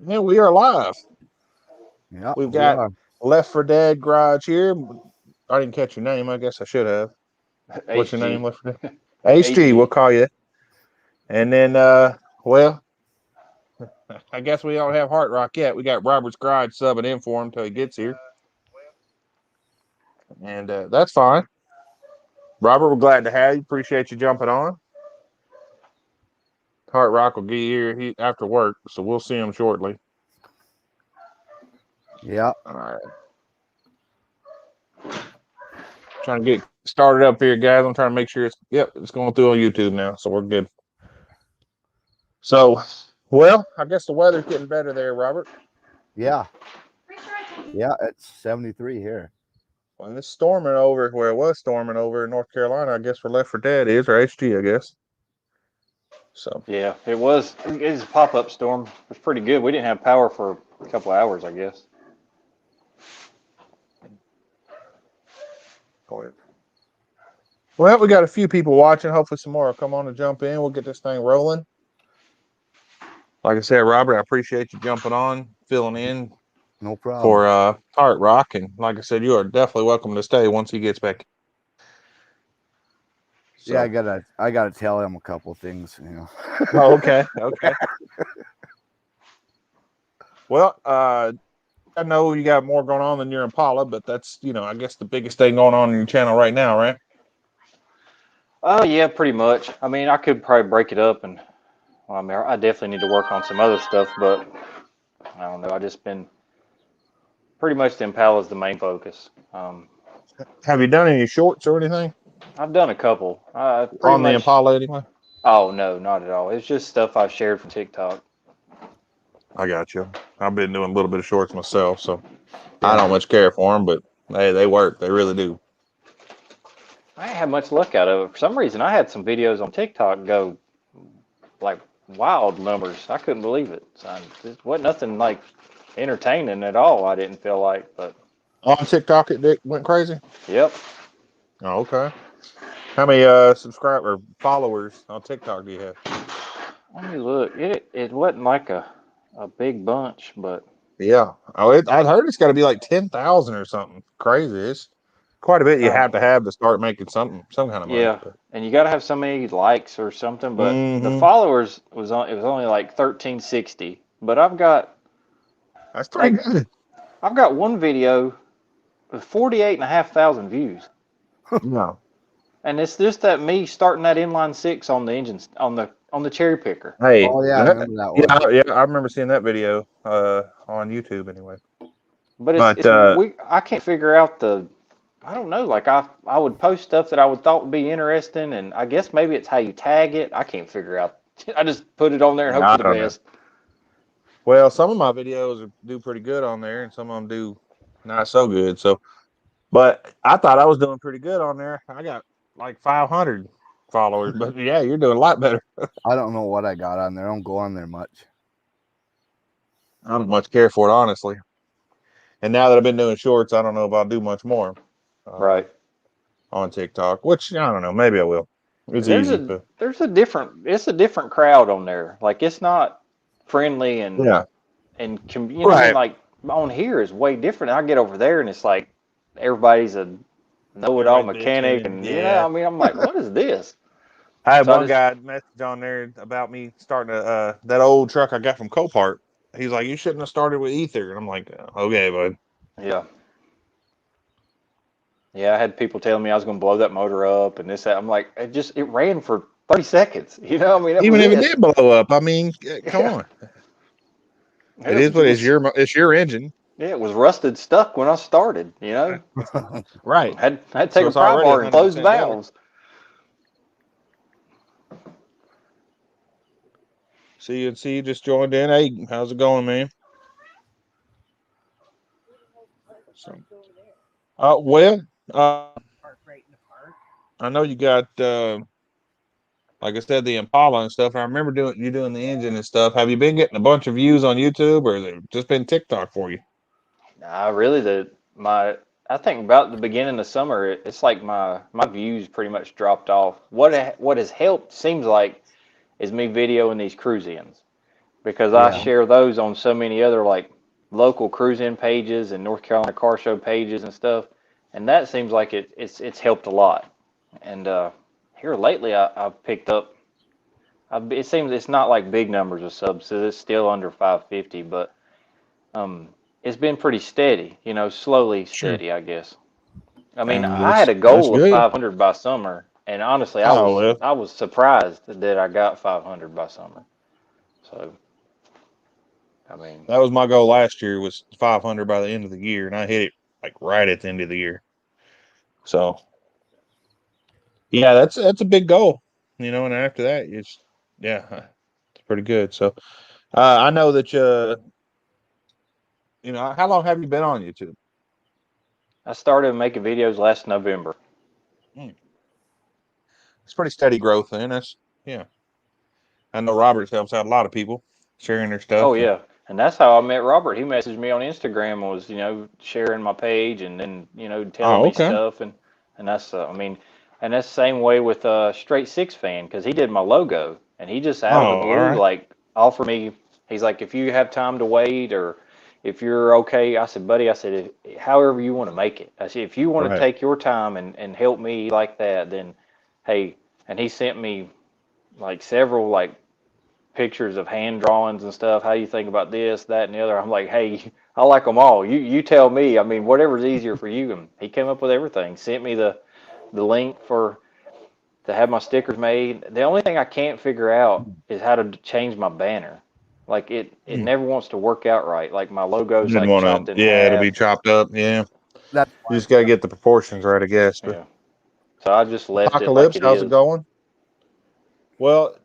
Yeah, we are live. Yeah, We've we got are. Left for Dead Garage here. I didn't catch your name. I guess I should have. What's your name, HG. Left for Dead? HG, we'll HG. call you. And then, well, I guess we don't have Hart Rock yet. We got Robert's Garage subbing in for him until he gets here. And that's fine. Robert, we're glad to have you. Appreciate you jumping on. Hart Rock will get here after work, so we'll see him shortly. Yeah. All right. Trying to get started up here, guys. I'm trying to make sure it's going through on YouTube now, so we're good. So, well, I guess the weather's getting better there, Robert. Yeah. Yeah, it's 73 here. Well, it's storming over where it was storming over in North Carolina. I guess where Left for Dead is, or HG, I guess. So Yeah, it was. It was a pop-up storm. It was pretty good. We didn't have power for a couple hours, I guess. go ahead. Well, we got a few people watching. Hopefully, some more will come on and jump in. We'll get this thing rolling. Like I said, Robert, I appreciate you jumping on, filling in No problem. for Hart Rock, and like I said, you are definitely welcome to stay once he gets back. So. Yeah, I gotta tell him a couple things, Oh, okay. Well, I know you got more going on than your Impala, but that's, I guess the biggest thing going on in your channel right now, right? Oh, yeah, pretty much. I mean, I could probably break it up, and well, I mean, I definitely need to work on some other stuff, but I don't know. I just been pretty much the Impala is the main focus. Have you done any shorts or anything I've done a couple. Pretty on the much. Impala anyway? Oh no, not at all. It's just stuff I've shared from TikTok. I got you. I've been doing a little bit of shorts myself, so I Yeah. don't much care for them, but hey, they work. They really do. I ain't had much luck out of it. For some reason, I had some videos on TikTok go like wild numbers. I couldn't believe it. So it wasn't nothing like entertaining at all. I didn't feel like, but On TikTok, it went crazy. yep. Oh, okay. How many subscriber followers on TikTok do you have? Let me look. It wasn't like a big bunch, but Yeah. Oh, I'd heard it's got to be like 10,000 or something crazy. It's quite a bit you uh, have to start making some kind of money. yeah. But. And you got to have so many likes or something. But the Mm-hmm. followers was on. It was only like 1360. But That's pretty like good. I've got one video with 48,500 views. No. And it's just that me starting that inline six on the engine on the cherry picker. Hey, Oh yeah, I remember that one. yeah, I remember seeing that video on YouTube anyway. But But I can't figure out I don't know, like I would post stuff that I would thought would be interesting, and I guess maybe it's how you tag it. I can't figure out. I just put it on there and hope I for the don't know. best. Well, some of my videos do pretty good on there, and some of them do not so good. So, but I thought I was doing pretty good on there. I got like 500 followers, but yeah, you're doing a lot better. I don't know what I got on there. I don't go on there much. I don't much care for it, honestly. And now that I've been doing shorts, I don't know if I'll do much more Right. on TikTok. Which I don't know. Maybe I will. It's There's easy, a but there's a different it's a different crowd on there. Like it's not friendly yeah, you know what I mean? right. Like on here is way different. I get over there and it's like everybody's a know-it-all Everybody mechanic, bitching. and Yeah, I mean, I'm like, what is this? I had So I one just guy message on there about me starting that old truck I got from Copart. He's like, you shouldn't have started with ether, and I'm like, okay, bud. yeah. Yeah, I had people telling me I was going to blow that motor up and this, that. I'm like, it ran for 30 seconds. You know, I mean, that was Even if it it. did blow up, I mean, come Yeah. on. It is It what was, it's your engine, yeah, it was rusted stuck when I started, you know. right? Had to take So a it's pry already bar and close 100% better. valves. CNC just joined in. Hey, how's it going, man? So, well, I know you got, like I said, the Impala and stuff. I remember doing the engine and stuff. Have you been getting a bunch of views on YouTube, or has it just been TikTok for you? Nah, really, I think about the beginning of summer, it's like my views pretty much dropped off. What has helped seems like is me videoing these cruise ins. because I Yeah. share those on so many other like local cruise-in pages and North Carolina car show pages and stuff, and that seems like it's helped a lot. And here lately, I've picked up. It seems it's not like big numbers of subs, so it's still under 550, but it's been pretty steady. You know, slowly Sure. steady, I guess. I mean, And I had a that's goal of good. 500 by summer, and honestly, Oh, well. I was surprised that I got 500 by summer. So, I mean, That was my goal last year, was 500 by the end of the year, and I hit it like right at the end of the year. So, yeah, that's a big goal, you know. And after that, it's pretty good. So, I know that you know, how long have you been on YouTube? I started making videos last November. It's pretty steady growth, and yeah. I know Roberts helps out a lot of people sharing their stuff. Oh yeah, and that's how I met Robert. He messaged me on Instagram and was, you know, sharing my page and then, you know, telling me okay. stuff and that's I mean, and that's the same way with Straight Six Fan because he did my logo and he just out of the all blue right. like offered me. He's like, if you have time to wait or if you're okay, I said, buddy, I said, however you want to make it. I said, if you want to Right. take your time and help me like that, then hey. And he sent me like several like pictures of hand drawings and stuff. How you think about this, that, and the other? I'm like, hey, I like them all. You tell me. I mean, whatever's easier for you. And he came up with everything. Sent me the link to have my stickers made. The only thing I can't figure out is how to change my banner. Like it never wants to work out right. Like my logo's Didn't like want chopped to. in Yeah, it'll half. be chopped up. Yeah, That's you just got to get the proportions right, I guess. But Yeah. So I just left it like Apocalypse, it how's it is. going? Well,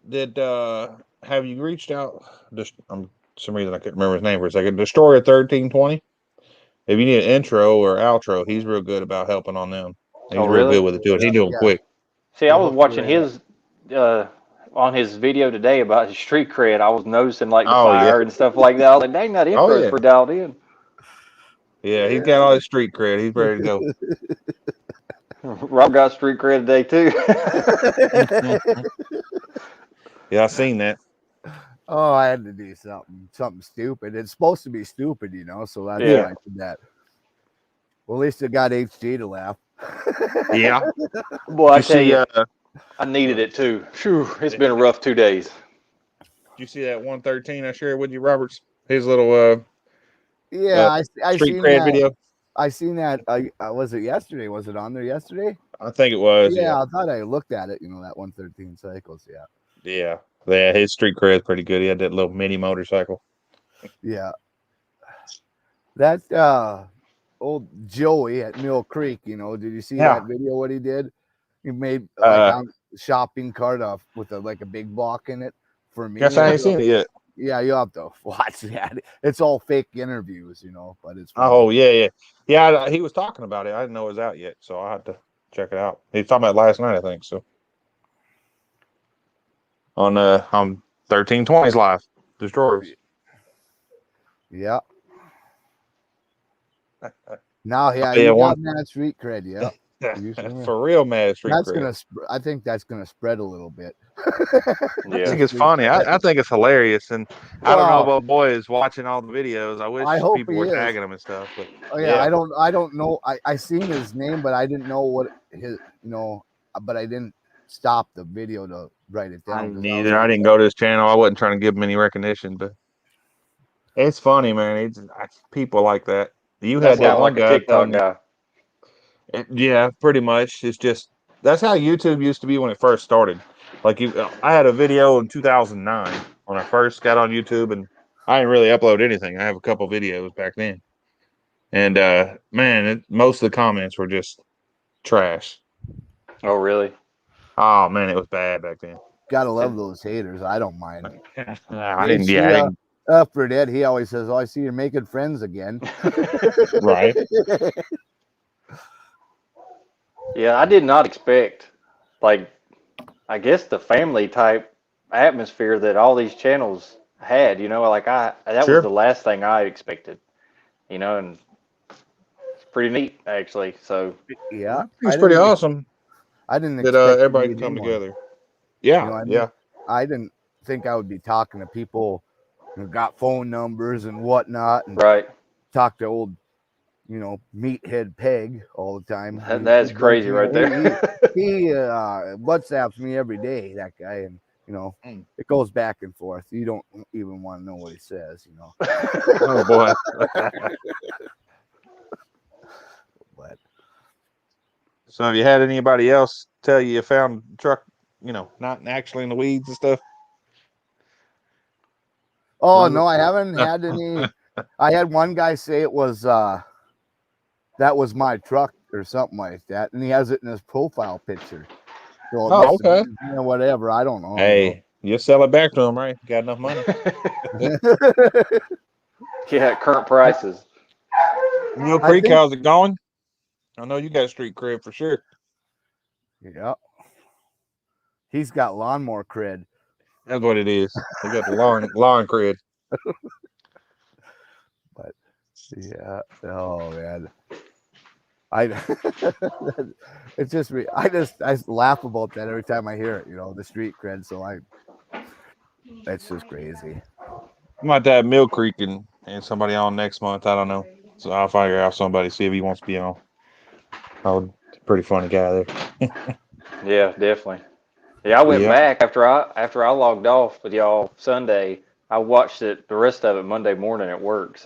did have you reached out? Just some reason I couldn't remember his name for a second. Destroyer 1320. If you need an intro or outro, he's real good about helping on them. He's Oh, real really? good with it too. He do them Yeah. quick. See, I He'll was hook you watching right up. his on his video today about his street cred. I was noticing like the Oh, yeah. fire and stuff like that. I was like, dang, that Oh, intro's yeah. pretty dialed in. Yeah, he's got all his street cred. He's ready to go. Rob got street cred today too. Yeah, I seen that. Oh, I had to do something stupid. It's supposed to be stupid, you know, so that's Yeah. why I did that. Well, at least it got HG to laugh. Yeah. Boy, I You tell see, you, I needed it too. Phew, it's been a rough 2 days. did you see that 113 I shared with you, Roberts? His little Yeah, I street seen cred that. video. I seen that. Was it yesterday? Was it on there yesterday? I think it was. Yeah, I thought I looked at it. You know, that 113 cycles. Yeah. Yeah. Yeah, his street cred's pretty good. He had that little mini motorcycle. Yeah. That old Joey at Mill Creek, you know, did you see that video? What he did? He made like a shopping cart with like a big block in it for me. Guess I ain't seen it yet. Yeah, you have to watch that. It's all fake interviews, you know, but it's funny. Oh, yeah. He was talking about it. I didn't know it was out yet, so I had to check it out. He was talking about it last night, I think. So on 1320's live Destroyers. Yeah. Now, yeah, Yeah, you one- got mad street cred, yeah. For real, mad street That's cred. I think that's gonna spread a little bit. I think it's funny. I think it's hilarious, and I don't know about boys watching all the videos. I wish hope people he were is. tagging them and stuff. But Oh yeah, I don't know. I seen his name, but I didn't know what his, you know, but I didn't stop the video to write it down. Neither. I didn't go to his channel. I wasn't trying to give him any recognition, but it's funny, man. People like that. You That's had that one like a guy TikTok guy. Yeah, pretty much. It's just that's how YouTube used to be when it first started. Like I had a video in 2009 when I first got on YouTube, and I didn't really upload anything. I have a couple videos back then, and man, most of the comments were just trash. Oh, really? Oh man, it was bad back then. Gotta love those haters. I don't mind. I didn't. Yeah, I didn't. For that, he always says, "Oh, I see you're making friends again." Right. Yeah, I did not expect, like, I guess the family type atmosphere that all these channels had. You know, like that was the last thing I expected. You know, and it's pretty neat actually. So yeah, it's pretty awesome. I didn't that expect everybody can come together. Yeah, you know yeah. I didn't think I would be talking to people who got phone numbers and whatnot, and right. talk to old, meathead Peg all the time. That's crazy right there. He WhatsApps me every day, that guy, and it goes back and forth. You don't even want to know what he says, Oh boy. But so have you had anybody else tell you found the truck, not actually in the weeds and stuff? Oh, no, I haven't had any. I had one guy say it was that was my truck or something like that, and he has it in his profile picture. So okay. Whatever. I don't know. Hey, you sell it back to him, right? Got enough money. Yeah, current prices. Mill Creek, how's it going? I know you got street cred for sure. Yeah. He's got lawnmower cred. That's what it is. He got the lawn cred. But yeah, oh man, it's just I laugh about that every time I hear it. The street cred. So that's just crazy. I might have Mill Creek and somebody on next month. I don't know. So I'll figure out somebody, see if he wants to be on. Oh, pretty funny guy there. Yeah, definitely. Yeah, I went back after I logged off with y'all Sunday. I watched it, the rest of it, Monday morning at work.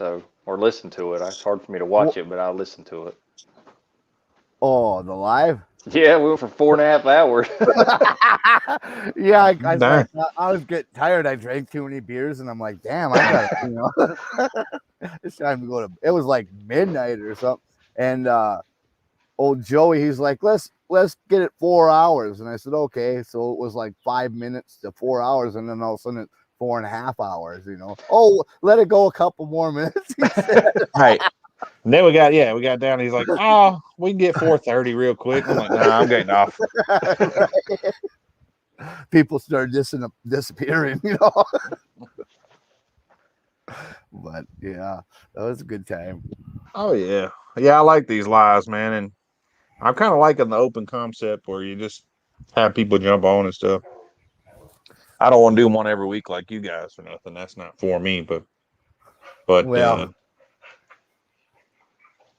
Or listened to it. It's hard for me to watch it, but I listened to it. Oh, the live? Yeah, we went for 4.5 hours. Yeah, I was getting tired. I drank too many beers, and I'm like, damn, I got it's time to go to. It was like midnight or something, and old Joey, he's like, let's get it 4 hours, and I said, okay. So it was like 5 minutes to 4 hours, and then all of a sudden it's 4.5 hours. Oh, let it go a couple more minutes. He said. Right. And then we got down. He's like, oh, we can get 4:30 real quick. I'm like, nah, I'm getting off. People started disappearing, But yeah, that was a good time. Oh yeah, I like these lives, man, and I'm kind of liking the open concept where you just have people jump on and stuff. I don't want to do one every week like you guys or nothing. That's not for me, but well,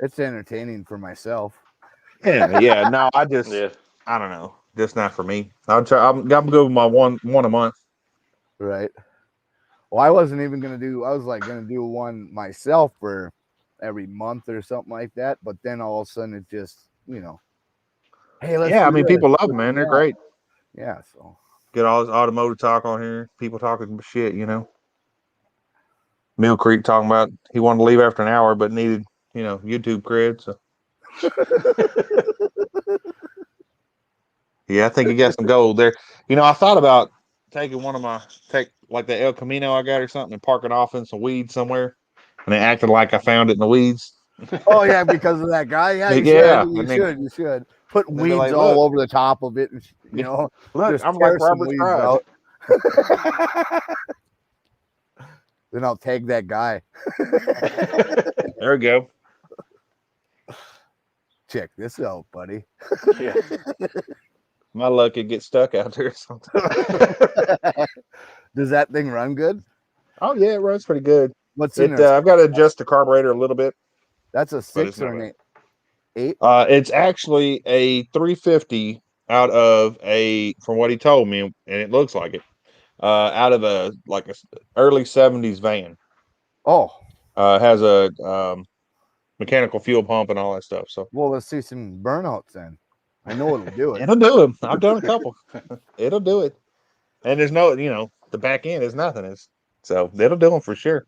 it's entertaining for myself. Yeah. No, I just I don't know, just not for me. I'm good with my one a month. Right. Well, I wasn't even gonna do. I was like gonna do one myself for every month or something like that. But then all of a sudden it just, hey, let's. Yeah, I mean, people love them, man. They're great. Yeah. So get all this automotive talk on here. People talking shit, Mill Creek talking about he wanted to leave after an hour, but needed, YouTube cred. So. Yeah, I think he got some gold there. I thought about taking like the El Camino I got or something and park it off in some weeds somewhere, and they acted like I found it in the weeds. Oh yeah, because of that guy. Yeah, you should put weeds like, all over the top of it, and look, just I'm like Robert Scruggs. Then I'll tag that guy. There we go. Check this out, buddy. Yeah. My luck, it gets stuck out there or something. Does that thing run good? Oh yeah, it runs pretty good. What's in it? I've got to adjust the carburetor a little bit. That's a 6 or an 8? It's actually a 350 out of from what he told me, and it looks like it, out of a early 70s van. Oh. It has a mechanical fuel pump and all that stuff. So well, let's see some burnouts then. I know it'll do it. It'll do it. I've done a couple. It'll do it. And there's no, the back end is nothing. So it'll do them for sure.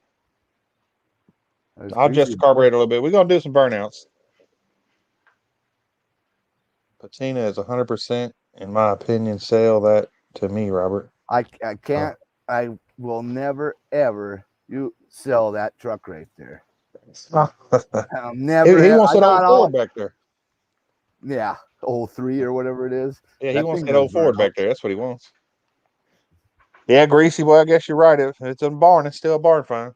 I'll adjust the carburetor a little bit. We're gonna do some burnouts. Patina is 100%, in my opinion. Sell that to me, Robert. I can't. I will never ever sell that truck right there. I'll never. He wants that old Ford back there. Yeah, 03 or whatever it is. Yeah, he wants that old Ford back there. That's what he wants. Yeah, Greasy. Well, I guess you're right. If it's a barn, it's still a barn find.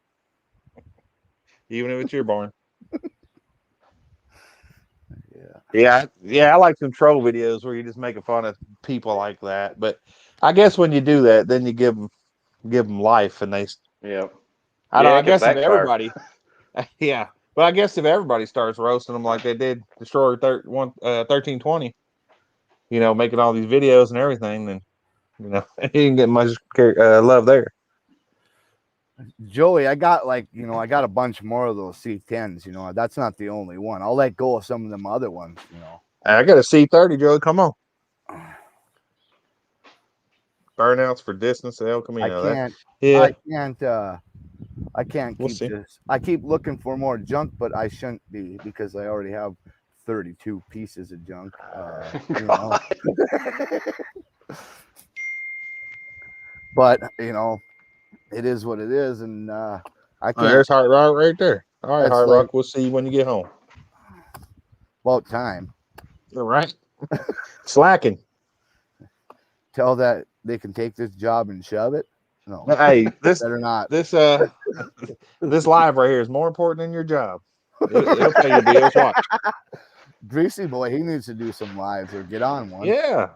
Even if it's your barn. Yeah. I like some troll videos where you're just making fun of people like that. But I guess when you do that, then you give them give them life, and they. Yeah. I don't. Yeah, I it could guess if backfire. everybody. Yeah, but I guess if everybody starts roasting them like they did Destroyer 1320, making all these videos and everything, then he didn't get much love there. Joey, I got I got a bunch more of those C10s. That's not the only one. I'll let go of some of them other ones. I got a C30, Joey. Come on. Burnouts for distance, El Camino. I can't keep this. I keep looking for more junk, but I shouldn't be because I already have 32 pieces of junk. But it is what it is, and I can't. There's Hard Rock right there. All right, Hard Rock. We'll see you when you get home. About time. All right. Slacking. Tell that they can take this job and shove it. No. Hey, this better not. This live right here is more important than your job. It'll pay your bills. Watch. Greasy boy, he needs to do some lives or get on one. Yeah.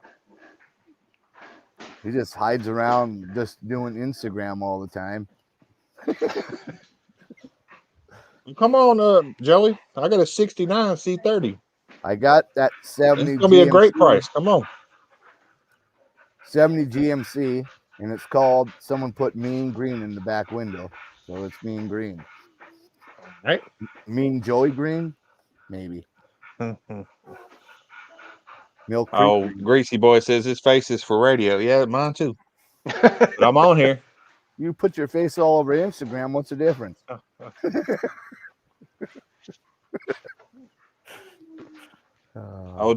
He just hides around just doing Instagram all the time. Come on, Joey. I got a 69 C30. I got that 70. It's gonna be a great price. Come on. 70 GMC, and it's called. Someone put Mean Green in the back window, so it's Mean Green. Right. Mean Joey Green, maybe. Milk. Oh, Green. Greasy boy says his face is for radio. Yeah, mine too. But I'm on here. You put your face all over Instagram. What's the difference?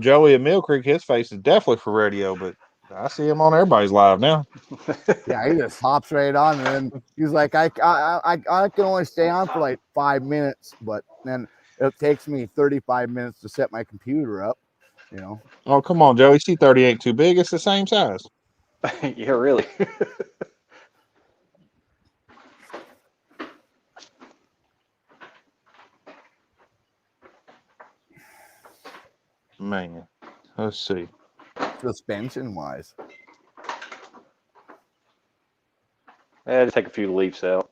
Joey at Mill Creek, his face is definitely for radio, but I see him on everybody's live now. Yeah, he just hops right on, and then he's like, I can only stay on for like 5 minutes, but then it takes me 35 minutes to set my computer up. Oh, come on, Joey. C30 ain't too big. It's the same size. Yeah, really. Man, let's see. Suspension wise. Yeah, just take a few leaves out.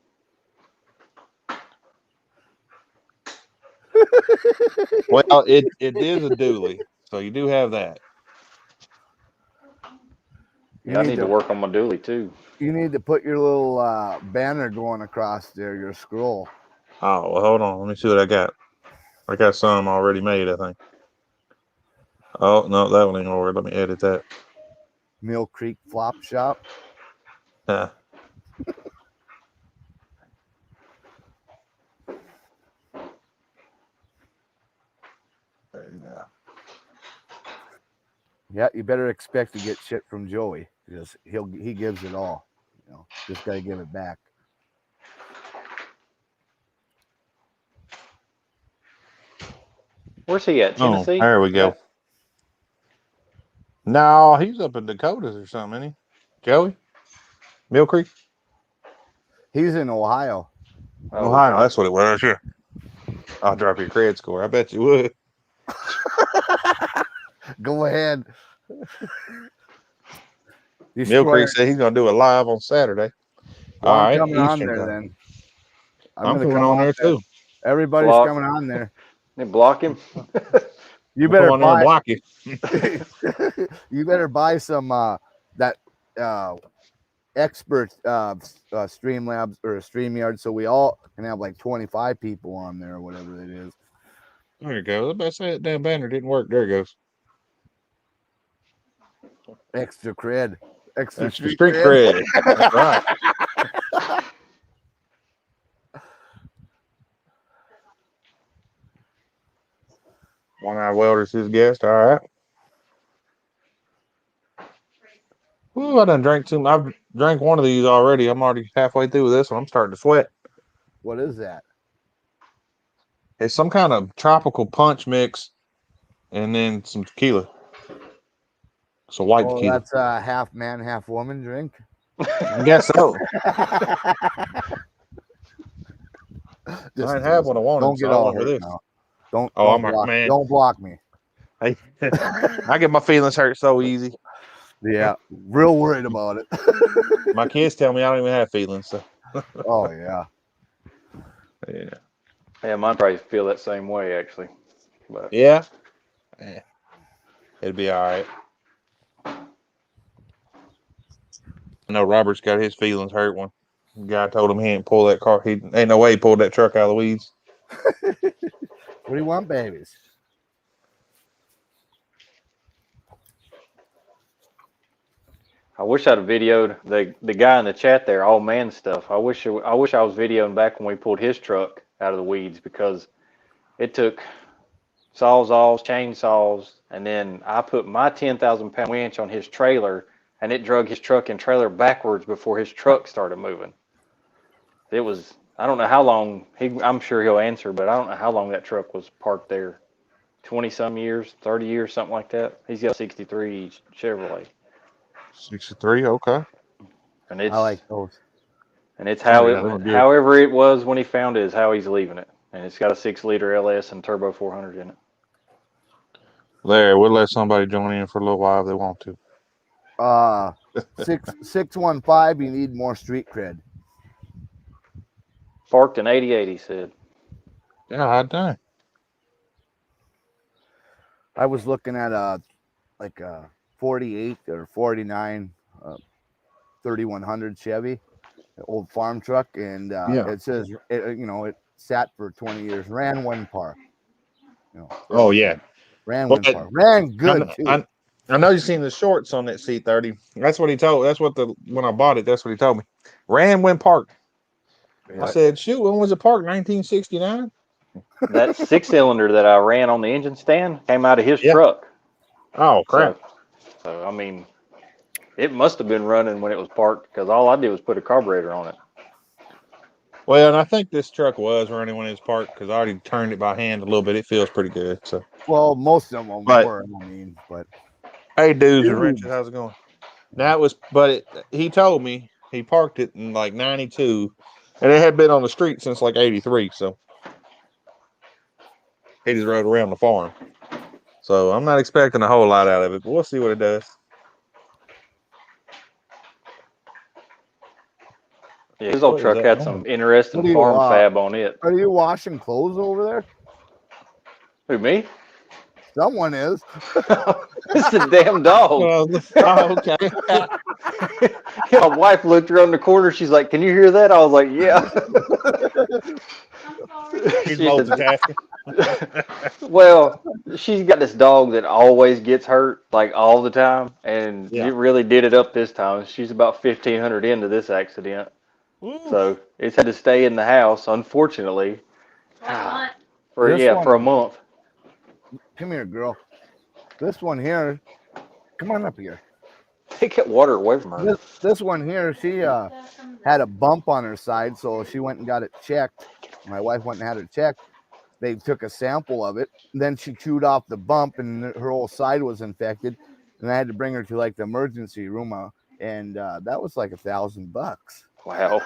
Well, it is a dually, so you do have that. Yeah, I need to work on my dually too. You need to put your little banner going across there, your scroll. Oh, well, hold on. Let me see what I got. I got some already made, I think. Oh, no, that one ain't gonna work. Let me edit that. Mill Creek Flop Shop. Yeah. Yeah, you better expect to get shit from Joey because he gives it all. Just gotta give it back. Where's he at? Tennessee? Oh, there we go. No, he's up in Dakotas or something, isn't he? Joey? Mill Creek? He's in Ohio. Ohio, that's what it was, yeah. I'll drop your credit score. I bet you would. Go ahead. Mill Creek said he's going to do it live on Saturday. Well, all right. Coming on there time. Then. I'm coming on there too. Everybody's coming on there. They block him. You better buy. Block you. You better buy some that expert Streamlabs or StreamYard, so we all can have like 25 people on there or whatever it is. There you go. I was about to say that damn banner didn't work. There it goes. Extra cred. Extra street cred. That's right. One-Eye Welder's his guest. All right. Ooh, I done drank two. I've drank one of these already. I'm already halfway through with this one. I'm starting to sweat. What is that? It's some kind of tropical punch mix and then some tequila. So white tequila. That's a half man, half woman drink. I guess so. I have what I wanted. Don't get all hurt now. Don't block me. I get my feelings hurt so easy. Yeah, real worried about it. My kids tell me I don't even have feelings. So. Oh yeah. Yeah. Yeah, mine probably feel that same way actually. But Yeah. It'd be all right. I know Robert's got his feelings hurt when the guy told him he ain't pull that car. He ain't no way he pulled that truck out of the weeds. What do you want, babies? I wish I'd have videoed the guy in the chat there, all man stuff. I wish I was videoing back when we pulled his truck out of the weeds, because it took sawzalls, chainsaws, and then I put my 10,000-pound winch on his trailer, and it drug his truck and trailer backwards before his truck started moving. It was, I don't know how long, I'm sure he'll answer, but I don't know how long that truck was parked there. 20-some years, 30 years, something like that. He's got a 63 Chevrolet. 63, okay. And it's, I like those. And it's however it was when he found it is how he's leaving it. And it's got a 6-liter LS and turbo 400 in it. There, we'll let somebody join in for a little while if they want to. 615, you need more street cred. Parked in 88, he said. Yeah, I done. I was looking at a 48 or 49 3100 Chevy, an old farm truck, and it says it sat for 20 years, ran one par. Oh yeah, ran one par, ran good too. I know you've seen the shorts on that C30. That's what he told. That's what when I bought it. That's what he told me. Ran when parked. I said, shoot, when was it parked? 1969. That 6-cylinder that I ran on the engine stand came out of his truck. Oh crap! So I mean, it must have been running when it was parked, because all I did was put a carburetor on it. Well, and I think this truck was running when it was parked, because I already turned it by hand a little bit. It feels pretty good. So. Well, most of them were. I mean, but hey, dudes and wrenches, how's it going? Now it was, but he told me he parked it in like 92, and it had been on the street since like 83. So he just rode around the farm. So I'm not expecting a whole lot out of it, but we'll see what it does. Yeah, his old truck had some interesting farm fab on it. Are you washing clothes over there? Who, me? Someone is. It's a damn dog. Okay. My wife looked around the corner. She's like, "Can you hear that?" I was like, "Yeah." He's multitasking. Well, she's got this dog that always gets hurt, like all the time, and it really did it up this time. She's about 1,500 into this accident. So it's had to stay in the house, unfortunately, for a month. Come here, girl. This one here, come on up here. Take that water away from her. This one here, she had a bump on her side, so she went and got it checked. My wife went and had it checked. They took a sample of it. Then she chewed off the bump, and her whole side was infected. And I had to bring her to like the emergency room, and that was like $1,000. Wow.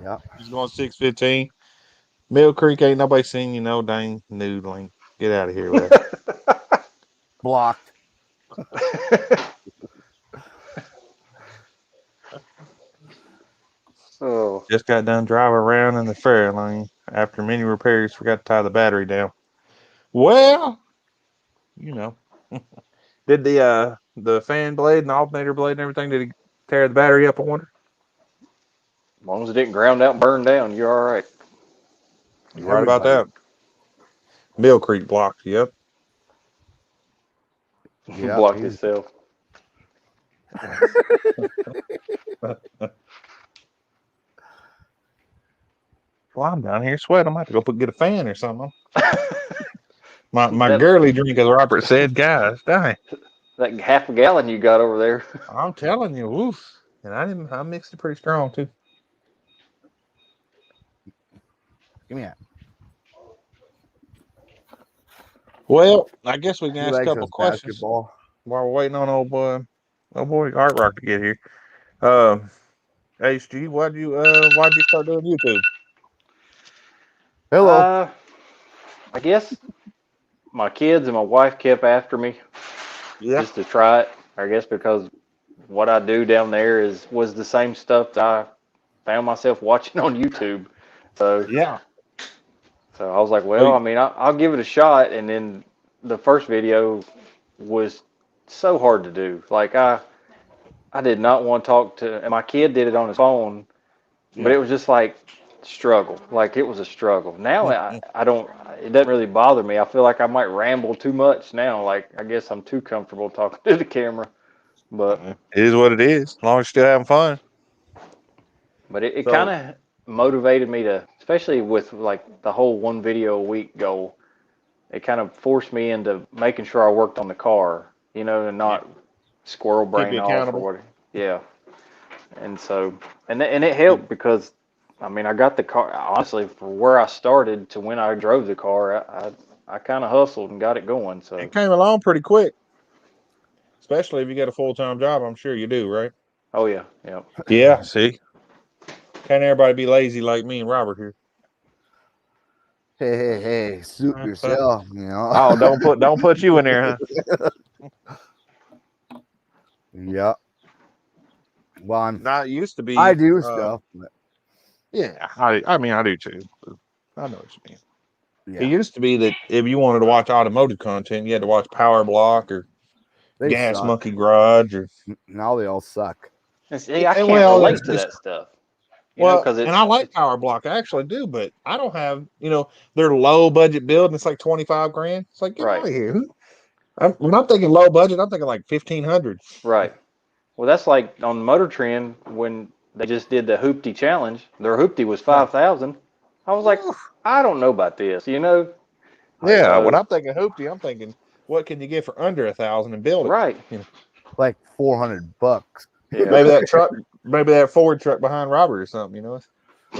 Yeah. He's going 615. Mill Creek ain't nobody seen you, no dang nude link. Get out of here with it. Blocked. Oh. Just got done driving around in the fair lane. After many repairs, forgot to tie the battery down. Well, did the fan blade and the alternator blade and everything, did he tear the battery up, I wonder? As long as it didn't ground out and burn down, you're all right. You're right about that. Mill Creek blocked, yep. Yeah, blocked himself. Well, I'm down here sweating. I'm going to have to go get a fan or something. my girly drink, as Robert said, guys, dang. That half a gallon you got over there. I'm telling you, woof. And I mixed it pretty strong too. Give me that. Well, I guess we can ask a couple questions while we're waiting on old boy Hart Rock to get here. HG, why'd you start doing YouTube? Hello. I guess my kids and my wife kept after me Yeah. just to try it. I guess because what I do down there was the same stuff that I found myself watching on YouTube. So Yeah. So I was like, well, I mean, I'll give it a shot. And then the first video was so hard to do. Like I did not want to talk to, and my kid did it on his phone, but it was just like struggle. Like it was a struggle. Now I don't, it doesn't really bother me. I feel like I might ramble too much now. Like I guess I'm too comfortable talking to the camera, but it is what it is. As long as you're still having fun. But it kind of motivated me to, especially with like the whole 1 video a week goal. It kind of forced me into making sure I worked on the car, you know, and not squirrel brain off or whatever. Yeah. And so, and it helped because, I mean, I got the car, honestly, for where I started to when I drove the car, I kind of hustled and got it going. So it came along pretty quick, especially if you got a full-time job. I'm sure you do, right? Oh, yeah. Yeah. Yeah. See, can't everybody be lazy like me and Robert here? Hey, suit yourself, you know. Oh, don't put you in there, huh? Yeah. Well, Not used to be. I do stuff. But yeah, I mean, I do too. I know what you mean. yeah. It used to be that if you wanted to watch automotive content, you had to watch Power Block or Gas suck. Monkey Garage, or now they all suck. And see, I can't relate to that stuff. You know, because and I like Power Block, I actually do, but I don't have, they're low budget build and it's like 25 grand. It's like, get out of here. When I'm thinking low budget, I'm thinking like 1,500. Right. Well, that's like on Motor Trend when they just did the Hoopty challenge. Their Hoopty was 5,000. I was like, I don't know about this, you know. Yeah, when I'm thinking Hoopty, I'm thinking, what can you get for under 1,000 and build it? Right. Like $400. Yeah. maybe that Ford truck behind Robert or something,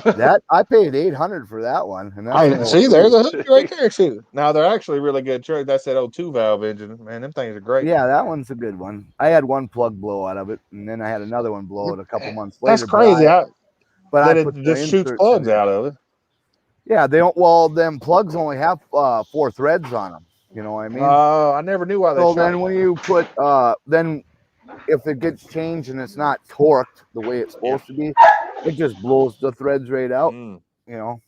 That I paid $800 for that one. And that's see, there's a Hoopty right there too. Now they're actually really good truck. That's that old 2-valve engine, man. Them things are great. Yeah, that one's a good one. I had one plug blow out of it, and then I had another one blow out a couple months later. That's crazy. But I put just shoots plugs out of it. Yeah, they don't. Well, them plugs only have 4 threads on them. You know what I mean? I never knew why they. So then when you put then if it gets changed and it's not torqued the way it's supposed to be, it just blows the threads right out. You know.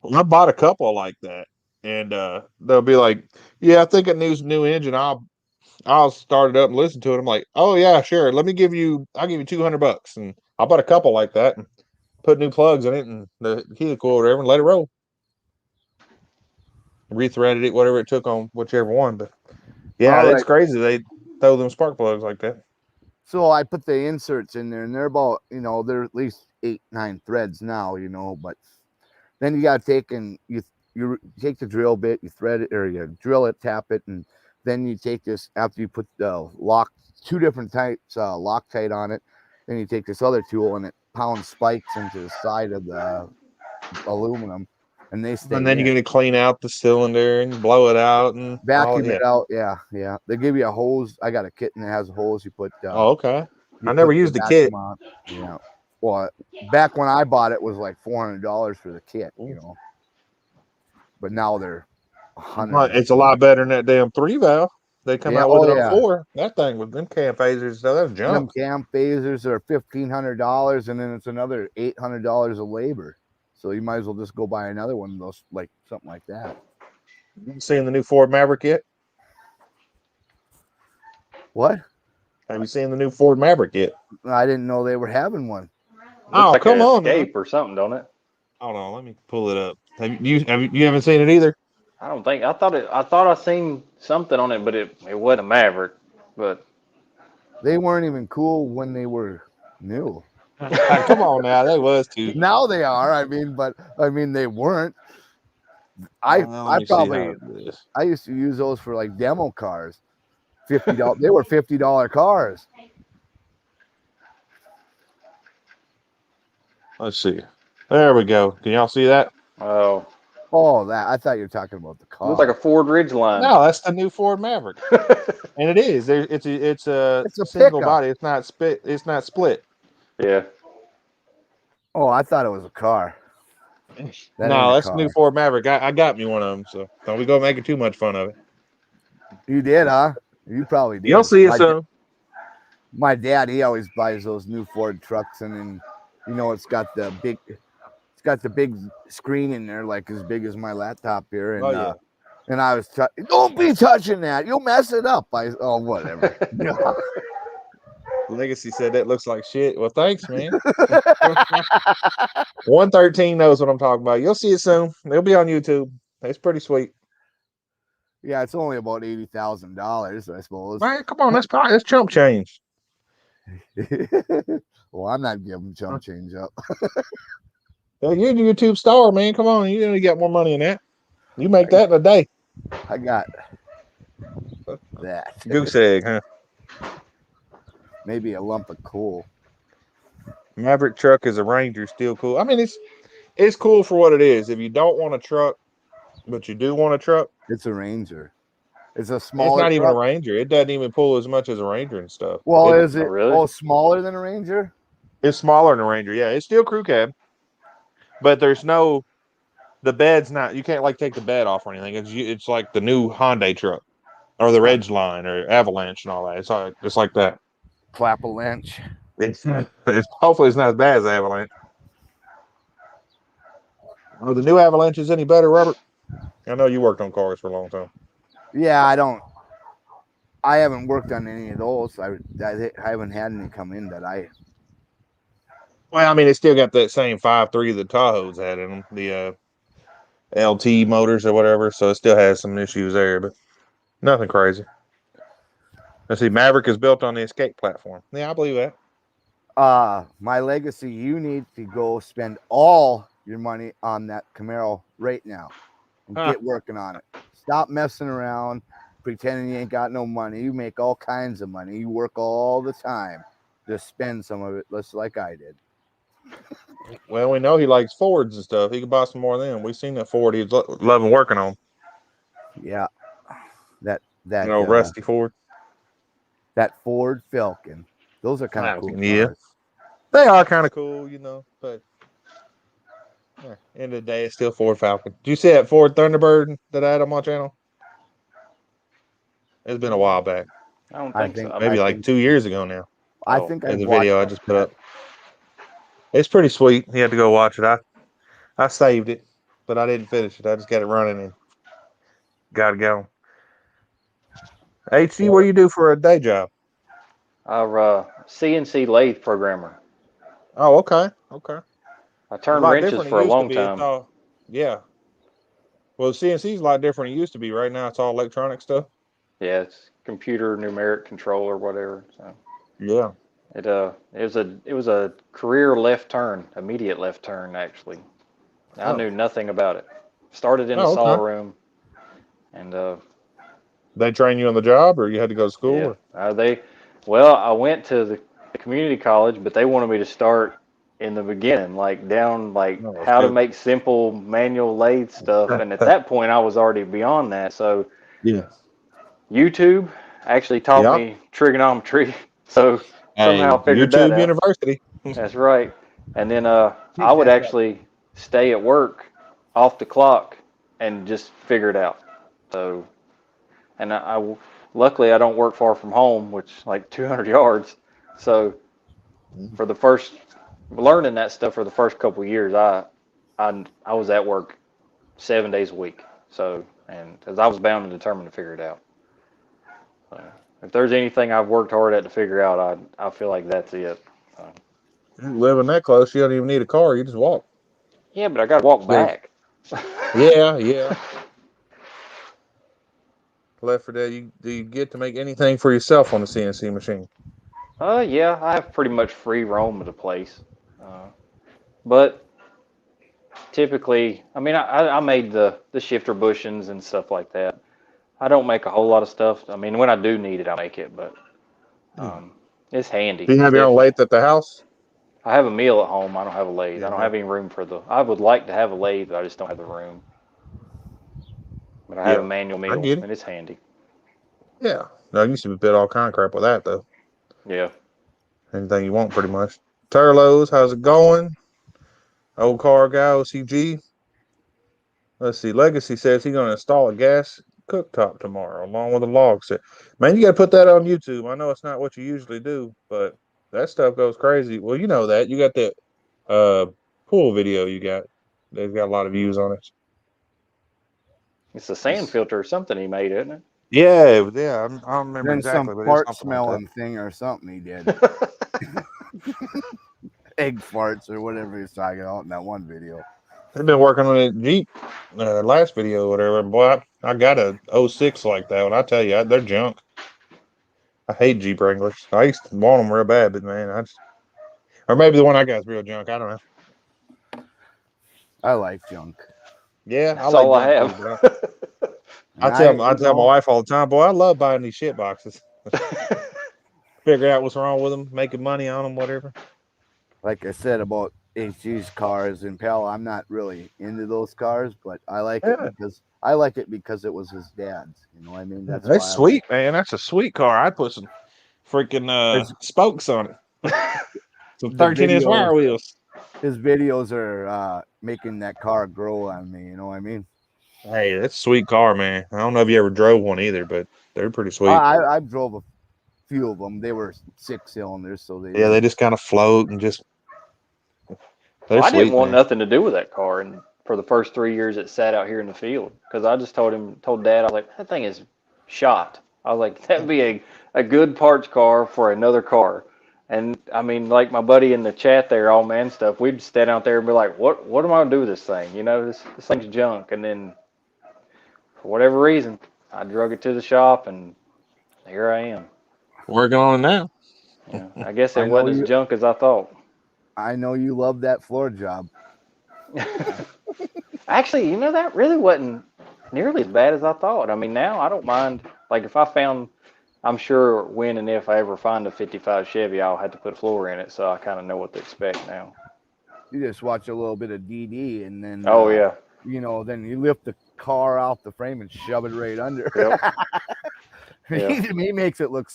Well, I bought a couple like that, and they'll be like, "Yeah, I think it needs a new engine." I'll start it up and listen to it. I'm like, "Oh yeah, sure. I'll give you $200." And I bought a couple like that and put new plugs in it and the helical or whatever and let it roll. Rethreaded it, whatever it took on whichever one. But yeah, it's crazy. They throw them spark plugs like that. So I put the inserts in there, and they're about, they're at least 8-9 threads now, but then you got to take and you take the drill bit, you thread it, or you drill it, tap it, and then you take this, after you put the lock, 2 different types Loctite on it, then you take this other tool and it pounds spikes into the side of the aluminum, and they stay. And then you're going to clean out the cylinder and blow it out and vacuum it out. Yeah. They give you a hose. I got a kit and it has a hose. You put. Okay. I never used the kit. Yeah. Well, back when I bought it was like $400 for the kit, but now they're $100. It's a lot better than that damn 3-valve. They come out with it on 4. That thing with them cam phasers, that's junk. Them cam phasers are $1,500, and then it's another $800 of labor. So you might as well just go buy another one of those, like something like that. You seen the new Ford Maverick yet? What? Have you seen the new Ford Maverick yet? I didn't know they were having one. Looks come on, Escape or something, don't it? Hold on, let me pull it up. You haven't seen it either? I don't think. I thought I seen something on it, but it wasn't a Maverick. But they weren't even cool when they were new. Come on now, they was too. Now they are. They weren't. I used to use those for like demo cars. $50. They were $50 cars. Let's see. There we go. Can y'all see that? Oh, that. I thought you were talking about the car. Looks like a Ford Ridgeline. No, that's the new Ford Maverick, and it is. It's a single body. It's not split. It's not split. Yeah. Oh, I thought it was a car. No, that's the new Ford Maverick. I got me one of them, so don't we go making too much fun of it. You did, huh? You probably did. You'll see it soon. My dad, he always buys those new Ford trucks, and then, you know, it's got the big screen in there, like as big as my laptop here, and and I was don't be touching that, you'll mess it up. Oh, whatever. Legacy said that looks like shit. Well, thanks, man. 113 knows what I'm talking about. You'll see it soon. It'll be on YouTube. It's pretty sweet. Yeah, it's only about $80,000, I suppose. Man, come on, that's chump change. Well, I'm not giving chump change up. Well, you're the YouTube star, man. Come on, you only got more money than that. You make that in a day. I got that. Goose egg, huh? Maybe a lump of coal. Maverick truck is a Ranger, still cool. I mean, it's cool for what it is. If you don't want a truck, but you do want a truck, it's a Ranger. It's a smaller. It's not even truck. a Ranger. It doesn't even pull as much as a Ranger and stuff. Well, is it really? Smaller than a Ranger? It's smaller than a Ranger. Yeah, it's still crew cab, but there's no. The bed's not. You can't like take the bed off or anything. It's like the new Hyundai truck, or the Ridgeline or Avalanche and all that. It's like that. Clapalanche. It's hopefully it's not as bad as Avalanche. Oh, the new Avalanche is any better, Robert? I know you worked on cars for a long time. Yeah, I haven't worked on any of those. I haven't had any come in that I. Well, I mean, it's still got that same 5.3 the Tahoe's had in them, the LT motors or whatever. So it still has some issues there, but nothing crazy. Let's see, Maverick is built on the Escape platform. Yeah, I believe that. My Legacy, you need to go spend all your money on that Camaro right now and get working on it. Stop messing around, pretending you ain't got no money. You make all kinds of money. You work all the time. Just spend some of it, just like I did. Well, we know he likes Fords and stuff. He could buy some more of them. We've seen that Ford he's loving working on. Yeah, that Rusty Ford. That Ford Falcon. Those are kind of cool. Yeah, they are kind of cool, but end of the day, it's still Ford Falcon. Did you see that Ford Thunderbird that I had on my channel? It's been a while back. I don't think so. Maybe like 2 years ago now. I think in the video I just put up. It's pretty sweet. You had to go watch it. I saved it, but I didn't finish it. I just got it running and got to go. HC, what do you do for a day job? I'm CNC lathe programmer. Oh, okay. I turned wrenches for a long time. Yeah. Well, CNC is a lot different than it used to be. Right now, it's all electronic stuff. Yeah, it's computer numeric control or whatever. So. Yeah. It was a career left turn, immediate left turn actually. I knew nothing about it. Started in the saw room, and they train you on the job, or you had to go to school? Yeah, I went to the community college, but they wanted me to start in the beginning, how to make simple manual lathe stuff. And at that point, I was already beyond that. So YouTube actually taught me trigonometry. So somehow figured that out. YouTube University. That's right. And then I would actually stay at work off the clock and just figure it out. So, and luckily I don't work far from home, which like 200 yards. So for the first learning that stuff for the first couple of years, I was at work 7 days a week. So, and because I was bound and determined to figure it out. So, if there's anything I've worked hard at to figure out, I feel like that's it. Living that close, you don't even need a car. You just walk. Yeah, but I got to walk back. Yeah. Left for that, do you get to make anything for yourself on the CNC machine? Yeah, I have pretty much free roam of the place. But typically, I mean, I made the shifter bushings and stuff like that. I don't make a whole lot of stuff. I mean, when I do need it, I make it, but it's handy. Do you have your own lathe at the house? I have a mill at home. I don't have a lathe. I don't have any room I would like to have a lathe, but I just don't have the room. But I have a manual mill, and it's handy. Yeah. No, I used to bid all kind of crap with that, though. Yeah. Anything you want, pretty much. Turlos, how's it going? Old car guy, OCG. Let's see. Legacy says he's going to install a gas cooktop tomorrow, along with a log set. Man, you got to put that on YouTube. I know it's not what you usually do, but that stuff goes crazy. Well, you know that. You got that pool video you got. They've got a lot of views on it. It's a sand filter or something he made, isn't it? Yeah. I don't remember Then exactly, some but fart it's something smelling like thing or something he did. Egg farts or whatever he's talking about in that one video. They've been working on a Jeep last video or whatever. Boy, I got a 06 like that one. I tell you, they're junk. I hate Jeep Wranglers. I used to want them real bad, but man, or maybe the one I got is real junk. I don't know. I like junk. Yeah, That's I like all I junk have. too, I tell my wife all the time, boy, I love buying these shit boxes. Figure out what's wrong with them, making money on them, whatever. Like I said about HG's cars, Impala, I'm not really into those cars, but I like it because it was his dad's. You know what I mean? That's sweet, man. That's a sweet car. I'd put some freaking spokes on it. Some 13-inch wire wheels. His videos are making that car grow on me. You know what I mean? Hey, that's a sweet car, man. I don't know if you ever drove one either, but they're pretty sweet. I drove a few of them. They were 6 cylinders, so they just kind of float and just. Well, I didn't want nothing to do with that car, and for the first 3 years it sat out here in the field, because I just told Dad, I was like, that thing is shot. I was like, that'd be a good parts car for another car. And I mean, like my buddy in the chat there, all man stuff, we'd stand out there and be like, what am I gonna do with this thing? You know, this thing's junk. And then for whatever reason, I drug it to the shop, and here I am. Working on it now. Yeah, I guess it wasn't as junk as I thought. I know you love that floor job. Actually, you know, that really wasn't nearly as bad as I thought. I mean, now I don't mind. Like, if I found, I'm sure when and if I ever find a 55 Chevy, I'll have to put a floor in it, so I kind of know what to expect now. You just watch a little bit of DD, and then yeah, you know, then you lift the car off the frame and shove it right under. Yep. He makes it look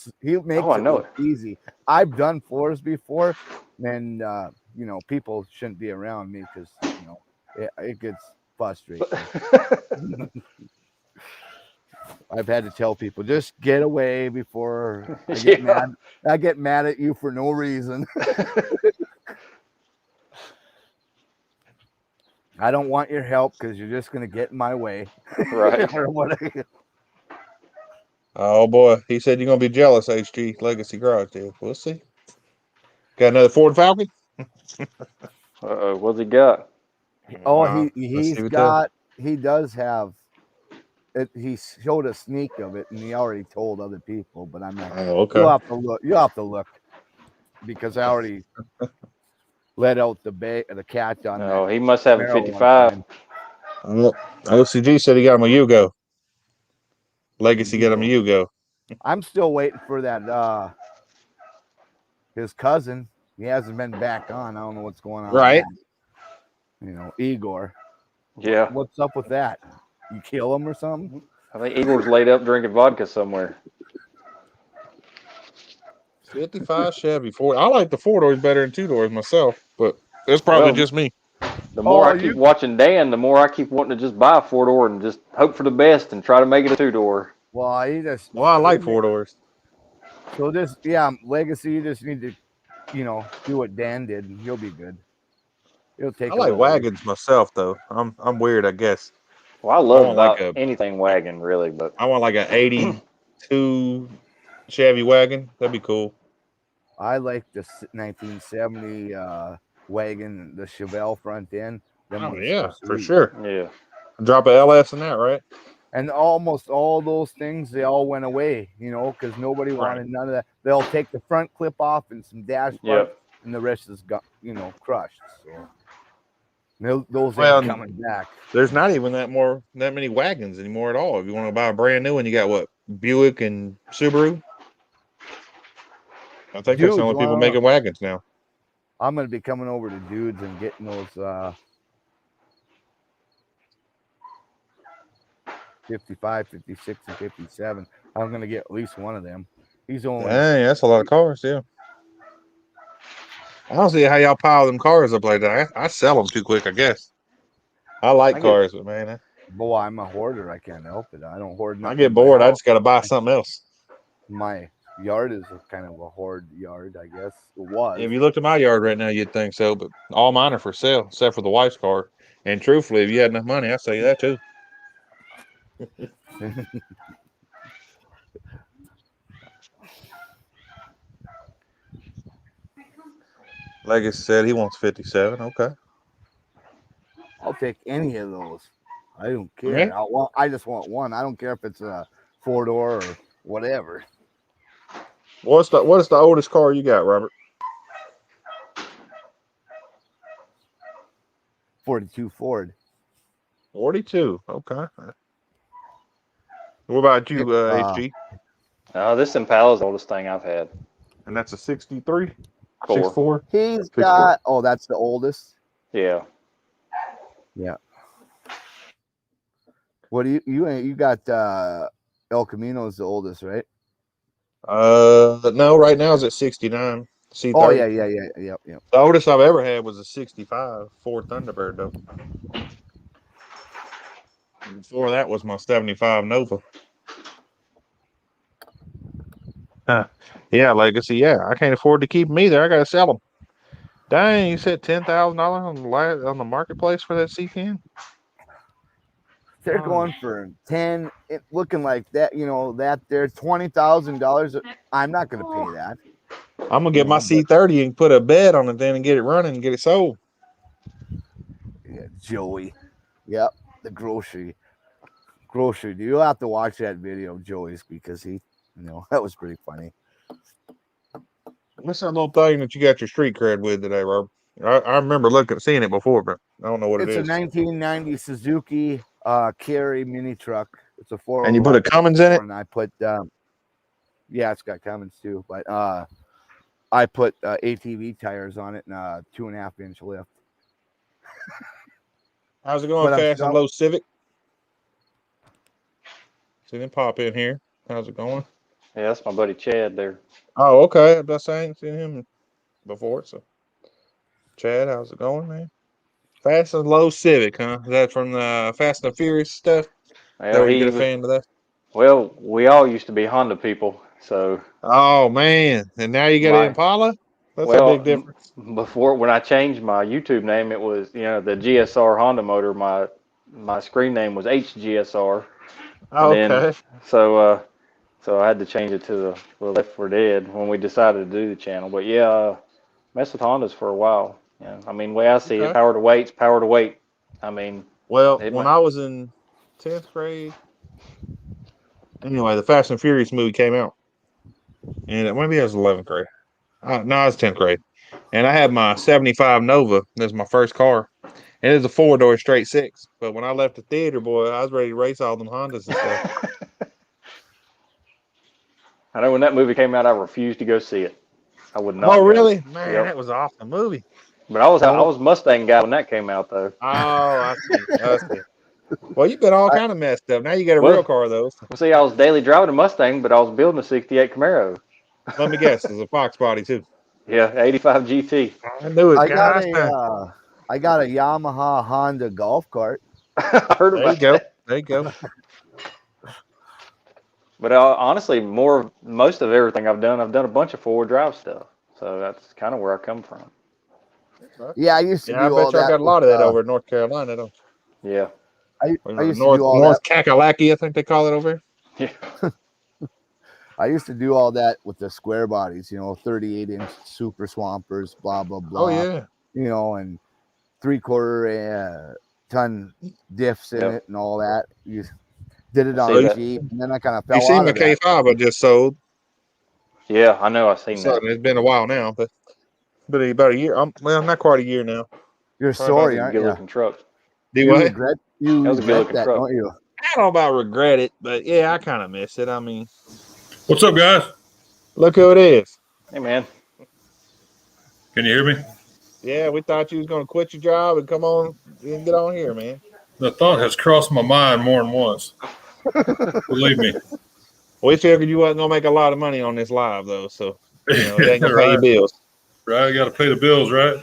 easy. I've done floors before, and you know, people shouldn't be around me because you know it gets frustrating. I've had to tell people, just get away before I get mad. I get mad at you for no reason. I don't want your help because you're just going to get in my way. Right. Oh, boy. He said you're going to be jealous, HG Legacy Garage deal. We'll see. Got another Ford Falcon? Uh-oh. What's he got? Oh, he does have it. He showed a sneak of it, and he already told other people, but I'm not. Oh, okay. You'll have to look because I already let out the cat on that. Oh, he must have a 55. OCG said he got him a Yugo. Legacy got him a Yugo. I'm still waiting for that. His cousin, he hasn't been back on. I don't know what's going on. Right. You know, Igor. Yeah. What's up with that? You kill him or something? I think Igor's laid up drinking vodka somewhere. 55 Chevy 4. I like the 4-doors better than 2-doors myself, but it's probably just me. The more I keep watching Dan, the more I keep wanting to just buy a 4-door and just hope for the best and try to make it a 2-door. Well, I like 4-doors. So Legacy, you just need to, you know, do what Dan did, and you'll be good. It'll take. I like wagons myself, though. I'm weird, I guess. Well, I love anything wagon, really, but I want like an 82 Chevy wagon. That'd be cool. I like the 1970 wagon, the Chevelle front end. For sure. Yeah. Drop a LS in that, right? And almost all those things, they all went away, you know, because nobody wanted none of that. They'll take the front clip off and some dash parts, and the rest is got, you know, crushed. So those ain't coming back. There's not even that many wagons anymore at all. If you want to buy a brand new one, you got what? Buick and Subaru. I think that's the only people making wagons now. I'm going to be coming over to Dudes and getting those 55, 56, and 57. I'm going to get at least one of them. He's only. Dang, that's a lot of cars, yeah. I don't see how y'all pile them cars up like that. I sell them too quick, I guess. I like cars, but man. Boy, I'm a hoarder. I can't help it. I don't hoard nothing. I get bored. I just got to buy something else. My yard is kind of a hoard yard, I guess. It was. If you looked at my yard right now, you'd think so, but all mine are for sale, except for the wife's car. And truthfully, if you had enough money, I'd sell you that too. Legacy said he wants 57. Okay. I'll take any of those. I don't care. Okay. I just want one. I don't care if it's a 4-door or whatever. What is the oldest car you got, Robert? 42 Ford. 42. Okay. What about you, HG? This Impala is the oldest thing I've had. And that's a 63? 4. 64? He's 64. got. Oh, that's the oldest. Yeah. Yeah. What do you got? El Camino is the oldest, right? No, right now it's at 69. C30. Oh yeah. Yep. The oldest I've ever had was a 65 Ford Thunderbird, though. Before that was my 75 Nova. Yeah, Legacy. Yeah, I can't afford to keep them either. I got to sell them. Dang, you said $10,000 on the marketplace for that C10? They're going for 10. Looking like that, that they're $20,000. I'm not going to pay that. I'm gonna get my C30 and put a bed on it then and get it running and get it sold. Yeah, Joey. Yep, the grocery. You'll have to watch that video of Joey's because that was pretty funny. What's that little thing that you got your street cred with today, Rob? I remember seeing it before, but I don't know what it is. It's a 1990 Suzuki Carry mini truck. It's a 4. And you put a Cummins in it? And I put it's got Cummins too, but I put ATV tires on it and a 2.5-inch lift. How's it going, Fast and Low Civic? See them pop in here. How's it going? Yeah, that's my buddy Chad there. Oh, okay. I'm just saying, seen him before. So, Chad, how's it going, man? Fast and Low Civic, huh? Is that from the Fast and Furious stuff? Well, you get a fan of that? Well, we all used to be Honda people, so. Oh man! And now you got an Impala. That's a big difference. Before, when I changed my YouTube name, it was the GSR Honda motor. My screen name was HGSR. Oh, and okay. Then, so I had to change it to the Left 4 Dead when we decided to do the channel. But yeah, messed with Hondas for a while. Yeah, I mean, the way I see it, power to weight. I mean, when I was in 10th grade, anyway, the Fast and Furious movie came out, and maybe I was 11th grade. No, I was 10th grade, and I had my 75 Nova. That's my first car, and it was a 4-door straight 6. But when I left the theater, boy, I was ready to race all them Hondas and stuff. I know when that movie came out, I refused to go see it. I would not. Oh, really? Man, that was an awesome movie. But I was Mustang guy when that came out, though. Oh, I see. Well, you've been all kind of messed up. Now you got a real car, though. Well, see, I was daily driving a Mustang, but I was building a 68 Camaro. Let me guess, it's a Fox body, too. Yeah, 85 GT. I knew it. I got a Yamaha Honda golf cart. I heard about that. There you go. But honestly, most of everything I've done a bunch of 4-wheel drive stuff. So that's kind of where I come from. Yeah, I used to do all that. I got a lot of that over in North Carolina, don't you? Yeah. I used to do all North Kakalaki, I think they call it over here. Yeah. I used to do all that with the square bodies, 38-inch super swampers, blah, blah, blah. Oh, yeah. And 3/4 ton diffs in it and all that. You did it on a Jeep, and then I kind of fell out of that. You seen the K5 I just sold? Yeah, I know. I've seen that. It's been a while now, but about a year. Not quite a year now. You're sorry, aren't you? Good-looking truck. Do what? Regret that was a good-looking truck, don't you? I don't know about regret it, but yeah, I kind of miss it. I mean, what's up, guys? Look who it is. Hey, man. Can you hear me? Yeah, we thought you was going to quit your job and come on and get on here, man. The thought has crossed my mind more than once. Believe me. We figured you wasn't going to make a lot of money on this live, though, so it ain't going to pay your bills. Right, I got to pay the bills, right?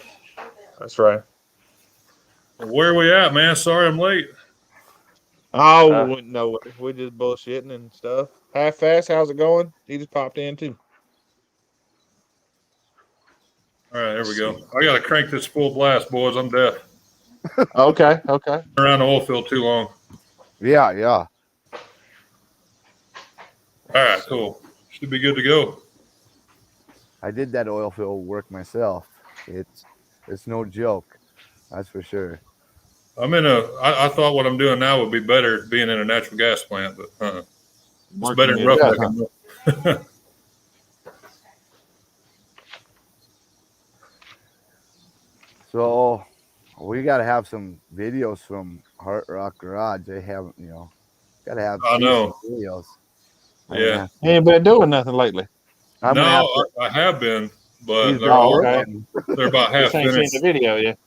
That's right. Where are we at, man? Sorry I'm late. Oh no, we're just bullshitting and stuff. Half fast, how's it going? He just popped in too. All right, there we go. I got to crank this full blast, boys. I'm deaf. Okay. Around the oil field too long. Yeah. All right, cool. Should be good to go. I did that oil field work myself. It's no joke. That's for sure. I thought what I'm doing now would be better being in a natural gas plant, but it's better than roughnecking. So we got to have some videos from Hart Rock Garage. They haven't, got to have some videos. Yeah. He ain't been doing nothing lately. I have been, but they're about half ain't finished. seen the video yet.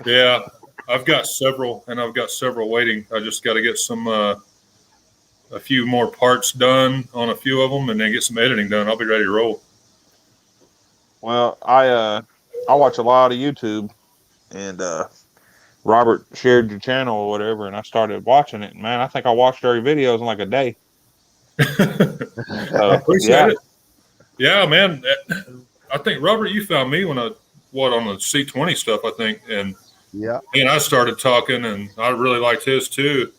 Yeah. I've got several waiting. I just got to get some a few more parts done on a few of them and then get some editing done. I'll be ready to roll. Well, I watch a lot of YouTube, and Robert shared your channel or whatever, and I started watching it. And man, I think I watched 30 videos in like a day. I appreciate it. Yeah, man. I think Robert, you found me on the C20 stuff, I think, and I started talking, and I really liked his too.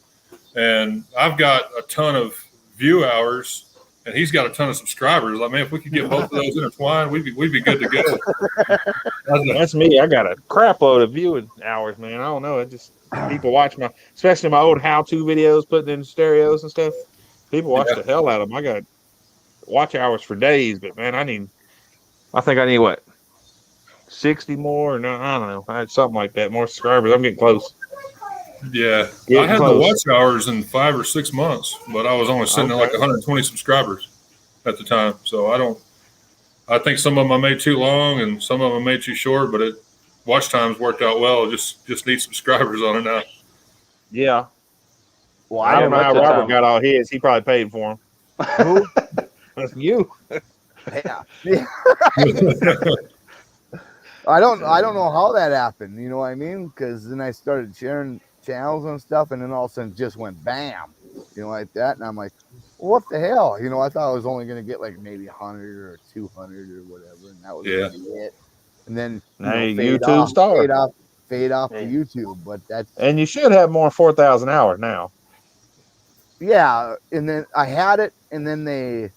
And I've got a ton of view hours, and he's got a ton of subscribers. Like, man, if we could get both of those intertwined, we'd be good to go. That's me. I got a crap load of viewing hours, man. I don't know. It just people watch especially my old how-to videos, putting in stereos and stuff. People watch the hell out of them. I got watch hours for days, but man, I think I need what 60 more, or no, I don't know. I had something like that. More subscribers. I'm getting close. Yeah, I had the watch hours in 5 or 6 months, but I was only sitting at like 120 subscribers at the time. So I think some of them I made too long and some of them I made too short, but watch times worked out well. Just need subscribers on it now. Yeah. Well, I don't know how Robert got all his. He probably paid for them. Who? You. Yeah. I don't know how that happened. You know what I mean? Because then I started sharing channels and stuff, and then all of a sudden it just went bam, like that. And I'm like, what the hell? I thought I was only going to get like maybe 100 or 200 or whatever, and that was gonna be it. And then YouTube star fade off to YouTube, but and you should have more 4,000 hours now. Yeah, and then I had it, and then they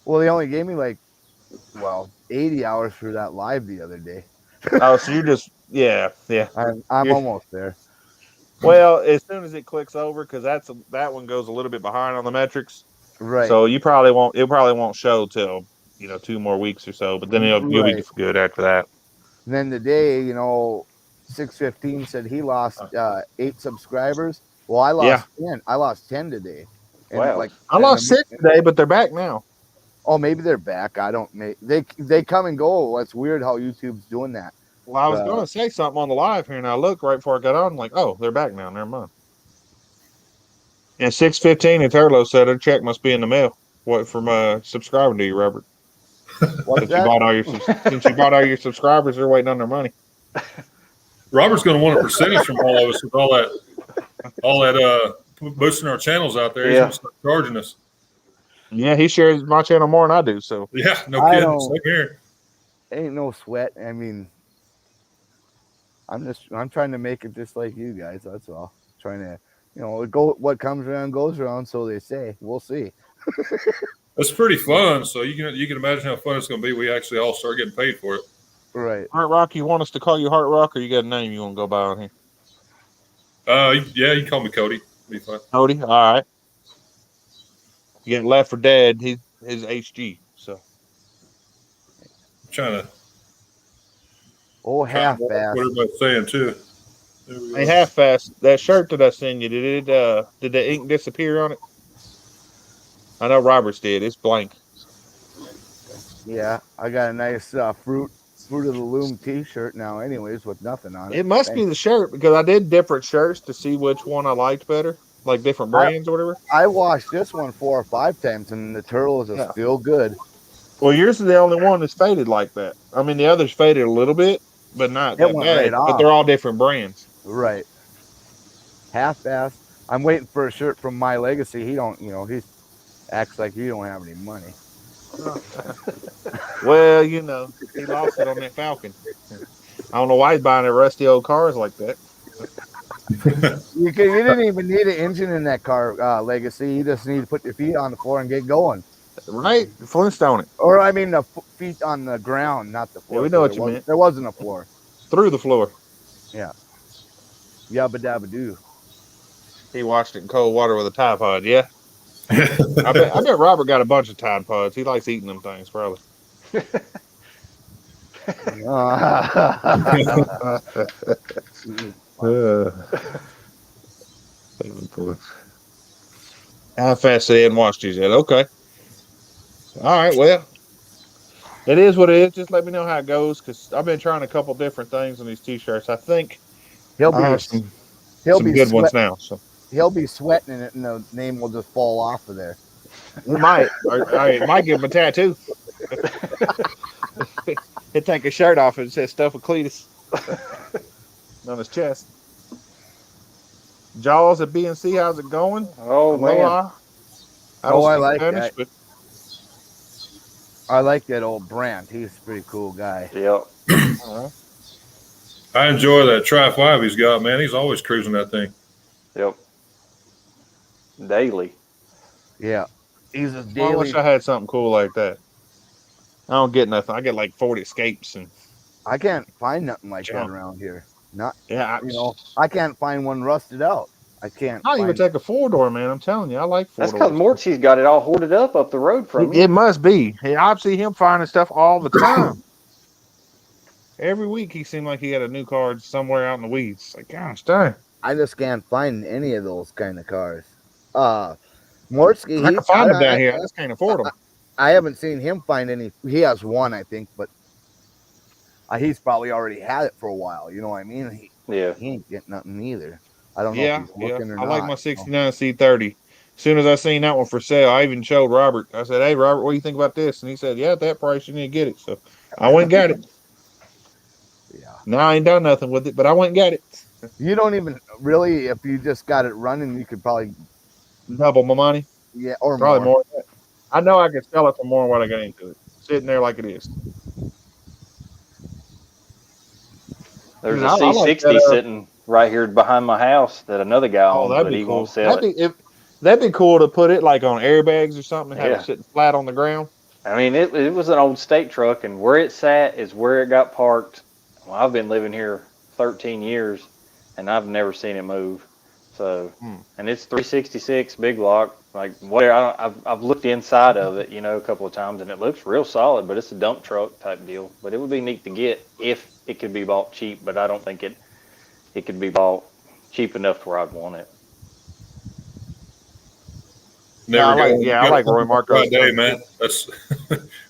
only gave me 80 hours for that live the other day. Oh, so you just I'm almost there. Well, as soon as it clicks over, because that one goes a little bit behind on the metrics, right? So it probably won't show till 2 more weeks or so, but then you'll be good after that. And then today, 615 said he lost 8 subscribers. Well, I lost 10. I lost 10 today. And wow. I lost 6 today, but they're back now. Oh, maybe they're back. I don't. They come and go. It's weird how YouTube's doing that. Well, I was going to say something on the live here, and I looked right before I got on. I'm like, oh, they're back now. Never mind. And 615 and Turlo said a check must be in the mail. What from subscribing to you, Robert? Since you bought all your subscribers, they're waiting on their money. Robert's going to want a percentage from all of us with all that boosting our channels out there. He's going to start charging us. Yeah, he shares my channel more than I do. So yeah, no kidding. Same here. Ain't no sweat. I mean, I'm trying to make it just like you guys. That's all. Trying to, what comes around goes around. So they say. We'll see. It's pretty fun. So you can imagine how fun it's going to be. We actually all start getting paid for it. Right. Hart Rock, you want us to call you Hart Rock, or you got a name you want to go by on here? Yeah, you can call me Cody. Be fine. Cody, all right. You get Left for Dead. His HG. So I'm trying to. Oh, half fast. What everybody's saying too. Hey, half fast. That shirt that I sent you, did the ink disappear on it? I know Robert's did. It's blank. Yeah, I got a nice Fruit of the Loom T-shirt now, anyways, with nothing on it. It must be the shirt, because I did different shirts to see which one I liked better, like different brands or whatever. I washed this one 4 or 5 times, and the turtles are still good. Well, yours is the only one that's faded like that. I mean, the others faded a little bit, but not that bad. But they're all different brands. Right. Half-assed. I'm waiting for a shirt from My Legacy. He don't, he acts like he don't have any money. Well, he lost it on that Falcon. I don't know why he's buying the rusty old cars like that. You didn't even need an engine in that car, Legacy. You just need to put your feet on the floor and get going. Right? Flintstone it. Or, I mean, the feet on the ground, not the floor. Yeah, we know what you meant. There wasn't a floor. Through the floor. Yeah. Yabba dabba doo. He washed it in cold water with a Tide Pod, yeah? I bet Robert got a bunch of Tide Pods. He likes eating them things, probably. How fast they hadn't watched these yet? Okay. All right, well, it is what it is. Just let me know how it goes, because I've been trying a couple different things on these T-shirts. I think he'll I have some good ones now. So he'll be sweating in it, and the name will just fall off of there. It might. It might give him a tattoo. He'll take his shirt off and it says Stuffwithcleatus on his chest. Jaws at BNC, how's it going? Oh, man. I like that. But I like that old Brand. He's a pretty cool guy. Yep. I enjoy that Tri-5 he's got, man. He's always cruising that thing. Yep. Daily. Yeah. He's a daily. I wish I had something cool like that. I don't get nothing. I get like 40 escapes, and I can't find nothing like that around here. I can't find one rusted out. I can't. I'll even take a 4-door, man. I'm telling you, I like 4-doors. That's because Mortsy's got it all hoarded up the road from It must be. I see him finding stuff all the time. Every week he seemed like he had a new car somewhere out in the weeds. Like, gosh dang. I just can't find any of those kind of cars. Mortsky, I can find them down here. I just can't afford them. I haven't seen him find any. He has one, I think, but he's probably already had it for a while. You know what I mean? He ain't getting nothing either. I don't know if he's looking or not. I like my 69 C30. As soon as I seen that one for sale, I even showed Robert. I said, "Hey, Robert, what do you think about this?" And he said, "Yeah, at that price, you need to get it." So I went and got it. Yeah. Now I ain't done nothing with it, but I went and got it. You don't even really, if you just got it running, you could probably double my money. Yeah, or probably more. I know I could sell it for more than what I got into it. Sitting there like it is. There's a C60 sitting right here behind my house that another guy owns, but he won't sell it. That'd be cool to put it like on airbags or something and have it sitting flat on the ground. I mean, it was an old state truck, and where it sat is where it got parked. Well, I've been living here 13 years, and I've never seen it move. So, and it's 366 big block. Like, I've looked inside of it, a couple of times, and it looks real solid, but it's a dump truck type deal. But it would be neat to get if it could be bought cheap, but I don't think it could be bought cheap enough to where I'd want it. I like Roy Marco. Right day, man. That's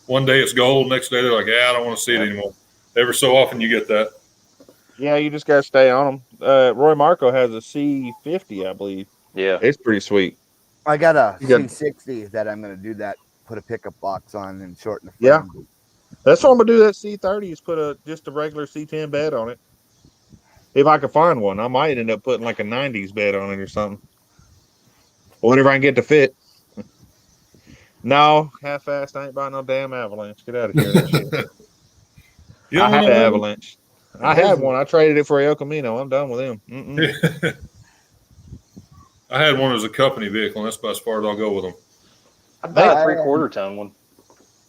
one day it's gold, next day they're like, I don't want to see it anymore. Every so often you get that. Yeah, you just gotta stay on them. Roy Marco has a C50, I believe. Yeah, it's pretty sweet. I got a C60 that I'm gonna do that. Put a pickup box on and shorten the frame. Yeah, that's what I'm gonna do. That C30 is put just a regular C10 bed on it. If I could find one, I might end up putting like a 90s bed on it or something. Whatever I can get to fit. No, half-assed. I ain't buying no damn Avalanche. Get out of here. I had an Avalanche. I had one. I traded it for a El Camino. I'm done with him. I had one as a company vehicle, and that's about as far as I'll go with them. I bought a 3/4 ton one.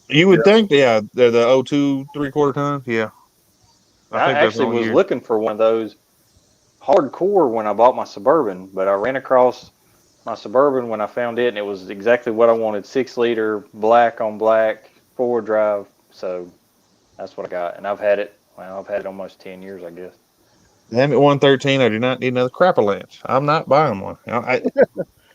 You would think, they're the 02 3/4 tons. Yeah. I actually was looking for one of those hardcore when I bought my Suburban, but I ran across my Suburban when I found it, and it was exactly what I wanted: 6-liter, black on black, 4-wheel drive. So that's what I got, and I've had it. Well, I've had it almost 10 years, I guess. Damn it, 113. I do not need another Crap-a-Lanch. I'm not buying one.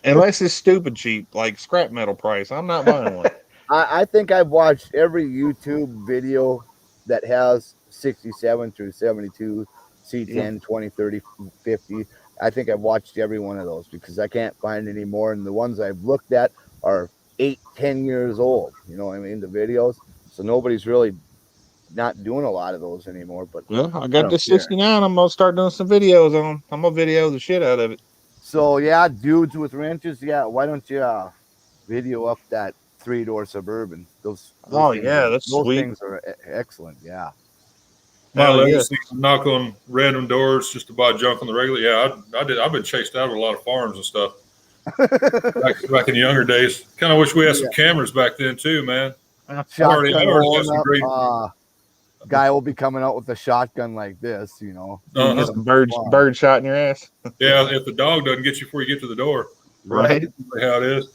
Unless it's stupid cheap, like scrap metal price. I'm not buying one. I think I've watched every YouTube video that has 67 through 72, C10, 20, 30, 50. I think I've watched every one of those because I can't find any more. And the ones I've looked at are 8, 10 years old. You know what I mean? The videos. So nobody's really not doing a lot of those anymore. But well, I got this 69. I'm gonna start doing some videos on. I'm gonna video the shit out of it. So yeah, dudes with wrenches. Yeah, why don't you video up that 3-door Suburban? Those that's those sweet. things are excellent. Yeah. Now, Oh, yeah. Legacy, knock on random doors just to buy junk on the regular. Yeah, I did. I've been chased out of a lot of farms and stuff back in the younger days. Kind of wish we had some cameras back then too, man. Shotgun I already got some great. Guy will be coming out with a shotgun like this, you know. Get some bird shot in your ass. Yeah, if the dog doesn't get you before you get to the door, right? That's how it is.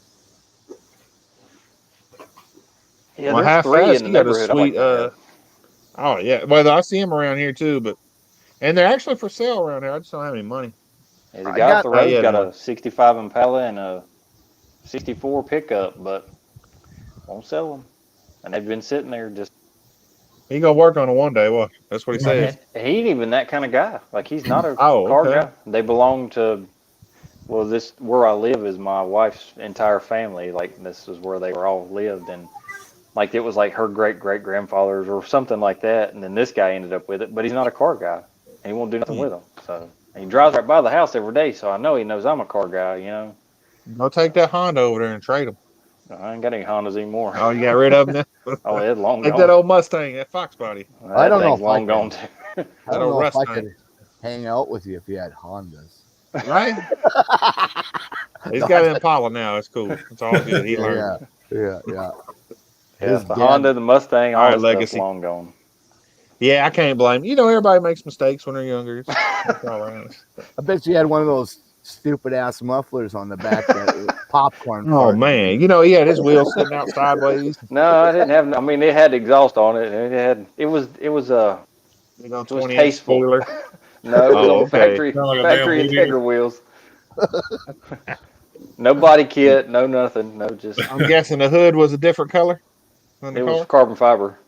Yeah, there's 3 in the neighborhood. Sweet, oh yeah, well I see them around here too, and they're actually for sale around here. I just don't have any money. Yeah, the guy up the road's got a 65 Impala and a 64 pickup, but won't sell them. And they've been sitting there just. He gonna work on it one day. Well, that's what he said. He ain't even that kind of guy. Like he's not a car guy. They belong to. Well, this where I live is my wife's entire family. Like this is where they were all lived, and like it was like her great grandfathers or something like that. And then this guy ended up with it, but he's not a car guy, and he won't do nothing with them. So he drives right by the house every day. So I know he knows I'm a car guy. You know. Go take that Honda over there and trade them. I ain't got any Hondas anymore. Oh, you got rid of them now? Oh, it's long gone. Like that old Mustang, that Fox body. I don't know if long gone. I don't know if I could hang out with you if you had Hondas. Right? He's got an Impala now. It's cool. It's all good. He learned. Yeah. The Honda, the Mustang, all legacy long gone. Yeah, I can't blame him. You know, everybody makes mistakes when they're younger. It's all right. I bet you had one of those stupid ass mufflers on the back that popcorn. Oh man, you know he had his wheels sitting out sideways. No, I didn't have. I mean, it had exhaust on it, and it was tasteful. No, it was on factory Integra wheels. No body kit, no nothing, no just. I'm guessing the hood was a different color. It was carbon fiber.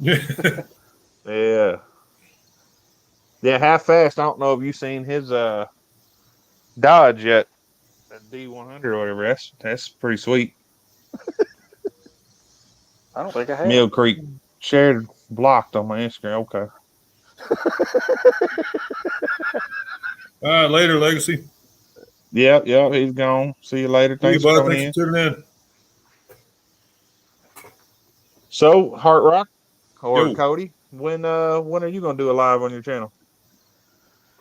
Yeah. Yeah, half fast. I don't know if you've seen his Dodge yet. That D100 or whatever. That's pretty sweet. I don't think I have. Mill Creek shared blocked on my Instagram. Okay. All right, later, Legacy. Yep, he's gone. See you later. Thanks for coming in. Tuning in. So, Hart Rock or Cody, when are you gonna do a live on your channel?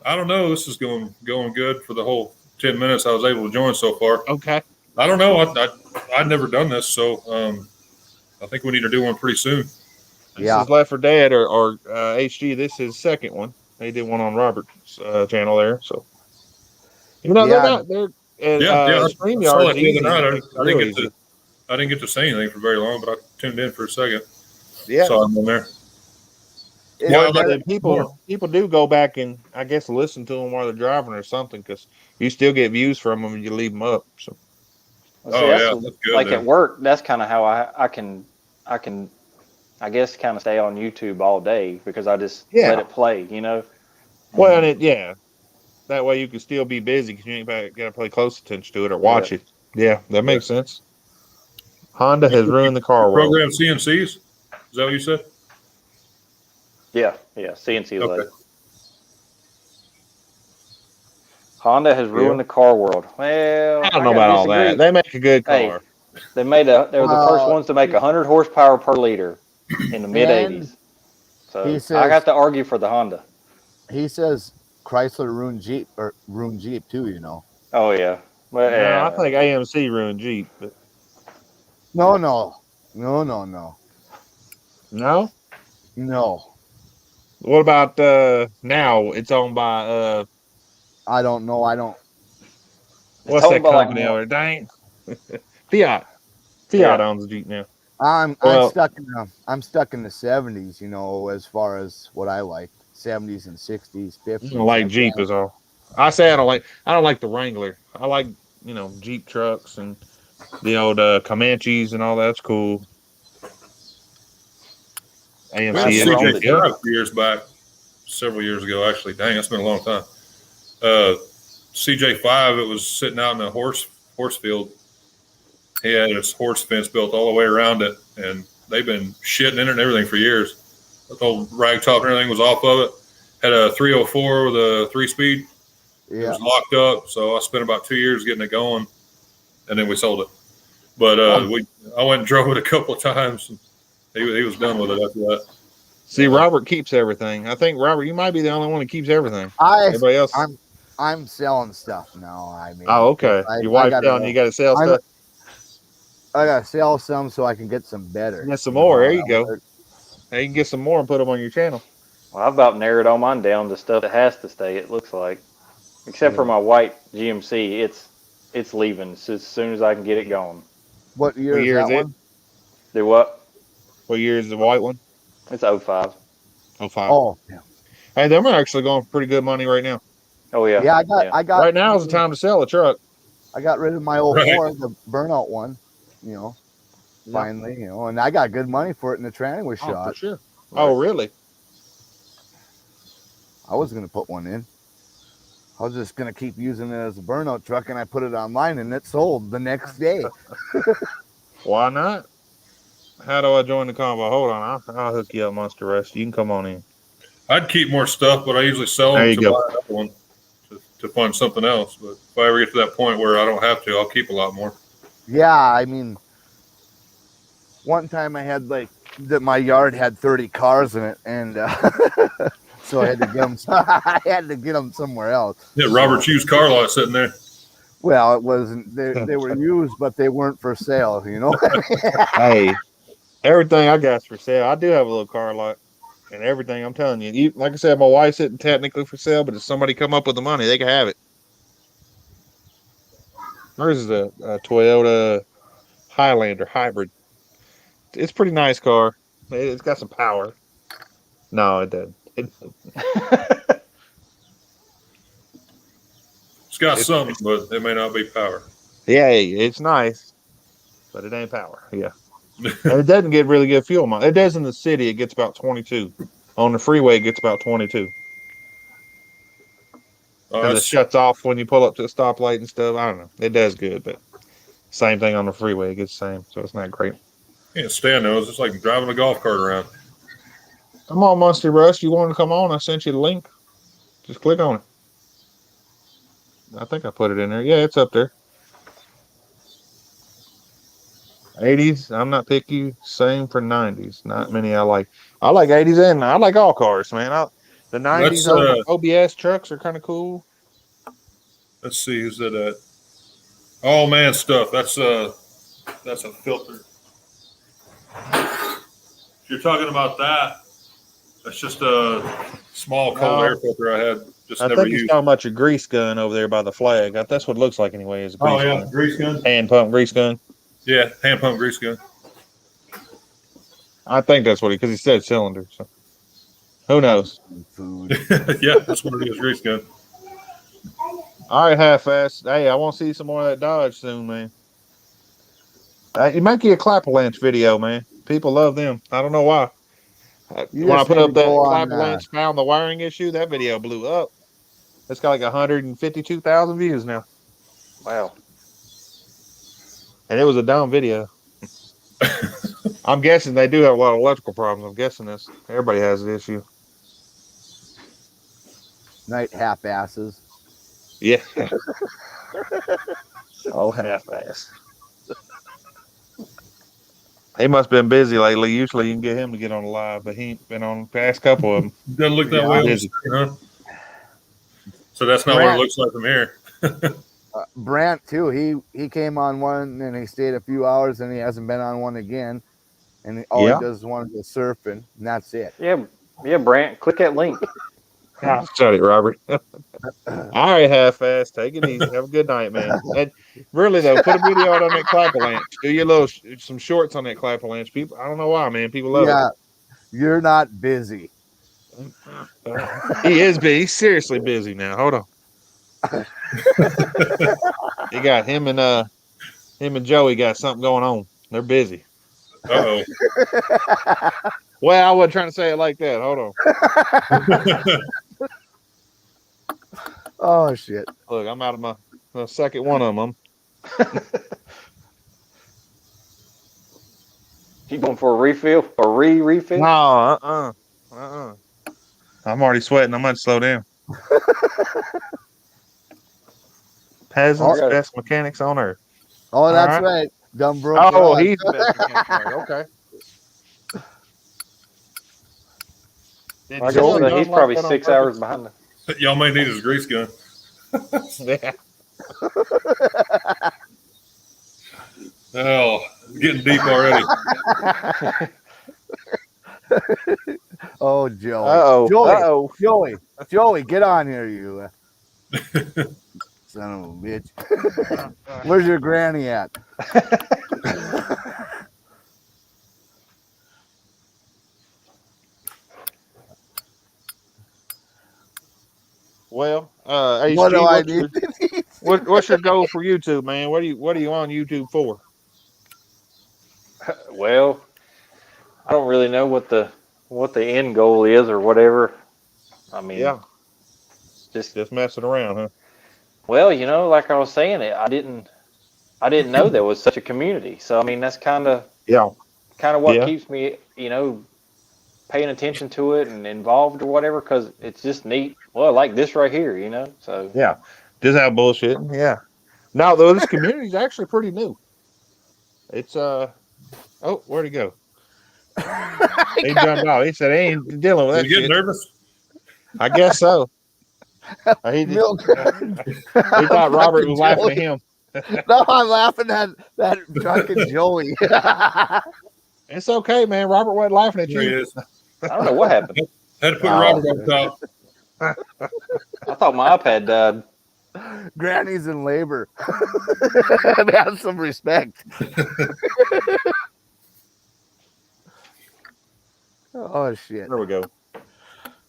I don't know. This is going good for the whole 10 minutes I was able to join so far. Okay. I don't know. I've never done this, so I think we need to do one pretty soon. This is Left for Dead or HG. This is his second one. They did one on Robert's channel there. So, you know, they're StreamYard. I didn't get to say anything for very long, but I tuned in for a second. Yeah. Saw him on there. Well, people do go back and I guess listen to them while they're driving or something because you still get views from them and you leave them up. So, that's good. Like at work, that's kind of how I can, I guess, kind of stay on YouTube all day because I just let it play, you know. Well, that way you can still be busy because you ain't got to pay close attention to it or watch it. Yeah, that makes sense. Honda has ruined the car world. Program CNCs? Is that what you said? Yeah, CNC lathe. Honda has ruined the car world. Well, I don't know about all that. They make a good car. Hey, they were the first ones to make 100 horsepower per liter in the mid '80s. So I got to argue for the Honda. He says Chrysler ruined Jeep too. You know. Oh yeah. Well, I think AMC ruined Jeep. But... No. No. What about now? It's owned by I don't know. What's that company over there? Dang. Fiat. Fiat owns the Jeep now. I'm stuck in the 70s, you know, as far as what I like. 70s and 60s, 50s. I don't like Jeep is all. I say I don't like the Wrangler. I like, Jeep trucks and the old Comanches and all that's cool. AMC CJ5 several years ago, actually. Dang, that's been a long time. CJ5, it was sitting out in a horse field. He had his horse fence built all the way around it, and they've been shitting in it and everything for years. The whole rag top and everything was off of it. Had a 304 with a 3-speed. It was locked up, so I spent about 2 years getting it going, and then we sold it. But I went and drove it a couple of times. And he was done with it after that. See, Robert keeps everything. I think Robert, you might be the only one that keeps everything. Everybody else, I'm selling stuff now. I mean, oh, okay. Your wife telling you got to sell stuff. I gotta sell some so I can get some better. Get some more. There you go. Now you can get some more and put them on your channel. Well, I've about narrowed all mine down to stuff that has to stay. It looks like, except for my white GMC, it's leaving as soon as I can get it going. What year is that one? Do what? What year is the white one? It's 05. 05. Oh, yeah. Hey, them are actually going for pretty good money right now. Oh yeah. Yeah, I got. Right now is the time to sell a truck. I got rid of my 04, the burnout one. You know, finally, you know, and I got good money for it, and the tranny was shot. For sure. Right. Oh, really? I was gonna put one in. I was just gonna keep using it as a burnout truck, and I put it online, and it sold the next day. Why not? How do I join the combo? Hold on, I'll hook you up, Monster Rush. You can come on in. I'd keep more stuff, but I usually sell them to buy another one to find something else. But if I ever get to that point where I don't have to, I'll keep a lot more. Yeah, I mean, one time I had my yard had 30 cars in it, and so I had to get them. I had to get them somewhere else. Yeah, Robert's used car lot sitting there. Well, it wasn't. They were used, but they weren't for sale. You know. Hey, everything I got's for sale. I do have a little car lot, and everything. I'm telling you, like I said, my wife's isn't technically for sale, but if somebody come up with the money, they can have it. Hers is a Toyota Highlander hybrid. It's a pretty nice car. It's got some power. No, it doesn't. It's got something, but it may not be power. Yeah, it's nice, but it ain't power. Yeah. And it doesn't get really good fuel mileage. It does in the city. It gets about 22. On the freeway, it gets about 22. Because it shuts off when you pull up to the stoplight and stuff. I don't know. It does good, but same thing on the freeway. It gets the same, so it's not great. Can't stand those. It's like driving a golf cart around. Come on, Monster Rush. You want to come on? I sent you the link. Just click on it. I think I put it in there. Yeah, it's up there. 80s. I'm not picky. Same for 90s. Not many I like. I like 80s and I like all cars, man. The 90s OBS trucks are kind of cool. Let's see, who's that at? All man stuff. That's a filter. If you're talking about that, that's just a small cold air filter I had. I think he's talking about your grease gun over there by the flag. That's what it looks like anyway. Is a grease gun. Grease gun. Hand pump grease gun. Yeah, hand pump grease gun. I think that's what because he said cylinder. So who knows? Yeah, that's what it is. Grease gun. All right, half-ass. Hey, I want to see some more of that Dodge soon, man. You might get a Clapper-Lance video, man. People love them. I don't know why. When I put up that Clapper-Lance found the wiring issue, that video blew up. It's got like 152,000 views now. Wow. And it was a dumb video. I'm guessing they do have a lot of electrical problems. I'm guessing this. Everybody has the issue. Night half-asses. Yeah. Oh, half-ass. He must have been busy lately. Usually you can get him to get on the live, but he ain't been on the past couple of them. Doesn't look that way. Busy. Huh? So that's not what it looks like from here. Brant too. He came on one and he stayed a few hours and he hasn't been on one again. And all he does is want to go surfing, and that's it. Yeah, Brant. Click that link. Shut it, Robert. All right, half-ass. Take it easy. Have a good night, man. And really though, put a video out on that Clapper-Lance. Do your some shorts on that Clapper-Lance. People, I don't know why, man. People love it. You're not busy. He is busy. He's seriously busy now. Hold on. He got him and Joey got something going on. They're busy. Uh-oh. Well, I wasn't trying to say it like that. Hold on. Oh shit! Look, I'm out of my second one of them. You going for a refill or refill? No, I'm already sweating. I might slow down. Peasants, best mechanics on earth. Oh, that's right. Dumb broke. Oh, he's the best mechanic on earth. Okay. I guess he's probably 6 hours behind. Y'all may need his grease gun. Yeah. Oh, getting deep already. Oh, Joey. Uh-oh. Joey, get on here, you son of a bitch. Where's your granny at? Well, what do I need? What's your goal for YouTube, man? What are you on YouTube for? Well, I don't really know what the end goal is or whatever. I mean, just messing around, huh? Well, like I was saying, I didn't know there was such a community. So I mean, that's kind of what keeps me, paying attention to it and involved or whatever, because it's just neat. Well, like this right here, So yeah, just have bullshitting. Yeah. No, though, this community is actually pretty new. It's oh, where'd he go? He jumped off. He said he ain't dealing with that. You get nervous? I guess so. He thought Robert was laughing at him. No, I'm laughing at that fucking Joey. It's okay, man. Robert wasn't laughing at you. I don't know what happened. Had to put Robert on top. I thought my iPad died. Granny's in labor. Have some respect. Oh, shit. There we go.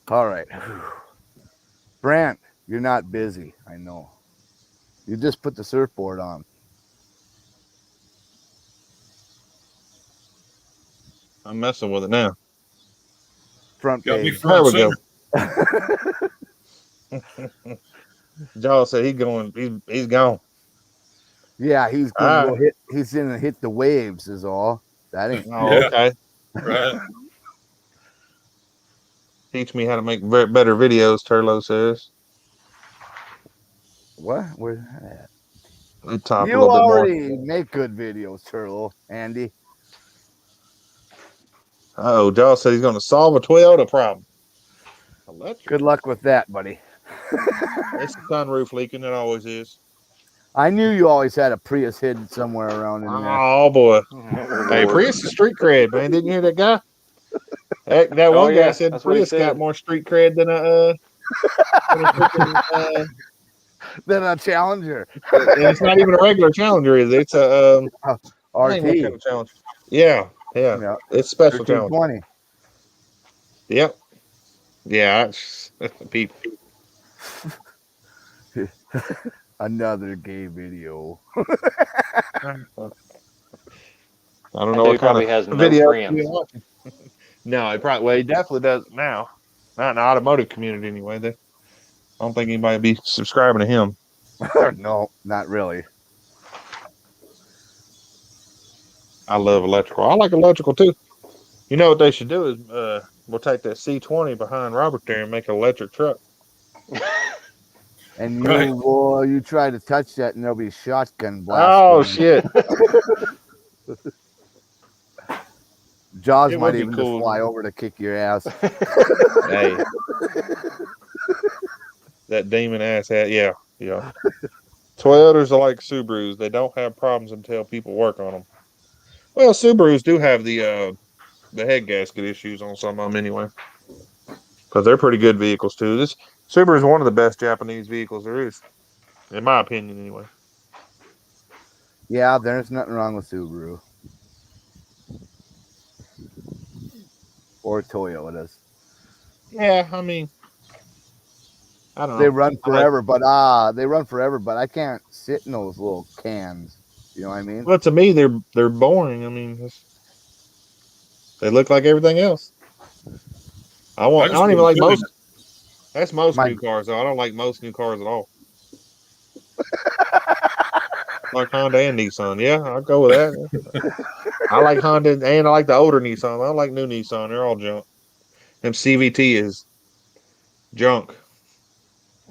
All right. Brant, you're not busy. I know. You just put the surfboard on. I'm messing with it now. Front page. There we go. Joel said he's gone. Yeah, he's gonna go hit. He's gonna hit the waves. Is all. That ain't. Oh, okay. Right. Teach me how to make better videos. Turlo says. What? Where's that at? You already make good videos, Turlo. Andy. Oh, Joel said he's going to solve a Toyota problem. Electric. Good luck with that, buddy. It's the sunroof leaking. It always is. I knew you always had a Prius hidden somewhere around in there. Oh, boy. Hey, Prius is street cred, man. Didn't you hear that guy? That one guy said Prius got more street cred than than a Challenger. And it's not even a regular Challenger, is it? It's a RT. Kind of Challenger. Yeah. It's special Challenger. Yep. Yeah. People. Another gay video. I don't know what kind of video you're watching. No, he definitely doesn't now. Not in the automotive community anyway. I don't think anybody would be subscribing to him. No, not really. I love electrical. I like electrical too. You know what they should do is we'll take that C20 behind Robert there and make an electric truck. And you try to touch that and there'll be shotgun blast. Oh shit. Jaws might even just fly over to kick your ass. Hey. That demon ass hat. Yeah. Toyotas are like Subarus. They don't have problems until people work on them. Well, Subarus do have the head gasket issues on some of them anyway. Because they're pretty good vehicles too. This Subaru is one of the best Japanese vehicles there is. In my opinion anyway. Yeah, there's nothing wrong with Subaru. Or Toyotas. Yeah, I mean, I don't know. They run forever, but I can't sit in those little cans. You know what I mean? Well, to me, they're boring. I mean, they look like everything else. I don't even like most. That's most new cars, though. I don't like most new cars at all. Like Honda and Nissan. Yeah, I'll go with that. I like Honda and I like the older Nissan. I don't like new Nissan. They're all junk. Them CVT is junk.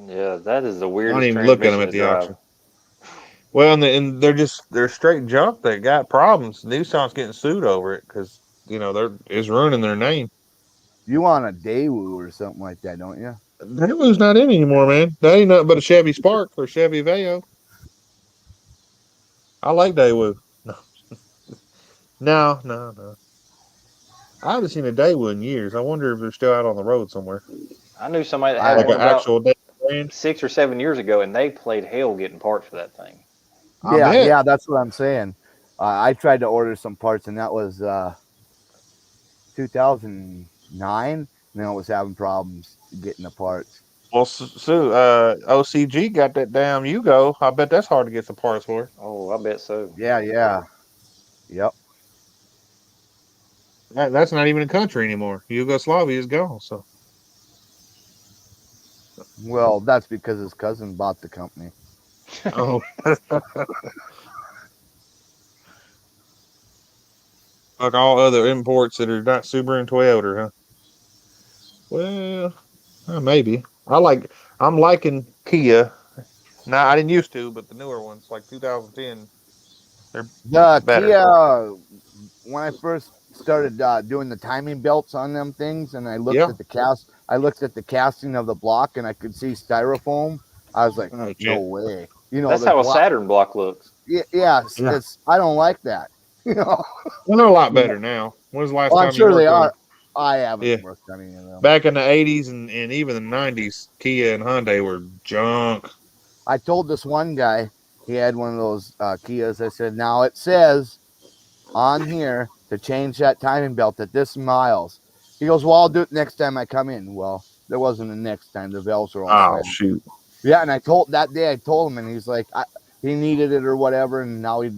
Yeah, that is the weirdest. I don't even look at them at the auction. Well, and they're straight junk. They got problems. Nissan's getting sued over it because it's ruining their name. You want a Daewoo or something like that, don't you? Daewoo's not in anymore, man. That ain't nothing but a Chevy Spark or Chevy Veo. I like Daewoo. No. I haven't seen a Daewoo in years. I wonder if they're still out on the road somewhere. I knew somebody that had Like one an about actual Daewoo brand. 6 or 7 years ago, and they played hell getting parts for that thing. Yeah, that's what I'm saying. I tried to order some parts, and that was 2009, and then I was having problems getting the parts. Well, OCG got that damn Yugo. I bet that's hard to get some parts for. Oh, I bet so. Yeah. Yep. That's not even a country anymore. Yugoslavia is gone. So, Well, that's because his cousin bought the company. oh, like all other imports that are not Subaru and Toyota, huh? Well, maybe. I'm liking Kia. Now I didn't used to, but the newer ones, like 2010, they're better. Kia. When I first started doing the timing belts on them things, and I looked at the casting of the block, and I could see styrofoam. I was like, no way. That's how a Saturn block looks. Yeah. I don't like that. Well, they're a lot better now. When was the last time I'm sure you they worked are. I haven't worked on any of them. Back in the 80s and even the 90s, Kia and Hyundai were junk. I told this one guy, he had one of those Kias. I said, now it says on here to change that timing belt at this miles. He goes, well, I'll do it next time I come in. Well, there wasn't a next time. The valves were all set. Shoot. Yeah, and I told him, and he's like, he needed it or whatever, and now that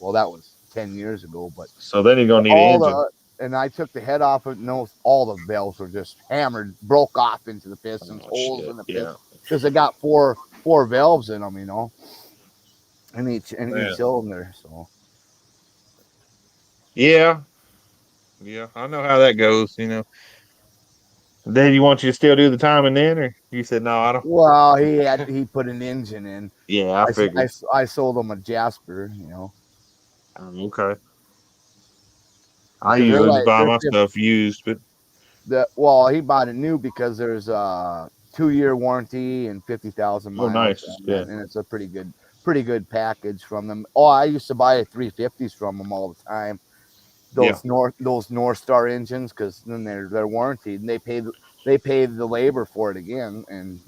was 10 years ago. But so then you're gonna need an engine. And I took the head off of it, and all the valves were just hammered, broke off into the pistons, holes in the pistons, because they got four valves in them, in each cylinder. So yeah, I know how that goes. Then you want you to still do the timing then, or you said no, I don't. Well, he put an engine in. Yeah, I figured. I sold him a Jasper, Okay. I usually buy my stuff used, but he bought it new because there's a 2-year warranty and 50,000 miles. Oh, nice. Yeah. And it's a pretty good package from them. Oh, I used to buy 350s from them all the time. Those North Star engines, because then they're warranted, and they pay the labor for it again, and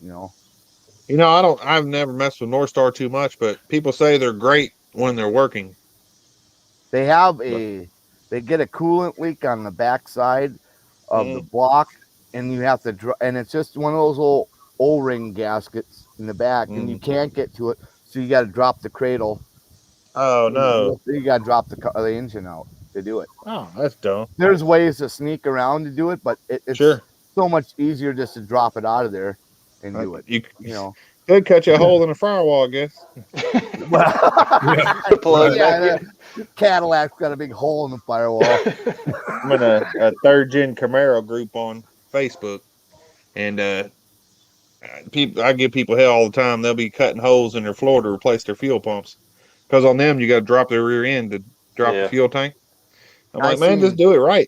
I've never messed with North Star too much, but people say they're great when they're working. They get a coolant leak on the backside of the block, and you have to and it's just one of those little O-ring gaskets in the back, and you can't get to it, so you got to drop the cradle. Oh no! You got to drop the engine out to do it. Oh, that's dumb. There's ways to sneak around to do it, but it's so much easier just to drop it out of there and do it. Could cut you a hole in a firewall, I guess. Cadillac's got a big hole in the firewall. I'm in a third-gen Camaro group on Facebook, and I give people hell all the time. They'll be cutting holes in their floor to replace their fuel pumps, because on them you got to drop their rear end to drop the fuel tank. I'm like, man, just do it right.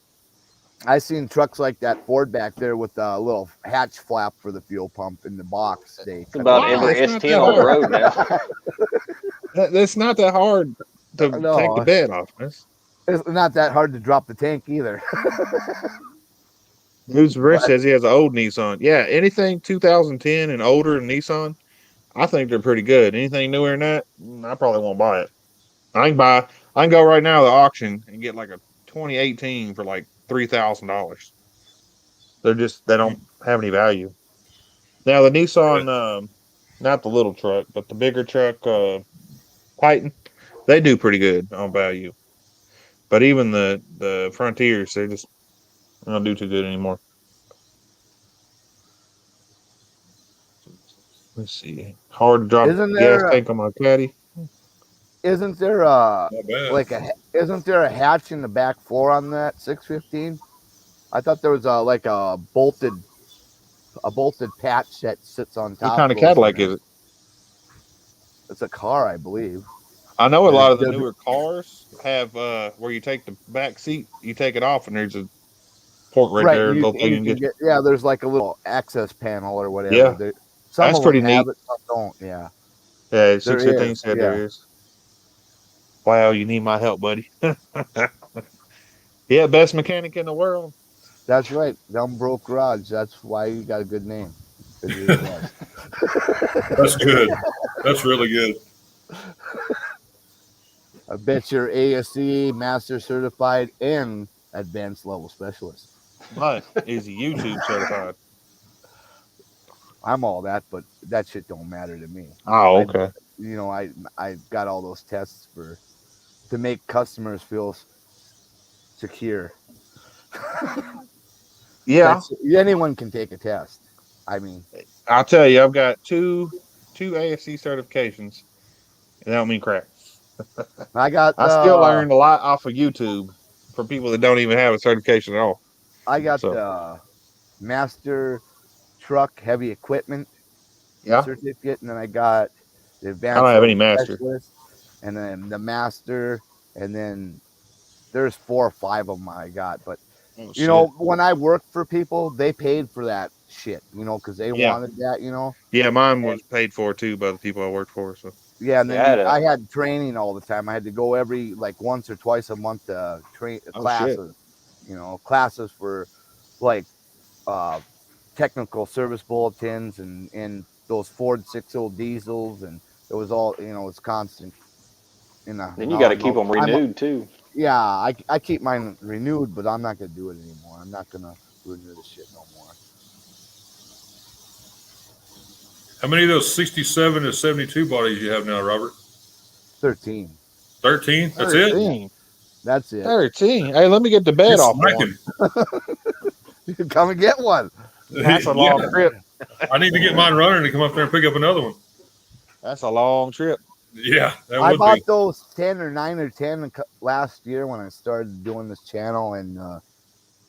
I seen trucks like that Ford back there with a little hatch flap for the fuel pump in the box. It's about every S10 on the road now. That's not that hard to take the bed off. It's not that hard to drop the tank either. Rich says he has an old Nissan. Yeah, anything 2010 and older than Nissan, I think they're pretty good. Anything newer than that, I probably won't buy it. I can go right now to the auction and get like a 2018 for like $3,000. They don't have any value. Now the Nissan, not the little truck, but the bigger truck, Titan, they do pretty good on value. But even the Frontiers, they just don't do too good anymore. Let's see. Hard to drop gas tank on my Caddy. Isn't there isn't there a hatch in the back floor on that 615? I thought there was a bolted patch that sits on top. What kind of Cadillac is it? It's a car, I believe. I know a lot of the newer cars have where you take the back seat, you take it off, and there's a port right there. You Thing can get, yeah, there's like a little access panel or whatever. Yeah, some that's of pretty them have neat. it, some don't. Yeah. Yeah, 615 said yeah. there is. Wow, you need my help, buddy. Yeah, best mechanic in the world. That's right. Dumb Broke Garage. That's why you got a good name. That's good. That's really good. I bet you're ASE, Master Certified, and Advanced Level Specialist. But is he YouTube certified? I'm all that, but that shit don't matter to me. Oh, okay. I got all those tests to make customers feel secure. Yeah. Anyone can take a test. I mean, I'll tell you, I've got two ASC certifications, and that don't mean crap. I still learned a lot off of YouTube for people that don't even have a certification at all. I got the Master Truck Heavy Equipment certificate, and then I got the Advanced. I don't have any Master. And then the Master, and then there's 4 or 5 of them I got. But when I worked for people, they paid for that shit, because they wanted that, Yeah, mine was paid for too by the people I worked for. So yeah, and then I had training all the time. I had to go every once or twice a month to train classes, classes for like technical service bulletins and those Ford 6.0 diesels, and it was all it's constant. Then you got to keep them renewed too. Yeah, I keep mine renewed, but I'm not gonna do it anymore. I'm not gonna renew this shit no more. How many of those 67 to 72 bodies you have now, Robert? 13. 13? That's 13. It? That's it. 13. Hey, let me get the bed off one. You can come and get one. That's a long trip. I need to get mine running and come up there and pick up another one. That's a long trip. Yeah, I bought those 10 or 9 or 10 last year when I started doing this channel, and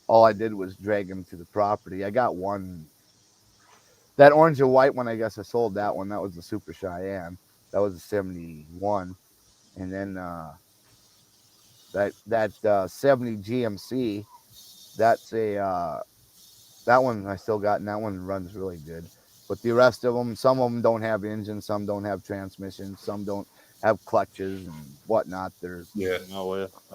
all I did was drag them to the property. I got one. That orange and white one, I guess I sold that one. That was the Super Cheyenne. That was a 71. And then that 70 GMC, that's that one I still got, and that one runs really good. But the rest of them, some of them don't have engines, some don't have transmissions, some don't have clutches and whatnot.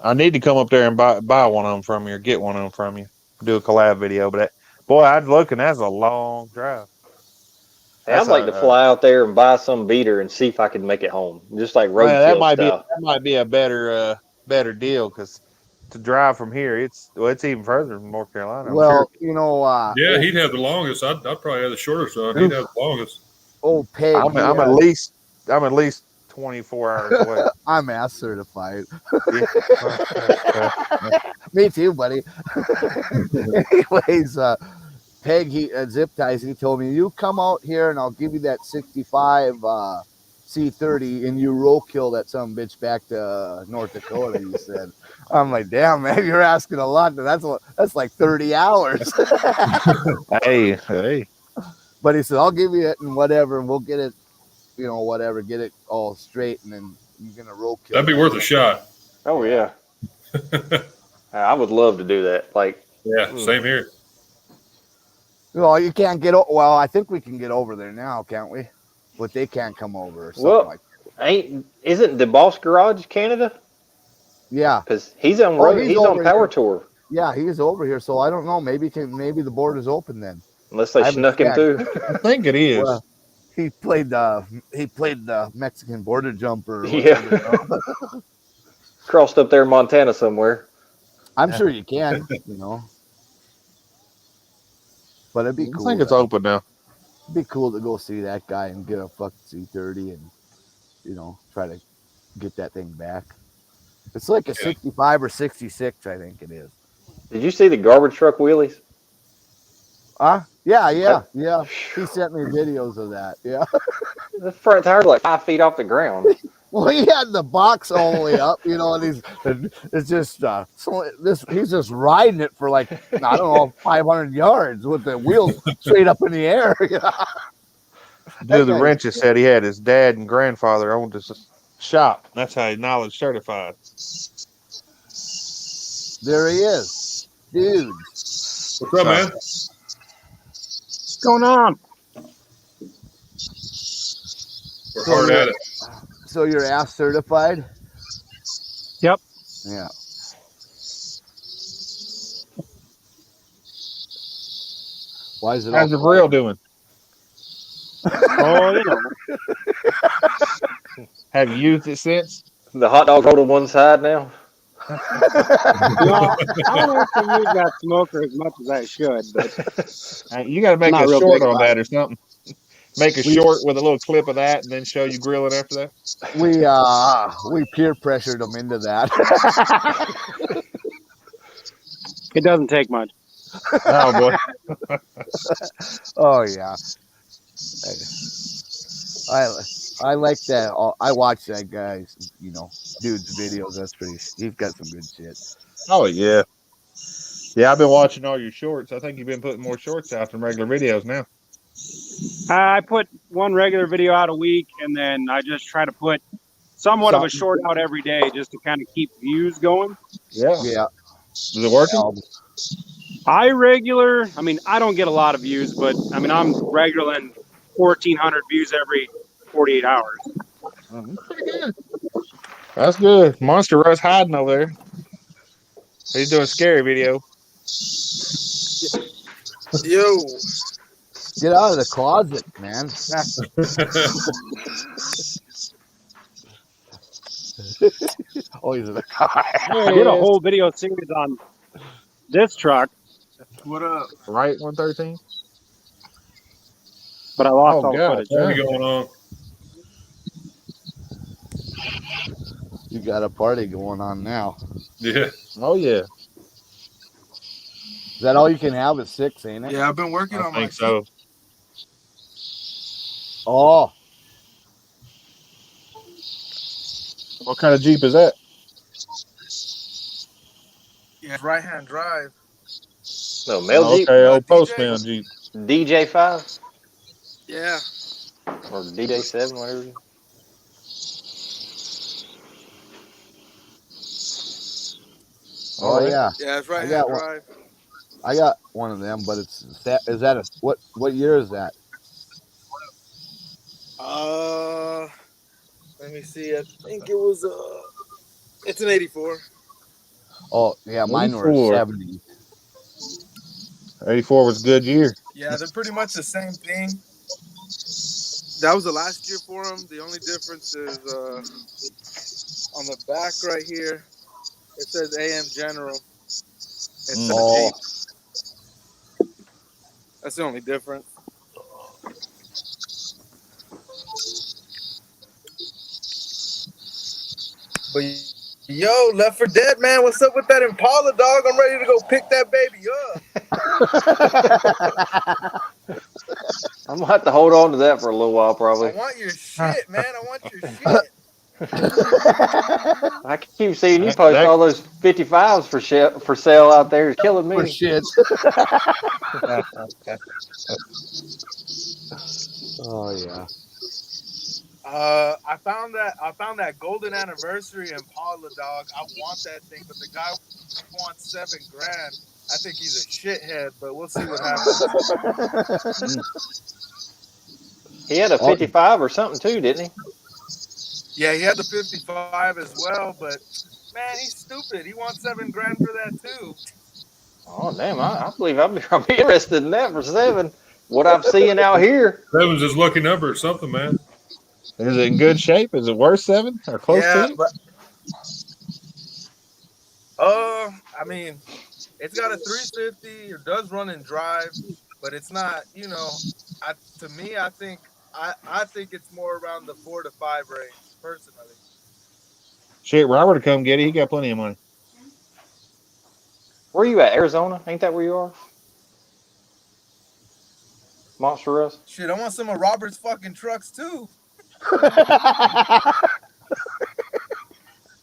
I need to come up there and buy one of them from you or get one of them from you. Do a collab video, but I'd look, and that's a long drive. I'd like to fly out there and buy some beater and see if I can make it home, just like roadkill stuff. That might be a better deal, because to drive from here, it's even further from North Carolina. Well, yeah, he'd have the longest. I'd probably have the shortest one. He'd have the longest. Oh, Peg. I'm at least 24 hours away. I'm ass certified. Me too, buddy. Anyways, Peg, Zip Ties, he told me, you come out here and I'll give you that 65 C30 and you roadkill that son bitch back to North Dakota, he said. I'm like, damn, man, you're asking a lot. That's like 30 hours. Hey. But he said, I'll give you it and whatever, and we'll get it, whatever, get it all straight, and then you're going to roadkill. That'd be worth a shot. Oh, yeah. I would love to do that. Same here. Well, you can't get. Well, I think we can get over there now, can't we? But they can't come over. Or something like that. Isn't the Boss Garage Canada? Yeah, because he's on he's on Power here. Tour. Yeah, he's over here. So I don't know. Maybe the border's open then. Unless they snuck him through. I think it is. Well, he played the Mexican border jumper. Yeah. Crossed up there in Montana somewhere. I'm sure you can. But it'd be cool. I think it's open now. It'd be cool to go see that guy and get a fucking C30 and, try to get that thing back. It's like a 65 or 66, I think it is. Did you see the garbage truck wheelies? Yeah. He sent me videos of that. Yeah. The front tire's like 5 feet off the ground. Well, he had the box all the way up, and it's just he's just riding it for 500 yards with the wheels straight up in the air. Dude, the wrenches said he had his dad and grandfather owned this shop. That's how he's knowledge certified. There he is, dude. What's up, man? What's going on? We're hard at it. So you're ass certified? Yep. Yeah. Why is it? How's the grill doing? Oh, you know. Have you used it since? The hot dog rolled to one side now. No, I don't have to use that smoker as much as I should, but You got to make Not a real short big on about that or something. Make a short with a little clip of that, and then show you grilling after that. We peer pressured them into that. it doesn't take much. Oh boy! Oh yeah. I like that. I watch that guy's, dude's videos. That's pretty. He's got some good shit. Oh yeah. Yeah, I've been watching all your shorts. I think you've been putting more shorts out than regular videos now. I put one regular video out a week, and then I just try to put somewhat of a short out every day just to kind of keep views going. Yeah. Yeah. Is it working? I mean, I don't get a lot of views, but I mean, I'm regular 1,400 views every 48 hours. Pretty good. That's good. Monster Russ hiding over there. He's doing a scary video. Yo. Get out of the closet, man. Oh, he's in the car. I did a whole video series on this truck. What up? Right, 113? But I lost all the God. footage. What's going on? You got a party going on now. Yeah. Oh, yeah. Is that all you can have is 6, ain't it? Yeah, I've been working I on my think so. Oh. What kind of Jeep is that? Yeah, right-hand drive. No, Mel Jeep. Okay, old Postman Jeep. DJ5 Yeah. or DJ7, whatever it is. Oh yeah. Yeah, it's right-hand got one. drive. I got one of them, but is that what year is that? Let me see. I think it was it's an 84. Oh yeah, mine were 70. 84 was a good year. Yeah, they're pretty much the same thing. That was the last year for them. The only difference is on the back right here, it says AM General. It's a Jeep. That's the only difference. But yo, Left for Dead, man, what's up with that Impala, dog? I'm ready to go pick that baby up. I'm gonna have to hold on to that for a little while, probably. I want your shit, man. I want your shit. I keep seeing you post all those 55s for sale out there. It's killing me. For shit. Oh yeah. I found that golden anniversary Impala, dog. I want that thing, but the guy wants $7,000. I think he's a shithead, but we'll see what happens. He had a 55 or something too, didn't he? Yeah, he had the 55 as well, but man, he's stupid. He wants $7,000 for that too. Oh damn! I believe I'll be interested in that for 7. What I'm seeing out here. 7's his lucky number or something, man. Is it in good shape? Is it worth 7 or close to it? But I mean, it's got a 350. It does run and drive, but it's not. To me, I think it's more around the 4 to 5 range, personally. Shit, Robert to come get it. He got plenty of money. Where are you at? Arizona? Ain't that where you are? Monster Russ? Shit, I want some of Robert's fucking trucks too.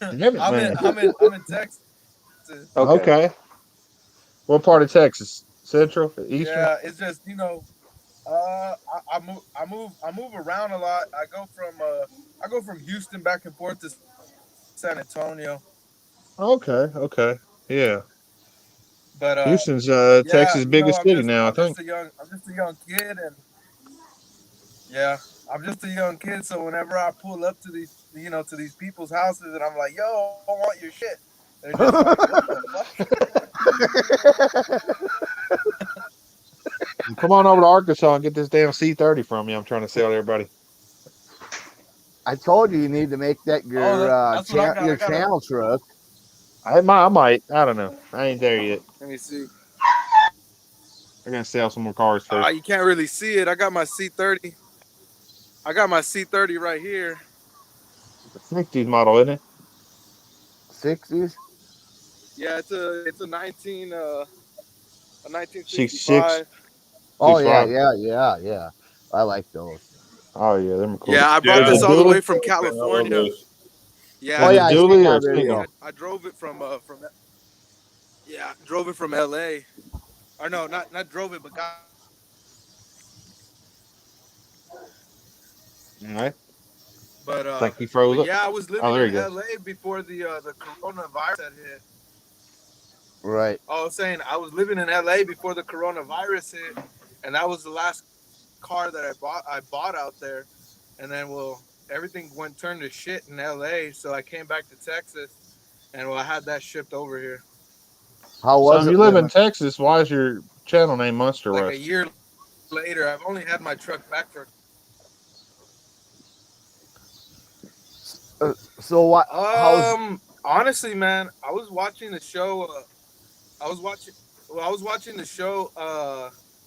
I'm in Texas. Okay. What part of Texas? Central? Eastern? Yeah, it's just I move around a lot. I go from Houston back and forth to San Antonio. Okay. Yeah. But Houston's yeah, Texas' biggest I'm city just now, I I'm just think. a young kid, and yeah, I'm just a young kid. So whenever I pull up to these people's houses, and I'm like, "Yo, I want your shit," they're just like, "What the fuck?" Come on over to Arkansas and get this damn C30 from me. I'm trying to sell to everybody. I told you need to make that your that's what I got. your channel truck. I might. I don't know. I ain't there yet. Let me see. I'm gonna sell some more cars first. You can't really see it. I got my C30. I got my C30 right here. The 60s model, isn't it? 60s. Yeah, it's a 66, 1965. Oh yeah, 65. yeah. I like those. Oh yeah, them are cool. Yeah, I Yeah, brought Is this it all the way dually? from I love California. those. Yeah, Oh Is yeah, it I seen dually or that video. single? I drove it from yeah, drove it from LA. Or no, not drove it, but got. All right. But I think he froze up. yeah, I was Oh, living there in he goes. LA before the coronavirus had hit. Right. I was saying I was living in LA before the coronavirus hit, and that was the last car that I bought out there, and then everything turned to shit in LA, so I came back to Texas, and I had that shipped over here. How So was if it you live in living? Texas, why is your channel name Monster Like a Rust? year later, I've only had my truck back for. So what? How's Honestly, man, I was watching the show. I was watching the show,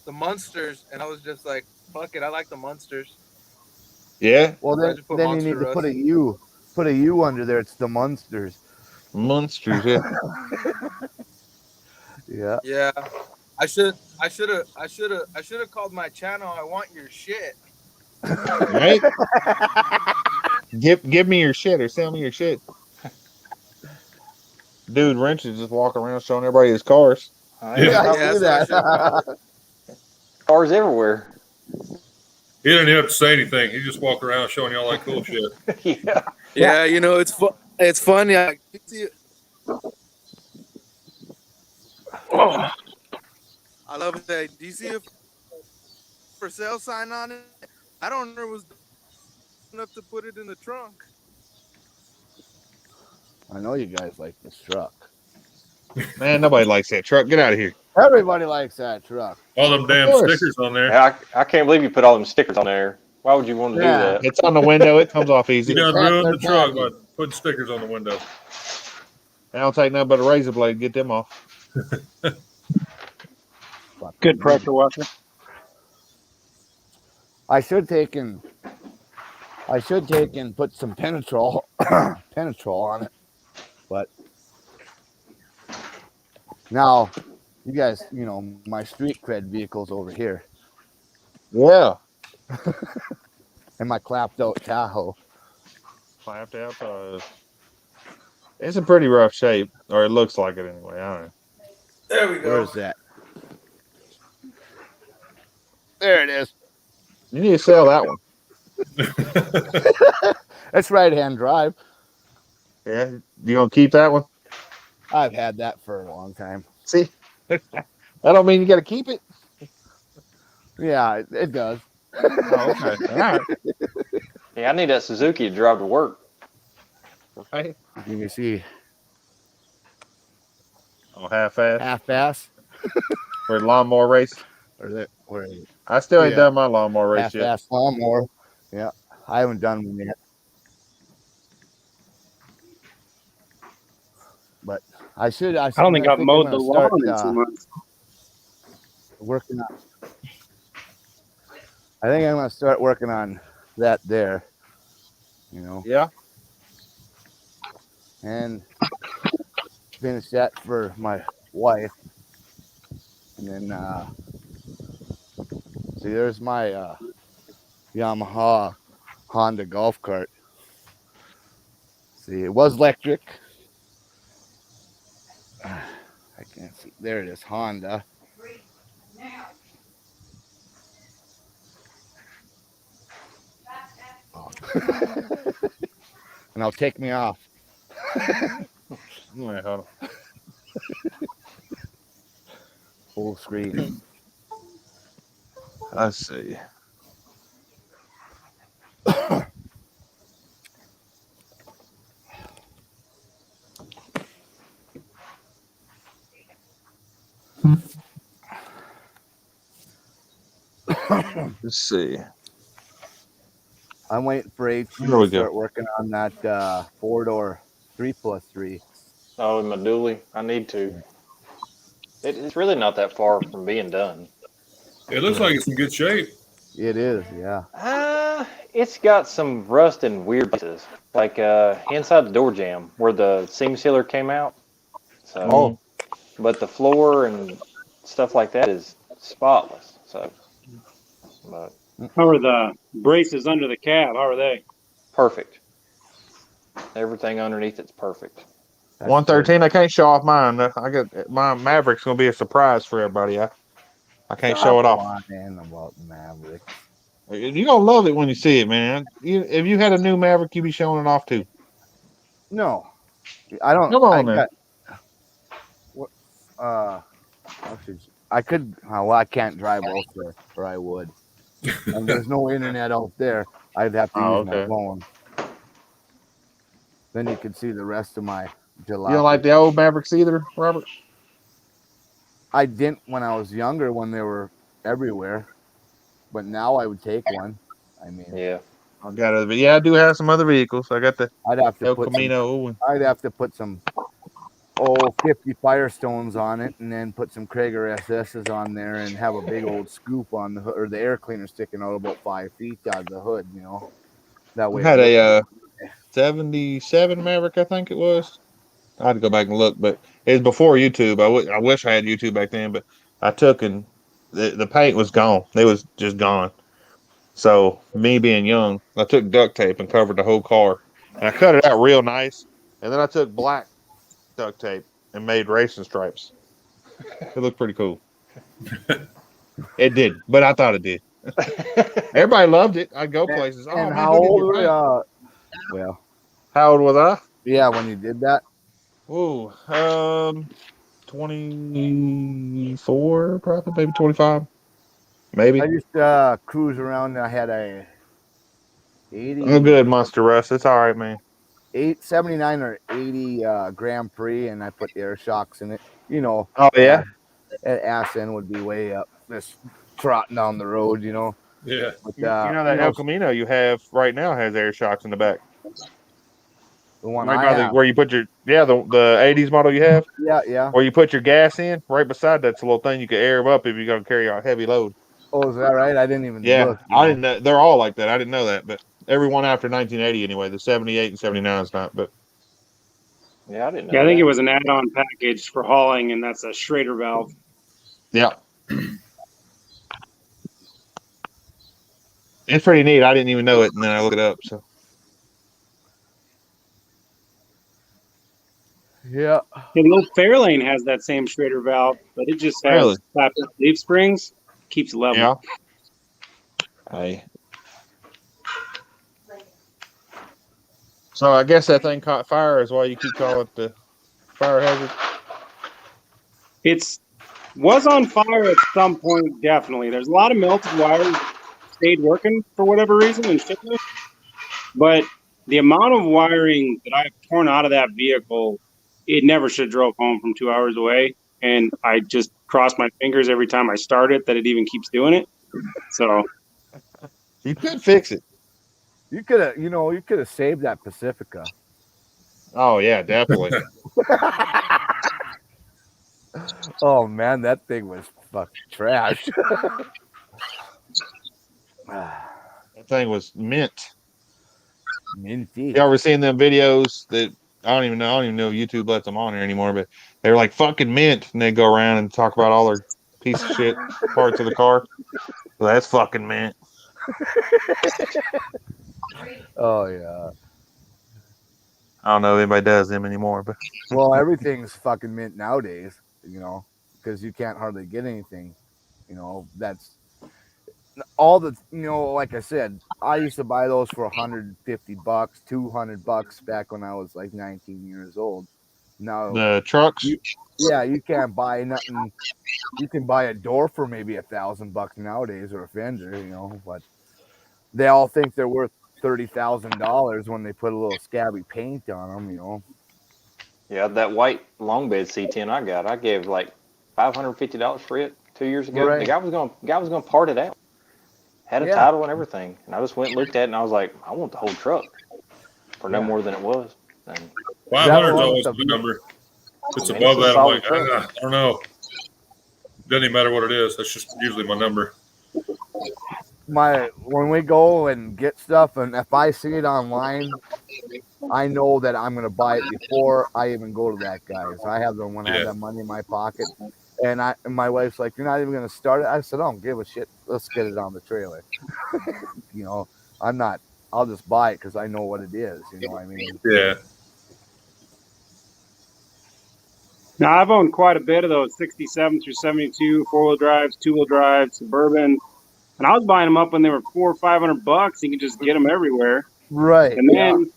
The Munsters, and I was just like, "Fuck it, I like the Munsters." Yeah, well So I then? just put Then you Monster need to Rust. put a U under there. It's the Munsters. Monsters. Yeah. Yeah. Yeah, I should have called my channel. I want your shit. Right. Give me your shit or sell me your shit. Dude, Wrench is just walking around showing everybody his cars. Yeah, I Yeah, see that's what I should have called that. it. Cars everywhere. He didn't have to say anything. He just walked around showing you all that cool shit. Yeah. Yeah, it's funny. I see. Oh, I love that. Do you see a for sale sign on it? I don't know. It was enough to put it in the trunk. I know you guys like this truck. Man, nobody likes that truck. Get out of here. Everybody likes that truck. All them Of damn course. stickers on there. I can't believe you put all them stickers on there. Why would you want to do Yeah. that? It's on the window. It comes off You easy. done They're ruined the truck tacky. by putting stickers on the window. I don't take nothing but a razor blade to get them off. good pressure washer. I should take and put some penetrol on it. But now you guys, my street cred vehicle's over here. Yeah. And my clapped out Tahoe. Clapped out. It's in pretty rough shape, or it looks like it anyway. I don't know. There we go. Where's that? There it is. You need to sell that one. That's right-hand drive. Yeah. You gonna keep that one? I've had that for a long time. See, that don't mean you got to keep it. Yeah, it does. Oh, okay. All right. Yeah, I need that Suzuki to drive to work. Right. You can see Oh, half-ass half-ass. for the lawnmower race. Where I still ain't Yeah. done my lawnmower race yet. half-ass lawnmower. Yeah, I haven't done one yet. But I should. I don't think I've I'm mowed gonna the start lawn in 2 months. working on. I think I'm gonna start working on that there. Yeah. And finish that for my wife. And then see, there's my Yamaha Honda golf cart. See, it was electric. I can't see. There it is, Honda. And I'll take me off. Wait, hold on. Full screen. Let's see. Let's see. I'm waiting for HU Here we to go. start working on that 4-door 3+3. Oh, in my dually, I need to. It's really not that far from being done. It looks like it's in good shape. It is, yeah. It's got some rust and weird pieces, like inside the door jamb where the seam sealer came out. So, but the floor and stuff like that is spotless. So, but How are the braces under the cab? How are they? perfect. Everything underneath it's perfect. 113. I can't show off mine. I got my Maverick's gonna be a surprise for everybody. I can't show it off. About Maverick. You're gonna love it when you see it, man. If you had a new Maverick, you'd be showing it off too. No, I don't. Come on, man. I could. Well, I can't drive out there, or I would. And there's no internet out there. I'd have to use my phone. Then you could see the rest of my jalopy. You don't like the old Mavericks either, Robert? I didn't when I was younger, when they were everywhere. But now I would take one. I mean, yeah. I got it, but yeah, I do have some other vehicles. I got the I'd have to El put Camino. I'd have to put some 50 Firestones on it, and then put some Krager SS's on there, and have a big old scoop on the hood, or the air cleaner sticking out about 5 feet out of the hood. You know, that way. I had a 77 Maverick, I think it was. I had to go back and look, but it was before YouTube. I wish I had YouTube back then, but I took and the paint was gone. It was just gone. So me being young, I took duct tape and covered the whole car, and I cut it out real nice. And then I took black duct tape and made racing stripes. It looked pretty cool. It did, but I thought it did. Everybody loved it. I'd go places. And how old? Well, how old was I? Yeah, when you did that. Ooh, 24, probably, maybe 25, maybe. I just cruise around. I had a 80. Oh, good, Monster Russ. It's all right, man. 79 or 80 Grand Prix, and I put air shocks in it. You know. Oh yeah. That ass end would be way up, just trotting down the road. You know. Yeah. But, you know that El Camino you have right now has air shocks in the back. The one where you put your the 80s model you have. Yeah. Where you put your gas in, right beside that's a little thing you can air up if you're gonna carry a heavy load. Oh, is that right? I didn't even look. I didn't know. They're all like that. I didn't know that, but every one after 1980 anyway. The 78 and 79 is not, but yeah, I didn't know. Yeah, I think it was an add-on package for hauling, and that's a Schrader valve. Yeah. It's pretty neat. I didn't even know it, and then I looked it up. So yeah. The old Fairlane has that same Schrader valve, but it just has leaf springs, keeps it level. Yeah. Hey. So I guess that thing caught fire is why you keep calling it the fire hazard. It's was on fire at some point, definitely. There's a lot of melted wires stayed working for whatever reason and shitless. But the amount of wiring that I've torn out of that vehicle, it never should have drove home from 2 hours away. And I just cross my fingers every time I start it that it even keeps doing it. So you could fix it. You could have saved that Pacifica. Oh yeah, definitely. Oh man, that thing was fucking trash. That thing was mint. Minty. You ever seen them videos that I don't even know if YouTube lets them on here anymore, but they're like fucking mint, and they go around and talk about all their piece of shit parts of the car. Well, that's fucking mint. Oh yeah. I don't know if anybody does them anymore, but well, everything's fucking mint nowadays, you know, because you can't hardly get anything, you know. That's all the, you know, like I said, I used to buy those for $150, $200 back when I was like 19 years old. Now The trucks. you can't buy nothing. You can buy a door for maybe $1,000 nowadays, or a fender, but they all think they're worth $30,000 when they put a little scabby paint on them, Yeah, that white long bed C10 I gave like $550 for it 2 years ago. Right. The guy was gonna part it out. Had a title and everything, and I just went and looked at it, and I was like, I want the whole truck for no more than it was. And 500 is always the number. If it's above that, I'm like, I don't know. Doesn't even matter what it is. That's just usually my number. When we go and get stuff, and if I see it online, I know that I'm going to buy it before I even go to that guy's. I have I have that money in my pocket, and my wife's like, "You're not even going to start it?" I said, "I don't give a shit. Let's get it on the trailer." I'm not. I'll just buy it because I know what it is. You know what I mean? Yeah. Now, I've owned quite a bit of those 67 through 72 4-wheel drives, 2-wheel drives, Suburban, and I was buying them up when they were $400 or $500. You could just get them everywhere, right? And then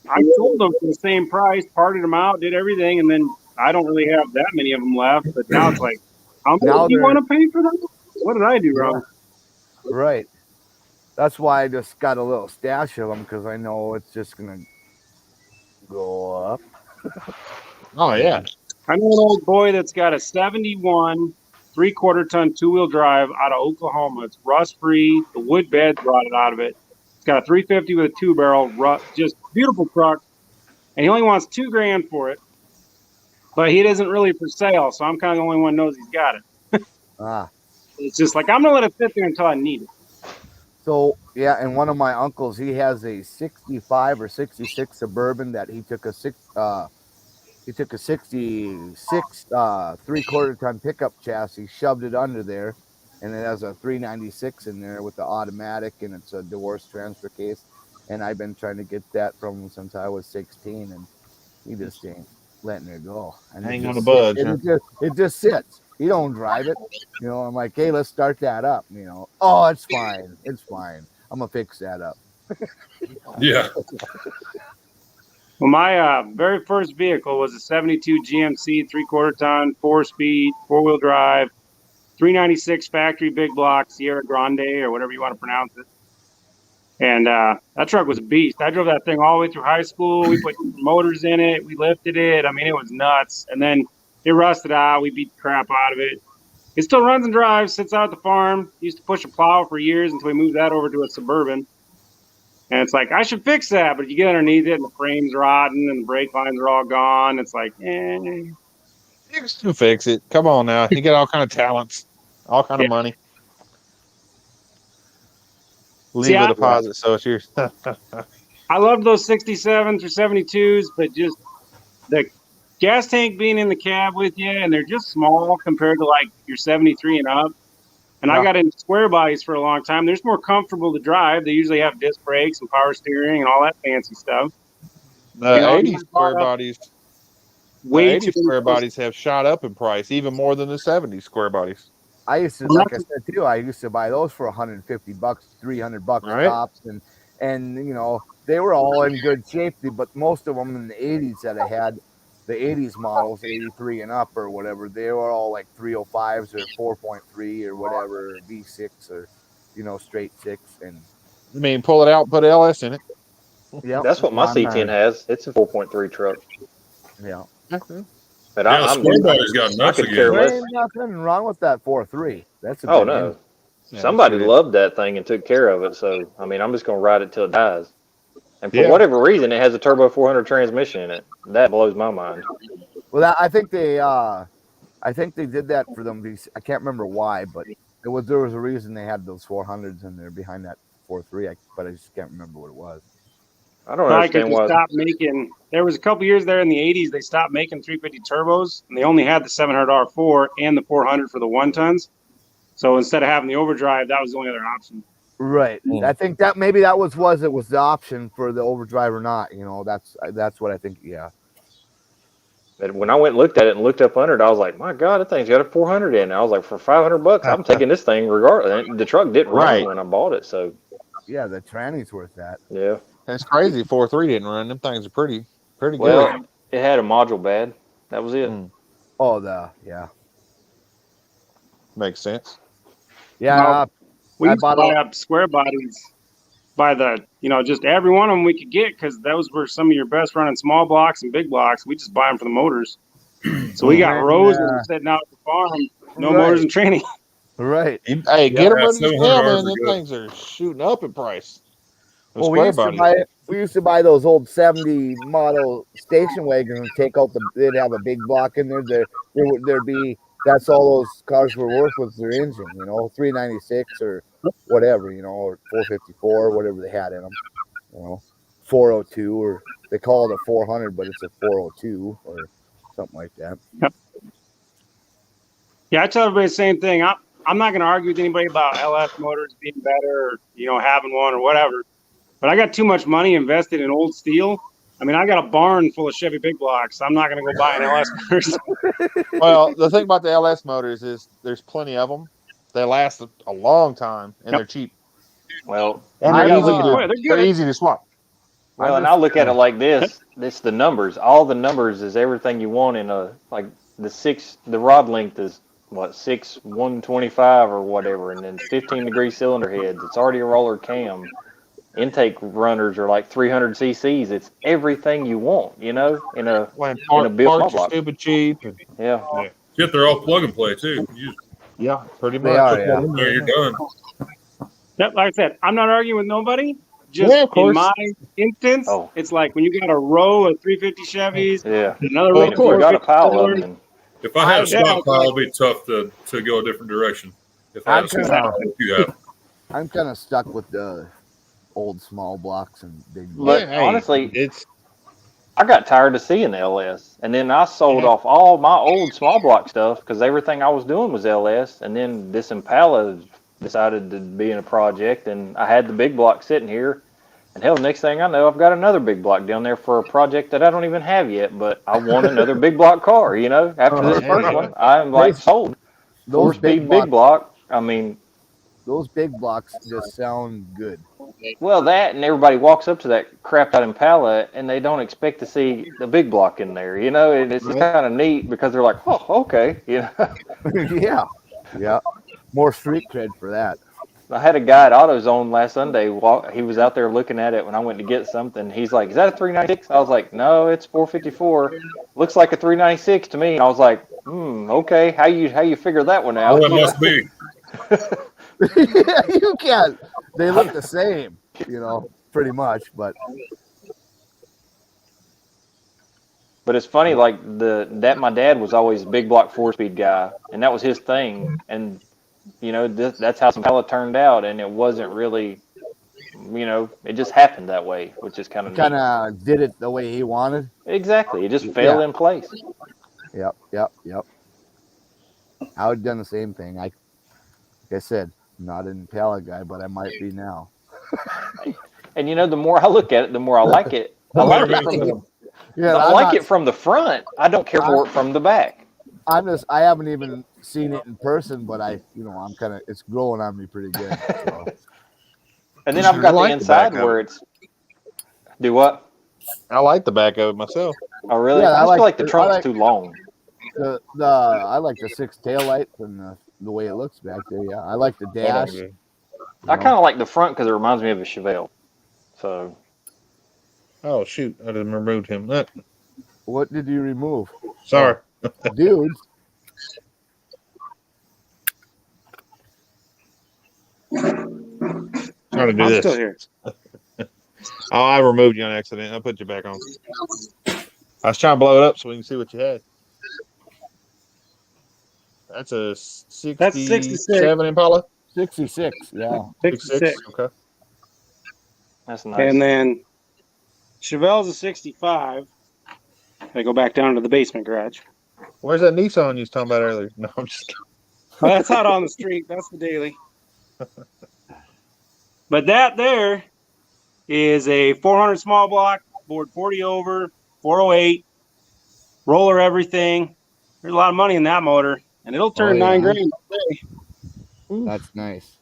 I sold them for the same price, parted them out, did everything, and then I don't really have that many of them left. But now it's like, how much do you want to pay for them? What did I do wrong? Right. That's why I just got a little stash of them, because I know it's just gonna go up. Oh yeah. I know an old boy that's got a 71 3/4 ton 2-wheel drive out of Oklahoma. It's rust free. The wood beds rotted out of it. It's got a 350 with a 2-barrel, just beautiful truck. And he only wants $2,000 for it. But he isn't really for sale, so I'm kind of the only one who knows he's got it. It's just like, I'm going to let it sit there until I need it. So, yeah, and one of my uncles, he has a 65 or 66 Suburban that he took a 66 3/4 ton pickup chassis, shoved it under there, and it has a 396 in there with the automatic, and it's a divorce transfer case. And I've been trying to get that from him since I was 16, and he just ain't letting it go. And ain't gonna budge. It just sits. He don't drive it. I'm like, hey, let's start that up. Oh, it's fine. It's fine. I'm gonna fix that up. Yeah. Well, my very first vehicle was a 72 GMC 3/4 ton, 4-speed, 4-wheel drive, 396 factory big block Sierra Grande, or whatever you want to pronounce it. And that truck was a beast. I drove that thing all the way through high school. We put motors in it. We lifted it. I mean, it was nuts. And then it rusted out. We beat the crap out of it. It still runs and drives, sits out at the farm. Used to push a plow for years until we moved that over to a Suburban. And it's like, I should fix that. But you get underneath it, and the frame's rotten, and the brake lines are all gone. It's like, You can still fix it. Come on now. You get all kind of talents, all kind of money. Leave a deposit, so it's yours. I loved those 67s or 72s, but just the gas tank being in the cab with you, and they're just small compared to like your 73 and up. And I got into square bodies for a long time. They're just more comfortable to drive. They usually have disc brakes and power steering and all that fancy stuff. The 80 square bodies. The 80 square bodies have shot up in price, even more than the 70 square bodies. I used to, like I said too, I used to buy those for $150, $300 tops, and they were all in good shape. But most of them in the 80s that I had, the 80s models, 83 and up or whatever, they were all like 305s or 4.3 or whatever, V6 or straight 6. And I mean, pull it out, put LS in it. Yeah, that's what my C10 has. It's a 4.3 truck. Yeah. But square body's got nuts again. There ain't nothing wrong with that 4.3. That's a good no. Somebody loved that thing and took care of it. So, I mean, I'm just going to ride it till it dies. And for whatever reason, it has a turbo 400 transmission in it. That blows my mind. Well, I think they did that for them. I can't remember why, but there was a reason they had those 400s in there behind that 4.3. But I just can't remember what it was. I don't understand why. There was a couple years there in the 80s, they stopped making 350 turbos, and they only had the $700 R4 and the 400 for the 1-tons. So instead of having the overdrive, that was the only other option. Right. I think that maybe that was the option for the overdrive or not. That's what I think. Yeah. But when I went and looked at it and looked up under it, I was like, my God, that thing's got a 400 in it. I was like, for $500, I'm taking this thing regardless. The truck didn't run when I bought it, so. Yeah, the tranny's worth that. Yeah. That's crazy. 4.3 didn't run. Them things are pretty Well, good. it had a module bad. That was it. Oh, Makes sense. Yeah. We I used to bought buy up square bodies by the, just every one of them we could get, because those were some of your best running small blocks and big blocks. We just buy them for the motors. So we got rows of them sitting out at the farm, no motors and tranny. Right. Hey, get them ready to 700 sell, are man. Them good. things are shooting up in price. Well, we used to buy those old 70 model station wagons and take out they'd have a big block in there. There'd be, that's all those cars were worth was their engine, 396 or whatever, or 454, whatever they had in them, 402, or they call it a 400, but it's a 402 or something like that. Yep. Yeah, I tell everybody the same thing. I'm not going to argue with anybody about LS motors being better or, having one or whatever. But I got too much money invested in old steel. I mean, I got a barn full of Chevy big blocks. I'm not going to go buy an LS motor. Well, the thing about the LS motors is there's plenty of them. They last a long time, and they're cheap. Well, And they're easy to swap. Well, and I look at it like this. It's the numbers. All the numbers is everything you want in a, like the rod length is what, 6/125 or whatever, and then 15-degree cylinder heads. It's already a roller cam. Intake runners are like 300 cc's. It's everything you want, in a built parts block. are stupid cheap. Yeah. Shit, they're all plug and play too. Yeah, pretty much. They are, There you're done. Yep, like I said, I'm not arguing with nobody. Just in my instance, it's like when you got a row of 350 Chevys, another row of 450 If I had a stockpile, it'd be tough to go a different direction. If I had a stockpile, you have. I'm kind of stuck with the old small blocks and big. But honestly, I got tired of seeing LS, and then I sold off all my old small block stuff because everything I was doing was LS, and then this Impala decided to be in a project, and I had the big block sitting here, and hell, next thing I know, I've got another big block down there for a project that I don't even have yet, but I want another big block car, after this first one, I'm like sold. 4-speed big block, I mean, those big blocks just sound good. Well, that, and everybody walks up to that crapped out Impala, and they don't expect to see the big block in there, and it's kind of neat because they're like, oh, okay, Yeah. More street cred for that. I had a guy at AutoZone last Sunday. He was out there looking at it when I went to get something. He's like, is that a 396? I was like, no, it's 454. Looks like a 396 to me. And I was like, okay, how you figure that one out? Well, it must be. Yeah, you can't. They look the same, pretty much, but it's funny, like my dad was always a big block 4-speed guy, and that was his thing, and that's how Impala turned out, and it wasn't really, it just happened that way, which is kind of did it the way he wanted. Exactly, it just fell in place. Yep. I would have done the same thing. Like I said, I'm not an Impala guy, but I might be now. And the more I look at it, the more I like it. I like it from the front. I don't care for it from the back. I haven't even seen it in person, but I'm kind of, it's growing on me pretty good. So. And then I've got the inside where it's, do what? I like the back of it myself. Oh, really? Yeah, I just feel like the trunk's too long. I like the 6 taillights and the way it looks back there. Yeah, I like the dash. I kind of like the front because it reminds me of a Chevelle. So. Oh shoot! I didn't remove him. What did you remove? Sorry, dude. Trying to do this. Still here. Oh, I removed you on accident. I put you back on. I was trying to blow it up so we can see what you had. That's a 67 Impala? 66, yeah. 66. Okay. That's nice. And then Chevelle's a 65. I go back down to the basement garage. Where's that Nissan you was talking about earlier? No, I'm just kidding. Well, that's out on the street. That's the daily. But that there is a 400 small block, board 40 over, 408, roller everything. There's a lot of money in that motor, and it'll turn $9,000. That's nice.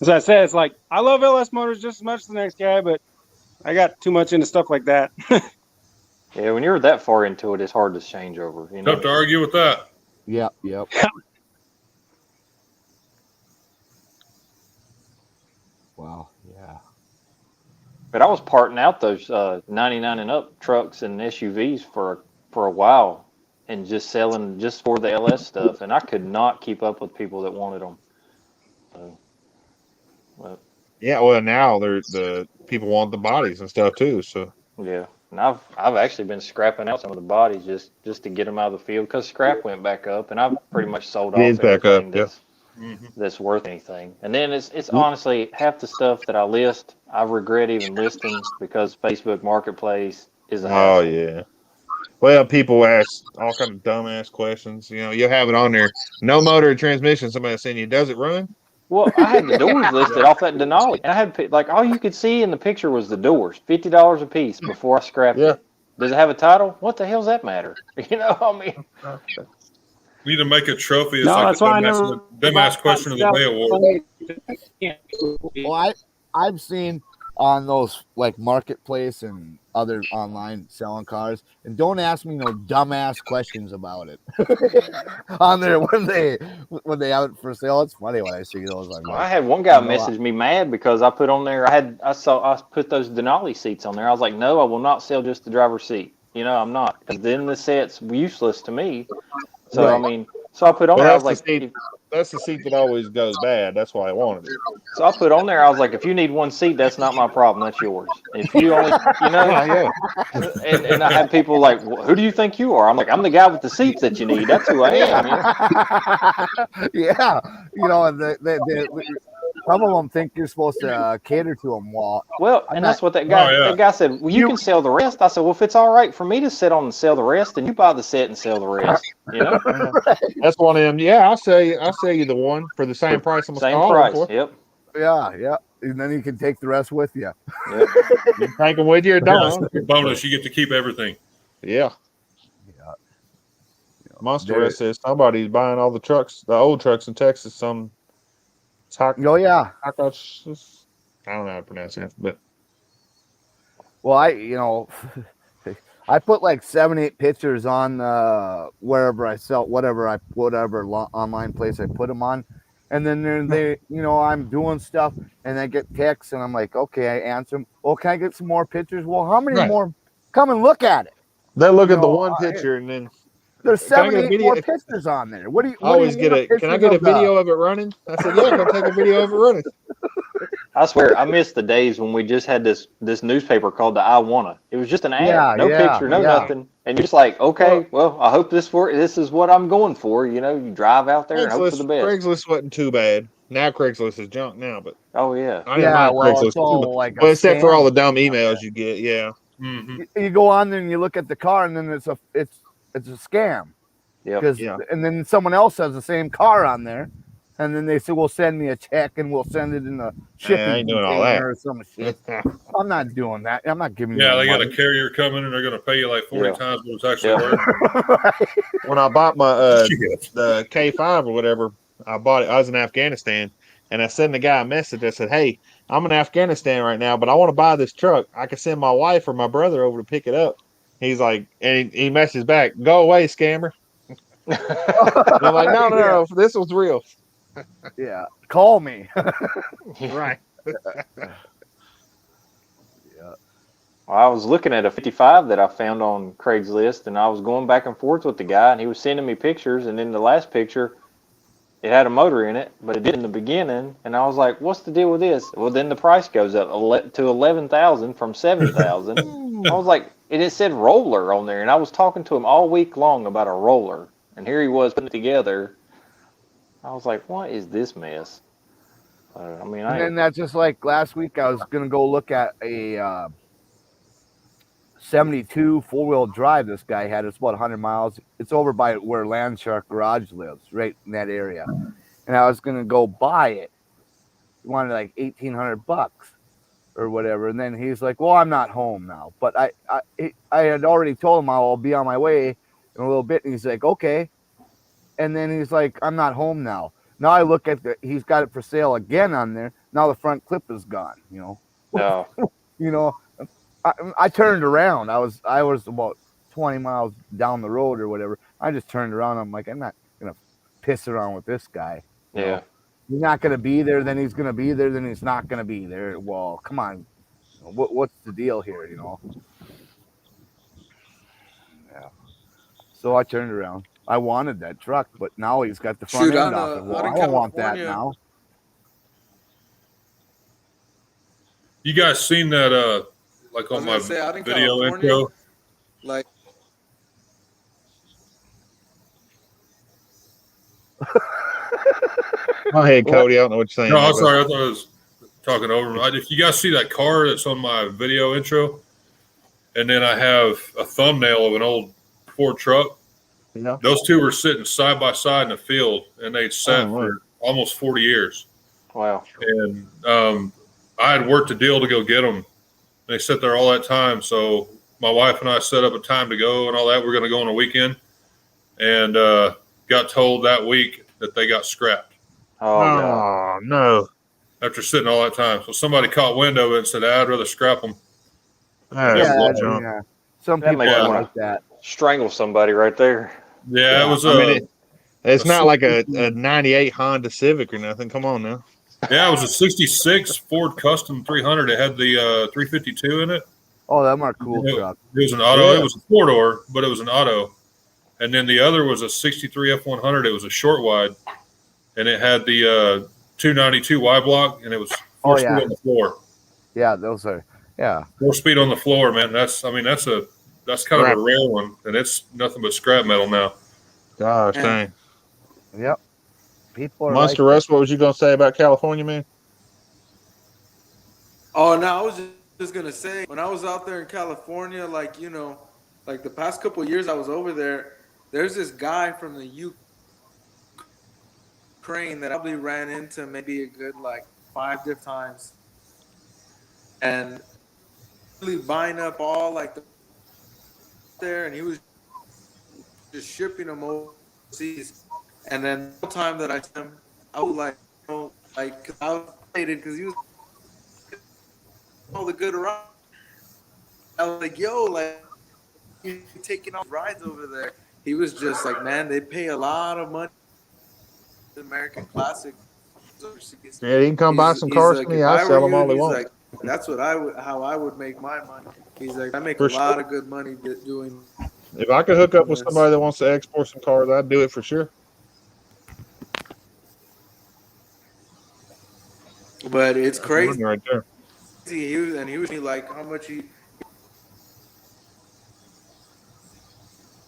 As I said, it's like I love LS motors just as much as the next guy, but I got too much into stuff like that. Yeah, when you're that far into it, it's hard to change over. You know, Tough to argue with that. Yep. Wow. Yeah. but I was parting out those 99 and up trucks and SUVs for a while, and just selling just for the LS stuff, and I could not keep up with people that wanted them. So, but, Yeah, well now the people want the bodies and stuff too. So yeah, and I've actually been scrapping out some of the bodies just to get them out of the field because scrap went back up, and I've pretty much sold it is off back up. everything Yeah. that's worth anything. And then it's honestly half the stuff that I list I regret even listing because Facebook Marketplace is a hassle. Oh yeah. Well, people ask all kind of dumbass questions. You know, you'll have it on there. No motor or transmission. Somebody saying you does it run? Well, I had the doors listed off that Denali, and I had like all you could see in the picture was the doors, $50 a piece before I scrapped it. Does it have a title? What the hell's that matter? You know, I mean, We need to make a trophy. It's No, like that's the why I never dumbass question of the day award. Well, I've seen on those like marketplace and other online selling cars, and don't ask me no dumbass questions about it on there when they have it for sale. It's funny when I see those. I had one guy message me mad because I put on there. I put those Denali seats on there. I was like, no, I will not sell just the driver's seat. You know, I'm not, because then the set's useless to me. So right. I mean, so I put on there. I was like, that's the seat that always goes bad. That's why I wanted it. So I put on there. I was like, if you need one seat, that's not my problem. That's yours. If you only, you know, yeah. And I had people like, who do you think you are? I'm like, I'm the guy with the seats that you need. That's who I am. Yeah, you know, some of them think you're supposed to cater to them. That's what that guy. That guy said. Well, you can sell the rest. I said, well, if it's all right for me to sit on and sell the rest, then you buy the set and sell the rest. You know, that's one of them. Yeah, I'll sell you the one for the same price. Same price. For. Yep. Yeah, and then you can take the rest with you. Yep. You take them with you or don't. Bonus, you get to keep everything. Yeah. Monster Rest says somebody's buying all the trucks, the old trucks in Texas. Oh yeah. I don't know how to pronounce it, but I put like 7-8 pictures on wherever I sell whatever online place I put them on, and then they I'm doing stuff and I get texts and I'm like, okay, I answer them. Well, can I get some more pictures? Well, how many more? Come and look at it. They look at the one picture and then. There's 7-8 more pictures on there. What do you? Can I get a video of it running? I said, yeah, I'll take a video of it running. I swear, I miss the days when we just had this newspaper called the I Wanna. It was just an ad, no picture, no nothing, and you're just like, okay, well, I hope this is what I'm going for. You know, you drive out there and hope for the best. Craigslist wasn't too bad. Now Craigslist is junk now, but oh yeah, Craigslist it's all like well, except for all the dumb emails you get. Yeah, you go on there and you look at the car, and then it's a scam. And then someone else has the same car on there, and then they say, "Well, send me a check, and we'll send it in the shipping container or some shit." I'm not doing that. I'm not giving. Yeah, they got a carrier coming, and they're going to pay you like 40 times what it's actually worth. When I bought my the K5 or whatever, I bought it. I was in Afghanistan, and I sent the guy a message. I said, "Hey, I'm in Afghanistan right now, but I want to buy this truck. I can send my wife or my brother over to pick it up." He's like, and he messages back, "Go away, scammer." I'm like, no, this was real. Yeah, call me. Right. I was looking at a 55 that I found on Craigslist, and I was going back and forth with the guy, and he was sending me pictures, and in the last picture, it had a motor in it, but it did in the beginning, and I was like, what's the deal with this? Well, then the price goes up to $11,000 from $7,000. I was like, and it said roller on there, and I was talking to him all week long about a roller. And here he was putting it together. I was like, what is this mess? And that's just like last week, I was going to go look at a 72 four-wheel drive this guy had. It's about 100 miles. It's over by where Landshark Garage lives, right in that area. And I was going to go buy it. He wanted like $1,800 or whatever. And then he's like, well, I'm not home now. But I had already told him I'll be on my way in a little bit, and he's like, okay. And then he's like, I'm not home now. Now I look at he's got it for sale again on there. Now the front clip is gone. No. I turned around. I was about 20 miles down the road or whatever. I just turned around. I'm like, I'm not gonna piss around with this guy. Yeah. He's not gonna be there. Then he's gonna be there. Then he's not gonna be there. Well, come on. What's the deal here? Yeah. So I turned around. I wanted that truck, but now he's got the front end off it. Well, I don't want that now. You guys seen that? Like on my video intro. Like. Go ahead, Cody. I don't know what you're saying. No, I'm sorry. I thought I was talking over him. If you guys see that car that's on my video intro, and then I have a thumbnail of an old Ford truck. Yeah. Those two were sitting side by side in the field, and they'd sat for almost 40 years. Wow. And I had worked a deal to go get them. They sat there all that time. So my wife and I set up a time to go and all that. We're going to go on a weekend, and got told that week that they got scrapped. Oh, no. After sitting all that time. So somebody caught wind of it and said, I'd rather scrap them. Yeah. Some people are like that. Strangle somebody right there. Yeah, it was. It's not like a 98 Honda Civic or nothing. Come on now. Yeah, it was a 66 Ford Custom 300. It had the 352 in it. Oh, that was a cool truck. It was an auto. Yeah. It was a four-door, but it was an auto. And then the other was a 63 F100. It was a short wide, and it had the 292 Y block, and it was four-speed on the floor. Yeah, those are 4-speed on the floor, man. That's kind of a rare one, and it's nothing but scrap metal now. Gosh, dang. Yep. People are Monster Russ, what was you gonna say about California, man? Oh no, I was just gonna say when I was out there in California, like the past couple of years I was over there. There's this guy from the Ukraine that I probably ran into maybe a good 5 different times, and really buying up all there, and he was just shipping them overseas. And then the time that I saw him, I was cause I was excited because he was all the good around. I was like, yo, you taking off rides over there. He was just like, man, they pay a lot of money. The American Classic. Yeah, he can come buy some cars for me. I'll sell them all they want. That's what how I would make my money. He's like, I make a lot of good money doing. If I could hook up with somebody that wants to export some cars, I'd do it for sure. But it's crazy right there. He was like, how much he.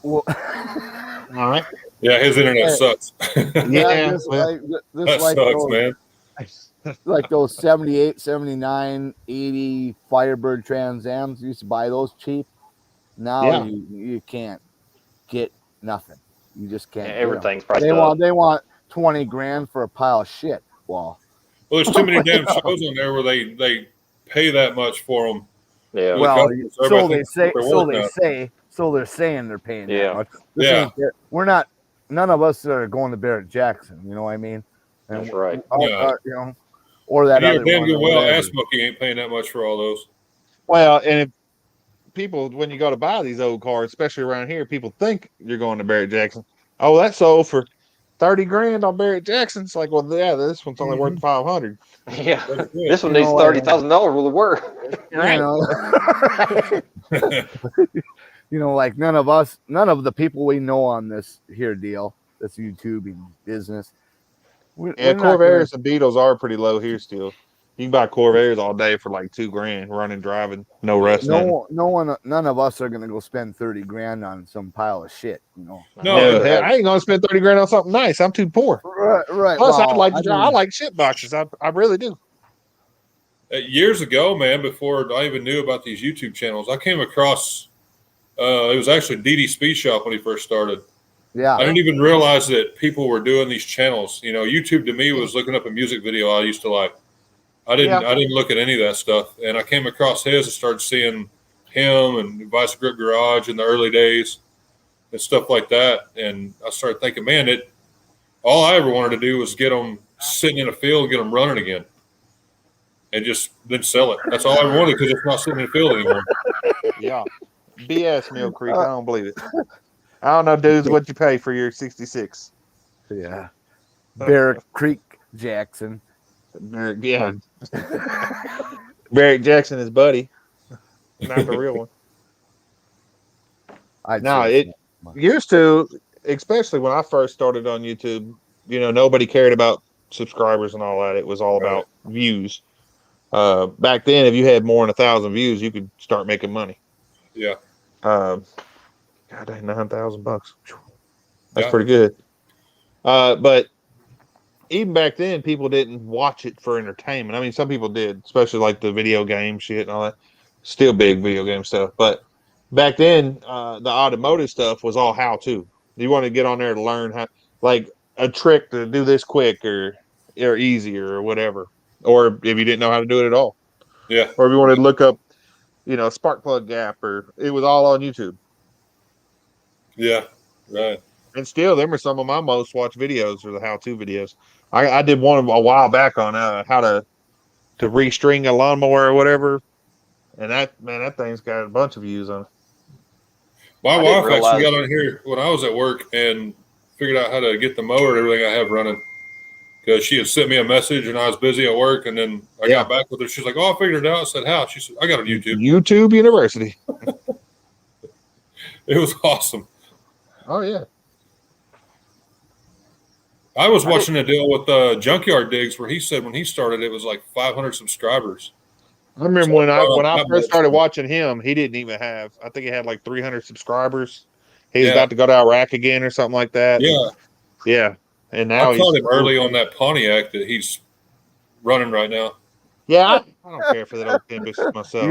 Well, all right. Yeah, his internet sucks. This sucks, those, man. Like those 78, 79, 80 Firebird Trans Ams, you used to buy those cheap. Now you can't get nothing. You just can't. Everything's priced they up. They want $20,000 for a pile of shit. Well, there's too many damn shows on there where they pay that much for them. Yeah. Well, so they're saying they're paying that much. We're not. None of us are going to Barrett Jackson. You know what I mean? And that's right. Or that other damn one. Good well, Ass Monkey ain't paying that much for all those. Well, and if people, when you go to buy these old cars, especially around here, people think you're going to Barrett Jackson. Oh, that sold for $30,000 on Barrett Jackson. It's like, well, yeah, this one's only worth $500. Yeah, this one needs $30,000 worth of work. Like none of the people we know on this here deal, this YouTubing business. Corvairs and Beetles are pretty low here still. You can buy Corvairs all day for like $2,000, running, driving, no rest. None of us are gonna go spend $30,000 on some pile of shit. No, I ain't gonna spend $30,000 on something nice. I'm too poor. Right. Plus, I like shit boxes. I really do. Years ago, man, before I even knew about these YouTube channels, I came across. It was actually DD Speed Shop when he first started. Yeah, I didn't even realize that people were doing these channels. YouTube to me was looking up a music video I used to like. I didn't look at any of that stuff, and I came across his and started seeing him and Vice Grip Garage in the early days and stuff like that. And I started thinking, man, all I ever wanted to do was get them sitting in a field, get them running again, and just then sell it. That's all I wanted because it's not sitting in the field anymore. Yeah. BS, Mill Creek. I don't believe it. I don't know, dudes, what you pay for your 66. Yeah. Barrack Creek Jackson. Yeah. Barrack Jackson is Buddy, not the real one. No, it used to, especially when I first started on YouTube, nobody cared about subscribers and all that. It was all about views. Back then, if you had more than 1,000 views, you could start making money. Yeah. God dang, $9,000. That's pretty good. But even back then, people didn't watch it for entertainment. I mean, some people did, especially like the video game shit and all that. Still big video game stuff. But back then, the automotive stuff was all how-to. You want to get on there to learn how, like a trick to do this quick or easier or whatever. Or if you didn't know how to do it at all. Yeah. Or if you wanted to look up, spark plug gap, or it was all on YouTube. Yeah. Right. And still, them are some of my most watched videos, are the how-to videos. I did one a while back on how to restring a lawnmower or whatever, and that thing's got a bunch of views on it. My wife actually got on here when I was at work and figured out how to get the mower and everything I have running, because she had sent me a message and I was busy at work, and then I got back with her. She's like, "Oh, I figured it out." I said, "How?" She said, "I got on YouTube." YouTube University. It was awesome. Oh yeah. I was watching a deal with Junkyard Digs where he said when he started it was like 500 subscribers. I remember when I first started watching him, he didn't even have. I think he had like 300 subscribers. He was about to go to Iraq again or something like that. Yeah, yeah. And now I caught him early on that Pontiac that he's running right now. Yeah, I don't care for that old campus myself.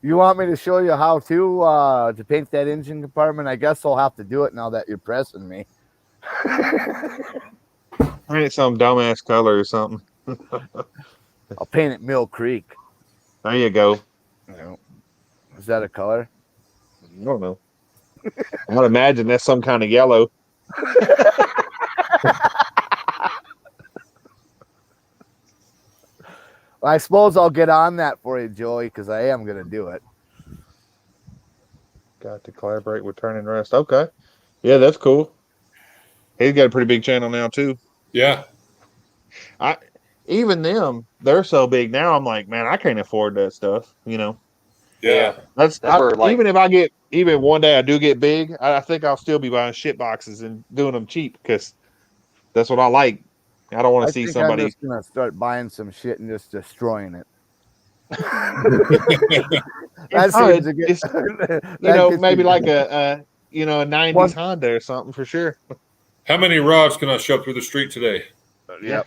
You want me to show you how to paint that engine compartment? I guess I'll have to do it now that you're pressing me. Paint some dumbass color or something. I'll paint it Mill Creek. There you go. Is that a color? I don't know. I would imagine that's some kind of yellow. I suppose I'll get on that for you, Joey, because I am going to do it. Got to collaborate with Turn and Rest. Okay. Yeah, that's cool. He's got a pretty big channel now, too. Yeah. Even them, they're so big now. I'm like, man, I can't afford that stuff. Yeah. Even if I get, even one day I do get big, I think I'll still be buying shit boxes and doing them cheap because that's what I like. I don't want to see somebody. I'm just gonna start buying some shit and just destroying it. That seems good. Maybe like a 90s Honda or something for sure. How many rods can I shove through the street today? Yep.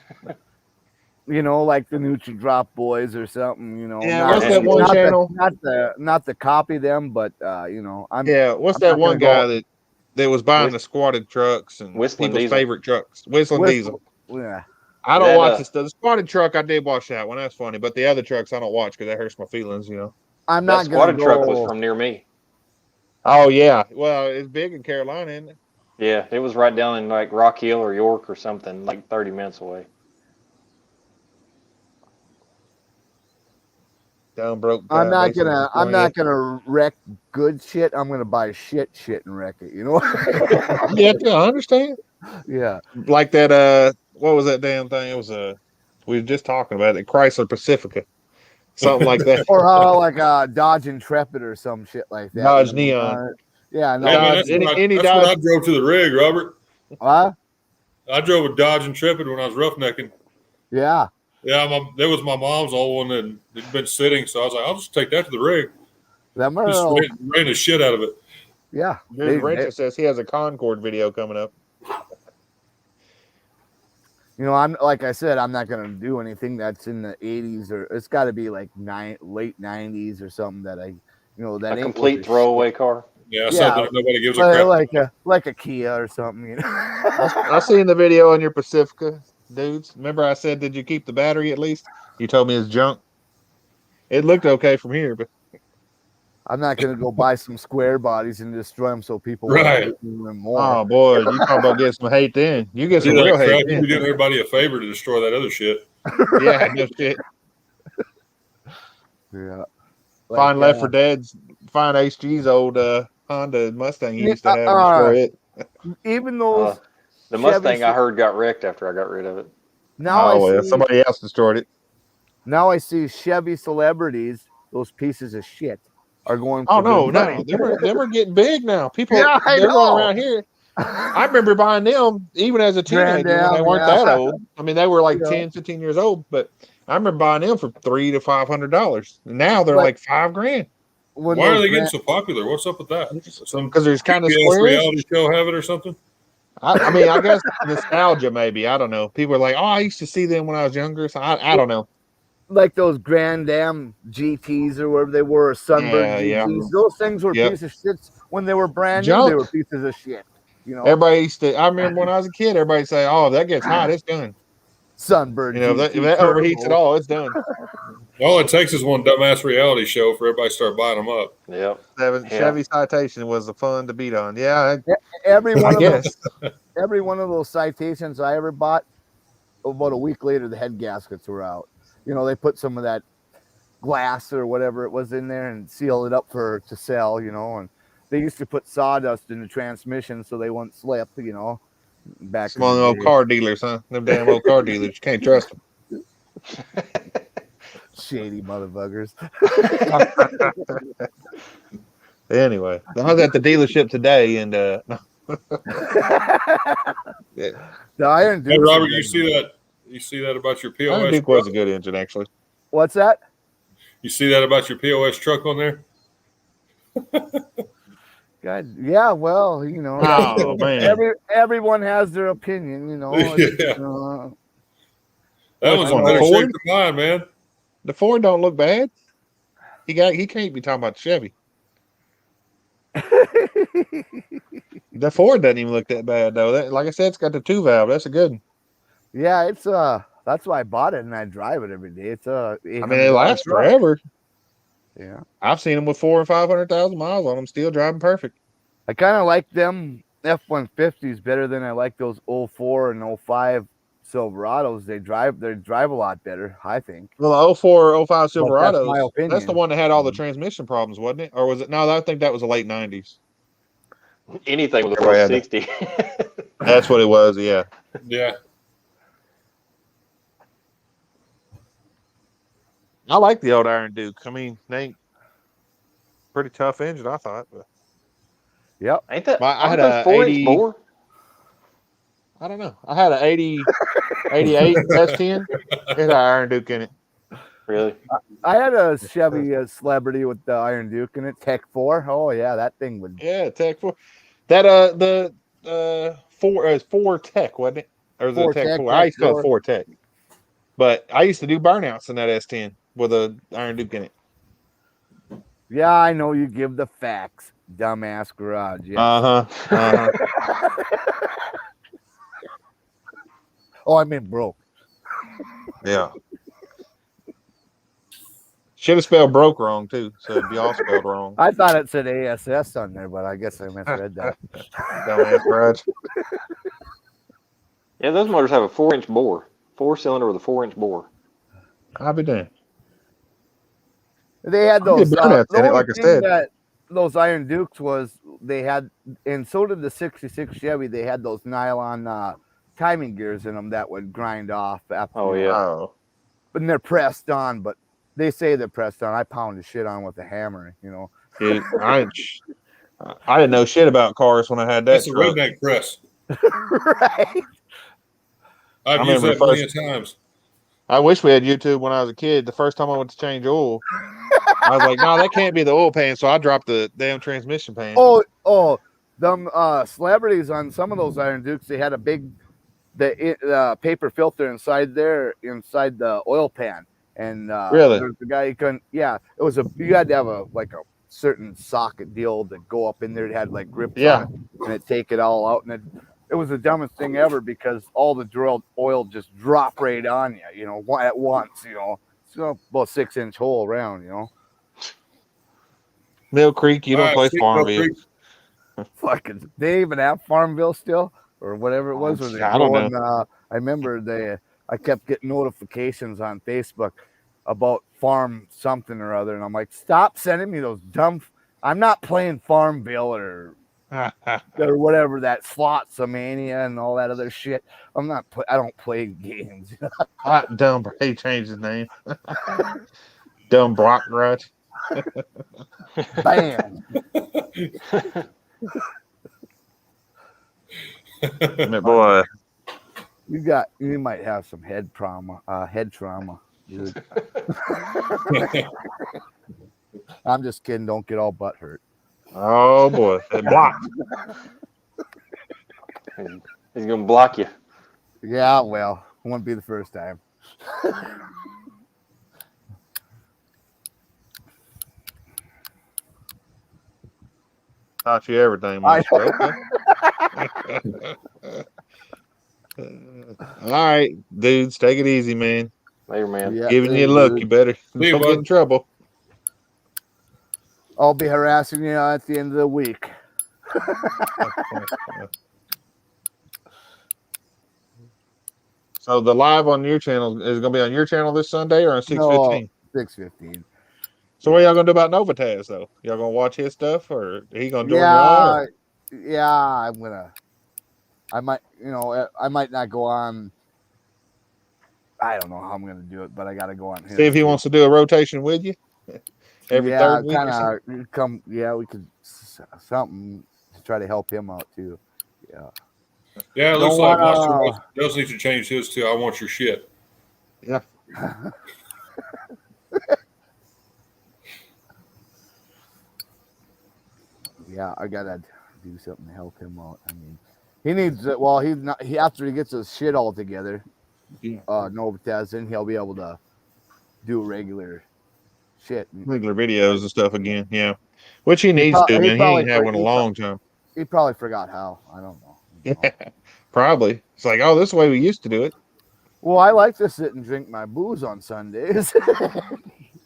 Like the Nutri Drop Boys or something. Yeah. What's that one channel? Not to copy them, but What's that one guy that was buying the squatted trucks and Whistling people's Diesel. favorite trucks? Whistling Diesel. Yeah. I don't watch this stuff. The squatted truck, I did watch that one. That's funny. But the other trucks, I don't watch because that hurts my feelings. I'm that not squatted truck was from near me. Oh yeah. Well, it's big in Carolina, isn't it? Yeah, it was right down in like Rock Hill or York or something, like 30 minutes away. Down broke. I'm not gonna wreck good shit. I'm gonna buy shit and wreck it. Yeah, I understand. Yeah. Like that. What was that damn thing? It was we were just talking about it. Chrysler Pacifica, something like that. Or like a Dodge Intrepid or some shit like that. Dodge Neon. Yeah, no. That's what I drove to the rig, Robert. What? I drove a Dodge Intrepid when I was roughnecking. Yeah. Yeah, that was my mom's old one that had been sitting, so I was like, I'll just take that to the rig. Just ran the shit out of it. Yeah. Rachel says he has a Concord video coming up. I'm like I said, I'm not gonna do anything that's in the 80s or it's got to be like late 90s or something that that a complete throwaway car. Yeah, something that nobody gives a crap. Like a Kia or something. I seen the video on your Pacifica, dudes. Remember I said, did you keep the battery at least? You told me it's junk. It looked okay from here, but I'm not gonna go buy some square bodies and destroy them so people Right. want even more. Oh boy, you talking about getting some hate then? You get some Do real that crap. hate You'd then. be doing everybody a favor to destroy that other shit. Yeah, no shit. Yeah. Find Left 4 Dead's, find HG's old Honda Mustang he used to have and destroy it. Even those the Mustang I heard got wrecked after I got rid of it. Now somebody else destroyed it. Now I see Chevy celebrities, those pieces of shit, are going. Oh no, them are getting big now. People, yeah, they're going around here. I remember buying them even as a teenager when they weren't that old. I mean, they were like 10, 15 years old, but I remember buying them for $300 to $500. Now they're like $5,000. Why are they getting so popular? What's up with that? Because there's kind of squares. Reality show have it or something? I mean, I guess nostalgia maybe. I don't know. People are like, oh, I used to see them when I was younger. So I don't know. Like those Grand Am GTs or whatever they were, or Sunbird GTs. Yeah. Those things were pieces of shit when they were brand new. They were pieces of shit. You know, everybody used to. I remember when I was a kid, everybody say, "Oh, if that gets hot, it's done." Sunbird. You know, if that overheats at all, it's done. All it takes is one dumbass reality show for everybody to start buying them up. Yep. Chevy Citation was the fun to beat on. Yeah, every one of those Citations I ever bought, about a week later, the head gaskets were out. You know, they put some of that glass or whatever it was in there and seal it up to sell. You know, and they used to put sawdust in the transmission so they wouldn't slip. You know, back some old car dealers, huh? Them damn old car dealers, you can't trust them. Shady motherfuckers. Anyway, I was at the dealership today, and the Iron Duke. Hey, Robert, you see that? You see that about your POS? Iron Duke was a good engine, actually. What's that? You see that about your POS truck on there? God, yeah. Well, you know, oh man, everyone has their opinion. You know. Yeah. That was in better shape than mine, man. The Ford don't look bad. He can't be talking about the Chevy. The Ford doesn't even look that bad though. Like I said, it's got the 2-valve. That's a good one. Yeah, it's that's why I bought it and I drive it every day. It's I mean, it lasts forever. Yeah, I've seen them with 400,000 or 500,000 miles on them, still driving perfect. I kind of like them F-150s better than I like those 04 and 05 Silverados. They drive a lot better, I think. Well, the 04, 05 Silverados, my opinion. That's the one that had all the transmission problems, wasn't it? Or was it? No, I think that was the late 90s. Anything with a 460. That's what it was, yeah. Yeah. I like the old Iron Duke. I mean, they ain't pretty tough engine, I thought. But. Yep. Ain't that? I had a 4-inch bore. I don't know. I had an 88 S10. It had an Iron Duke in it. Really? I had a Chevy Celebrity with the Iron Duke in it, Tech 4. Oh yeah, that thing would. Yeah, Tech 4. That the 4 Tech, wasn't it? Or the Tech 4? I used to call it 4 Tech. But I used to do burnouts in that S10 with a Iron Duke in it. Yeah, I know you give the facts, dumbass garage. Yes. Oh, I mean broke. Yeah. Should have spelled broke wrong too, so it'd be all spelled wrong. I thought it said ASS on there, but I guess I misread that. Dumbass garage. Yeah, those motors have a 4-inch bore. 4-cylinder with a 4-inch bore. I'll be damned. They had those burnouts in it, like I said. Those Iron Dukes they had, and so did the 66 Chevy. They had those nylon timing gears in them that would grind off. Oh yeah. Oh. But they're pressed on, but they say they're pressed on. I pound the shit on with a hammer, you know. Dude, I didn't know shit about cars when I had that. That's a redneck press. Right. I've used that plenty of times. I wish we had YouTube when I was a kid. The first time I went to change oil, I was like, no, that can't be the oil pan. So I dropped the damn transmission pan. Oh, them celebrities on some of those Iron Dukes, they had a big paper filter inside the oil pan. And really, the guy you couldn't. Yeah, you had to have a certain socket deal to go up in there. It had like grips on it, and it take it all out. And it was the dumbest thing ever because all the drilled oil just dropped right on you, you know, at once. You know, it's about 6-inch hole around. You know. Mill Creek, you don't All right, play see Mill Farmville. Creek. Fucking, they even have Farmville still, or whatever it was. Where they're I don't growing. know. I remember I kept getting notifications on Facebook about farm something or other, and I'm like, stop sending me those dumb. I'm not playing Farmville or whatever, that Slots-a-mania and all that other shit. I don't play games. Hot dumb. He changed his name. Dumb Brock Grudge. Bam. Boy. You might have some head trauma, dude. I'm just kidding. Don't get all butt hurt. Oh boy, blocked. He's gonna block you. Yeah, well, it won't be the first time. Taught you everything, Mister. Okay. All right, dudes, take it easy, man. Later, man. Yeah, Giving you luck, dude. you better See you, don't get in trouble. I'll be harassing you at the end of the week. So the live on your channel is going to be on your channel this Sunday or on 6:15? No, 6:15. So what are y'all going to do about Novataz though? Y'all going to watch his stuff, or he going to join y'all? Or? Yeah, I might not go on. I don't know how I'm gonna do it, but I got to go on. See if he wants to do a rotation with you every third week. Yeah, we could something to try to help him out too. Yeah. Yeah, it looks like Monster does need to change his too. I want your shit. Yeah. Yeah, I gotta do something to help him out. I mean, he needs. Well, he's not. After he gets his shit all together, Novataz, then he'll be able to do regular videos and stuff again. Yeah, which he needs to. Man, he ain't had one in a long time. He probably forgot how. I don't know. Yeah, probably. It's like, oh, this is the way we used to do it. Well, I like to sit and drink my booze on Sundays.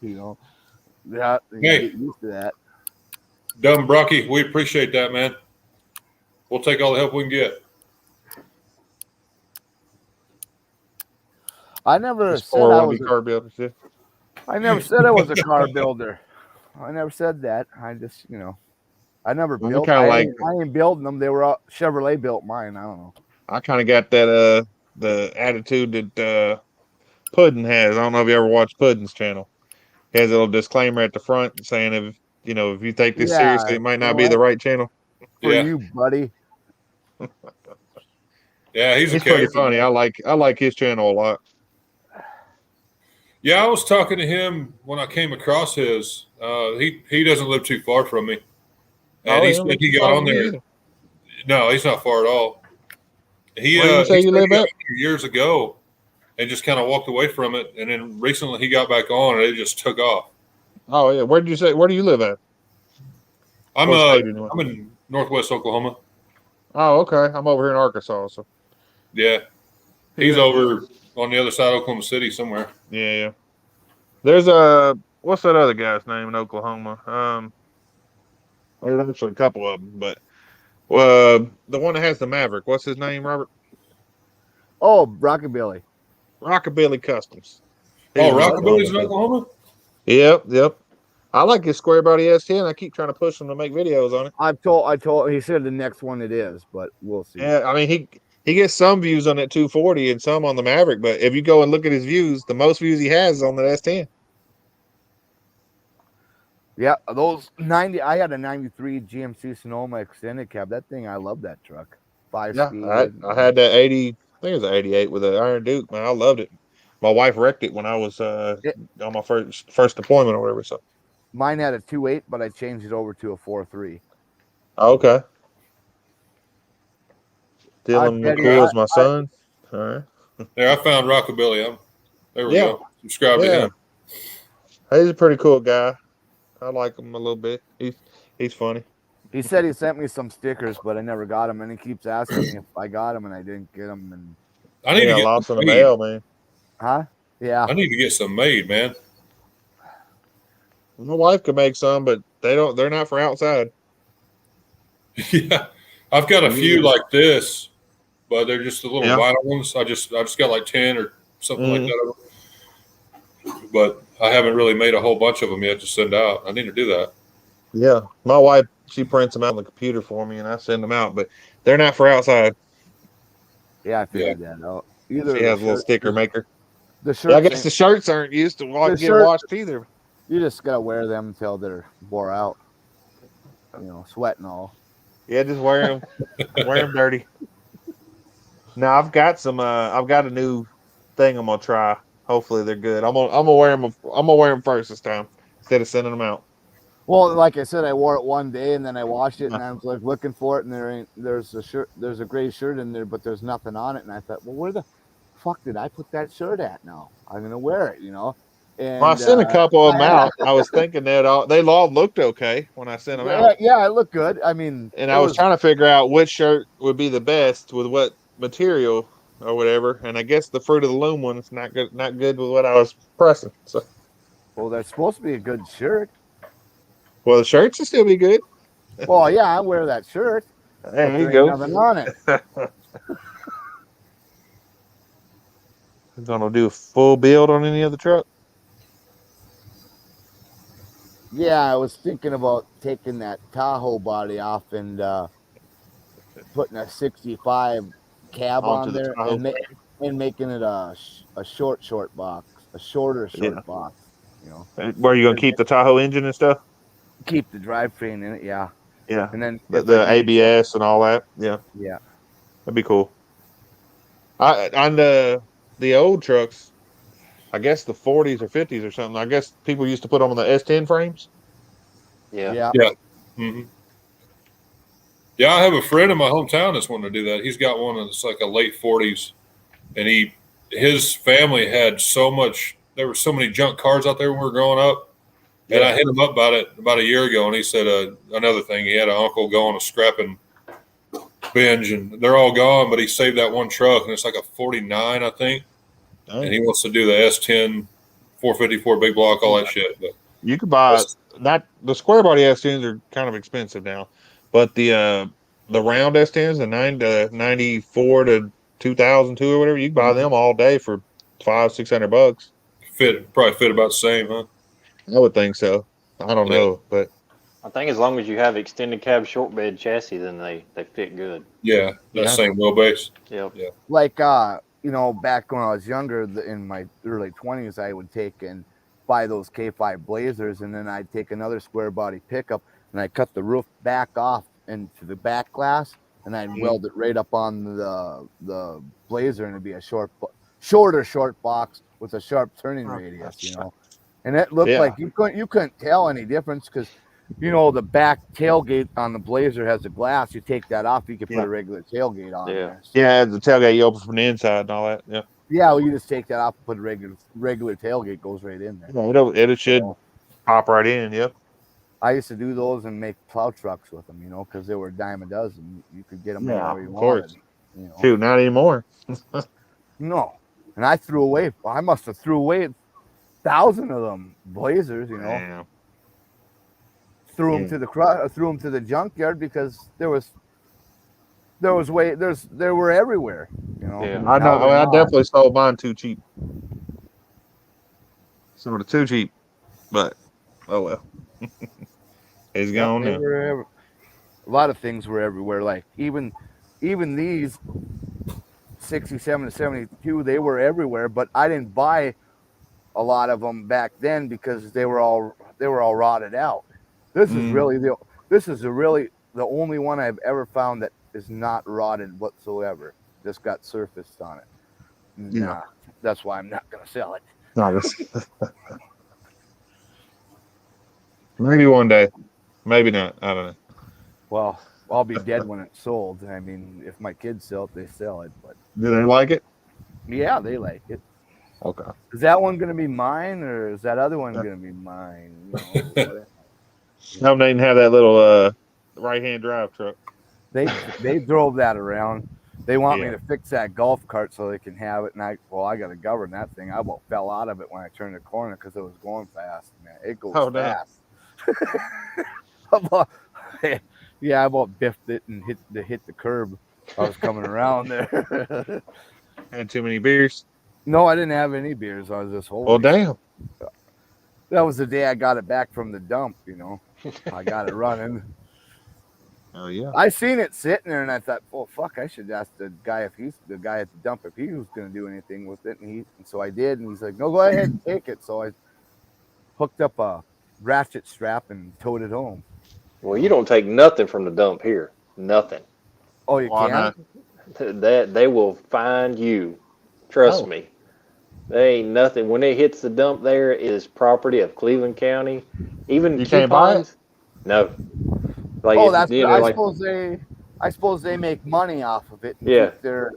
Yeah, hey, get used to that. Dumb Brocky, we appreciate that, man. We'll take all the help we can get. I never said I was a car builder. I never said I was a car builder. I never said that. I just, I never built. I ain't building them. They were Chevrolet built mine. I don't know. I kind of got that the attitude that Puddin has. I don't know if you ever watched Puddin's channel. He has a little disclaimer at the front saying if you take this seriously, it might not be the right channel. For you, buddy. Yeah, he's pretty funny. I like his channel a lot. Yeah, I was talking to him when I came across his. He doesn't live too far from me, and he said he got on there. No, he's not far at all. He you live at? Years ago, and just kind of walked away from it, and then recently he got back on, and it just took off. Oh yeah, where do you live at? I'm in Northwest Oklahoma. Oh, okay. I'm over here in Arkansas. So yeah, he's over on the other side of Oklahoma City somewhere. Yeah. There's what's that other guy's name in Oklahoma? There's actually a couple of them, but the one that has the Maverick. What's his name, Robert? Oh, Rockabilly Customs. Rockabilly's in Oklahoma? Yep. I like his square body S10. I keep trying to push him to make videos on it. I told he said the next one it is, but we'll see. Yeah, I mean he gets some views on that 240 and some on the Maverick, but if you go and look at his views, the most views he has is on the S10. Yeah, those 90. I had a 93 GMC Sonoma extended cab. That thing, I love that truck. 5-speed. I had that 80. I think it was an 88 with an Iron Duke. Man, I loved it. My wife wrecked it when I was on my first deployment or whatever. So mine had a 2.8, but I changed it over to a 4.3. Okay. Dylan McCool is my son. All right. Yeah, I found Rockabilly. There we go. Subscribe to him. He's a pretty cool guy. I like him a little bit. He's funny. He said he sent me some stickers, but I never got them, and he keeps asking me if I got them, and I didn't get them. And I need to get lost in the mail, man. Huh? Yeah. I need to get some made, man. My wife could make some, but they're not for outside. Yeah, I've got a few like this, but they're just the little vinyl ones. I just got like 10 or something like that. But I haven't really made a whole bunch of them yet to send out. I need to do that. Yeah, my wife, she prints them out on the computer for me, and I send them out, but they're not for outside. Yeah, I figured that out. She has a little sticker maker. The shirts, I guess the shirts aren't used to get washed either. You just gotta wear them until they're wore out. You know, sweat and all. Yeah, just wear them. Wear them dirty. Now I've got some. I've got a new thing I'm gonna try. Hopefully they're good. I'm gonna wear them. I'm gonna wear them first this time instead of sending them out. Well, like I said, I wore it one day and then I washed it and I was like looking for it and there's a gray shirt in there, but there's nothing on it. And I thought, well, where the fuck did I put that shirt at now? I'm gonna wear it, you know. And well, I sent a couple of them out. I was thinking that they all looked okay when I sent them out. Yeah, it looked good. I mean, and I was trying to figure out which shirt would be the best with what material or whatever. And I guess the Fruit of the Loom one is not good with what I was pressing. So, well, that's supposed to be a good shirt. Well, the shirts will still be good. Well, yeah, I wear that shirt. There you go. Nothing on it. I'm gonna do a full build on any other truck. Yeah, I was thinking about taking that Tahoe body off and putting a 65 cab on there and making it a short box, a shorter box. You know, where are you gonna keep the Tahoe engine and stuff? Keep the drivetrain in it, yeah. Yeah, and then the ABS and all that. Yeah, that'd be cool. On the old trucks, I guess the 40s or 50s or something. I guess people used to put them on the S10 frames. Yeah. Mm-hmm. Yeah, I have a friend in my hometown that's wanting to do that. He's got one that's like a late 40s, and his family had there were so many junk cars out there when we were growing up. And I hit him up about it about a year ago, and he said another thing. He had an uncle go on a scrapping binge, and they're all gone, but he saved that one truck, and it's like a 49, I think. Oh. And he wants to do the S10, 454 big block, all that shit. But you could buy the square body S10s are kind of expensive now, but the round S10s, the 94 to 2002 or whatever, you can buy them all day for $500-600. Probably fit about the same, huh? I would think so. I don't know, but I think as long as you have extended cab short bed chassis, then they fit good. Yeah, same wheelbase. Yep. Yeah. Like you know, back when I was younger, in my early 20s, I would take and buy those K5 Blazers, and then I'd take another square body pickup and I'd cut the roof back off into the back glass, and I'd weld it right up on the Blazer, and it'd be a short box with a sharp turning radius, you know. And it looked like you couldn't tell any difference because, you know, the back tailgate on the Blazer has a glass. You take that off, you can put a regular tailgate on there. So. Yeah, the tailgate you open from the inside and all that. Yeah. Yeah, well, you just take that off and put a regular tailgate goes right in there. Yeah, it should pop right in. Yep. I used to do those and make plow trucks with them, you know, because they were a dime a dozen. You could get them anywhere you wanted. You know? Shoot, not anymore. No, and I threw away. I must have threw away 1,000 of them Blazers, you know. Damn. Threw them to the junkyard because they were everywhere, you know. Yeah. I know. I definitely sold mine too cheap. Sort of too cheap, but oh well. It's gone now. A lot of things were everywhere. Like even these 67 to 72, they were everywhere. But I didn't buy a lot of them back then because they were all rotted out. This is really the only one I've ever found that is not rotted whatsoever. Just got surfaced on it. Yeah, that's why I'm not gonna sell it. No, maybe one day, maybe not. I don't know. Well, I'll be dead when it's sold. I mean, if my kids sell it, they sell it. But do they like it? Yeah, they like it. Okay. Is that one gonna be mine, or is that other one gonna be mine? You know, no, they didn't have that little right-hand drive truck. They drove that around. They want me to fix that golf cart so they can have it, and I got to govern that thing. I about fell out of it when I turned the corner because it was going fast. Man, it goes fast. I about biffed it and hit the curb. I was coming around there. Had too many beers? No, I didn't have any beers. I was just holding. Well, damn. That was the day I got it back from the dump. I got it running. Oh yeah. I seen it sitting there, and I thought, "Oh fuck! I should ask the guy at the dump if he was going to do anything with it." And so I did, and he's like, "No, go ahead and take it." So I hooked up a ratchet strap and towed it home. Well, you don't take nothing from the dump here. Nothing. Oh, you can't? That they will find you. Trust me. There ain't nothing. When it hits the dump, there is property of Cleveland County. Even you can't buy it? No. Like that's I suppose they make money off of it and keep their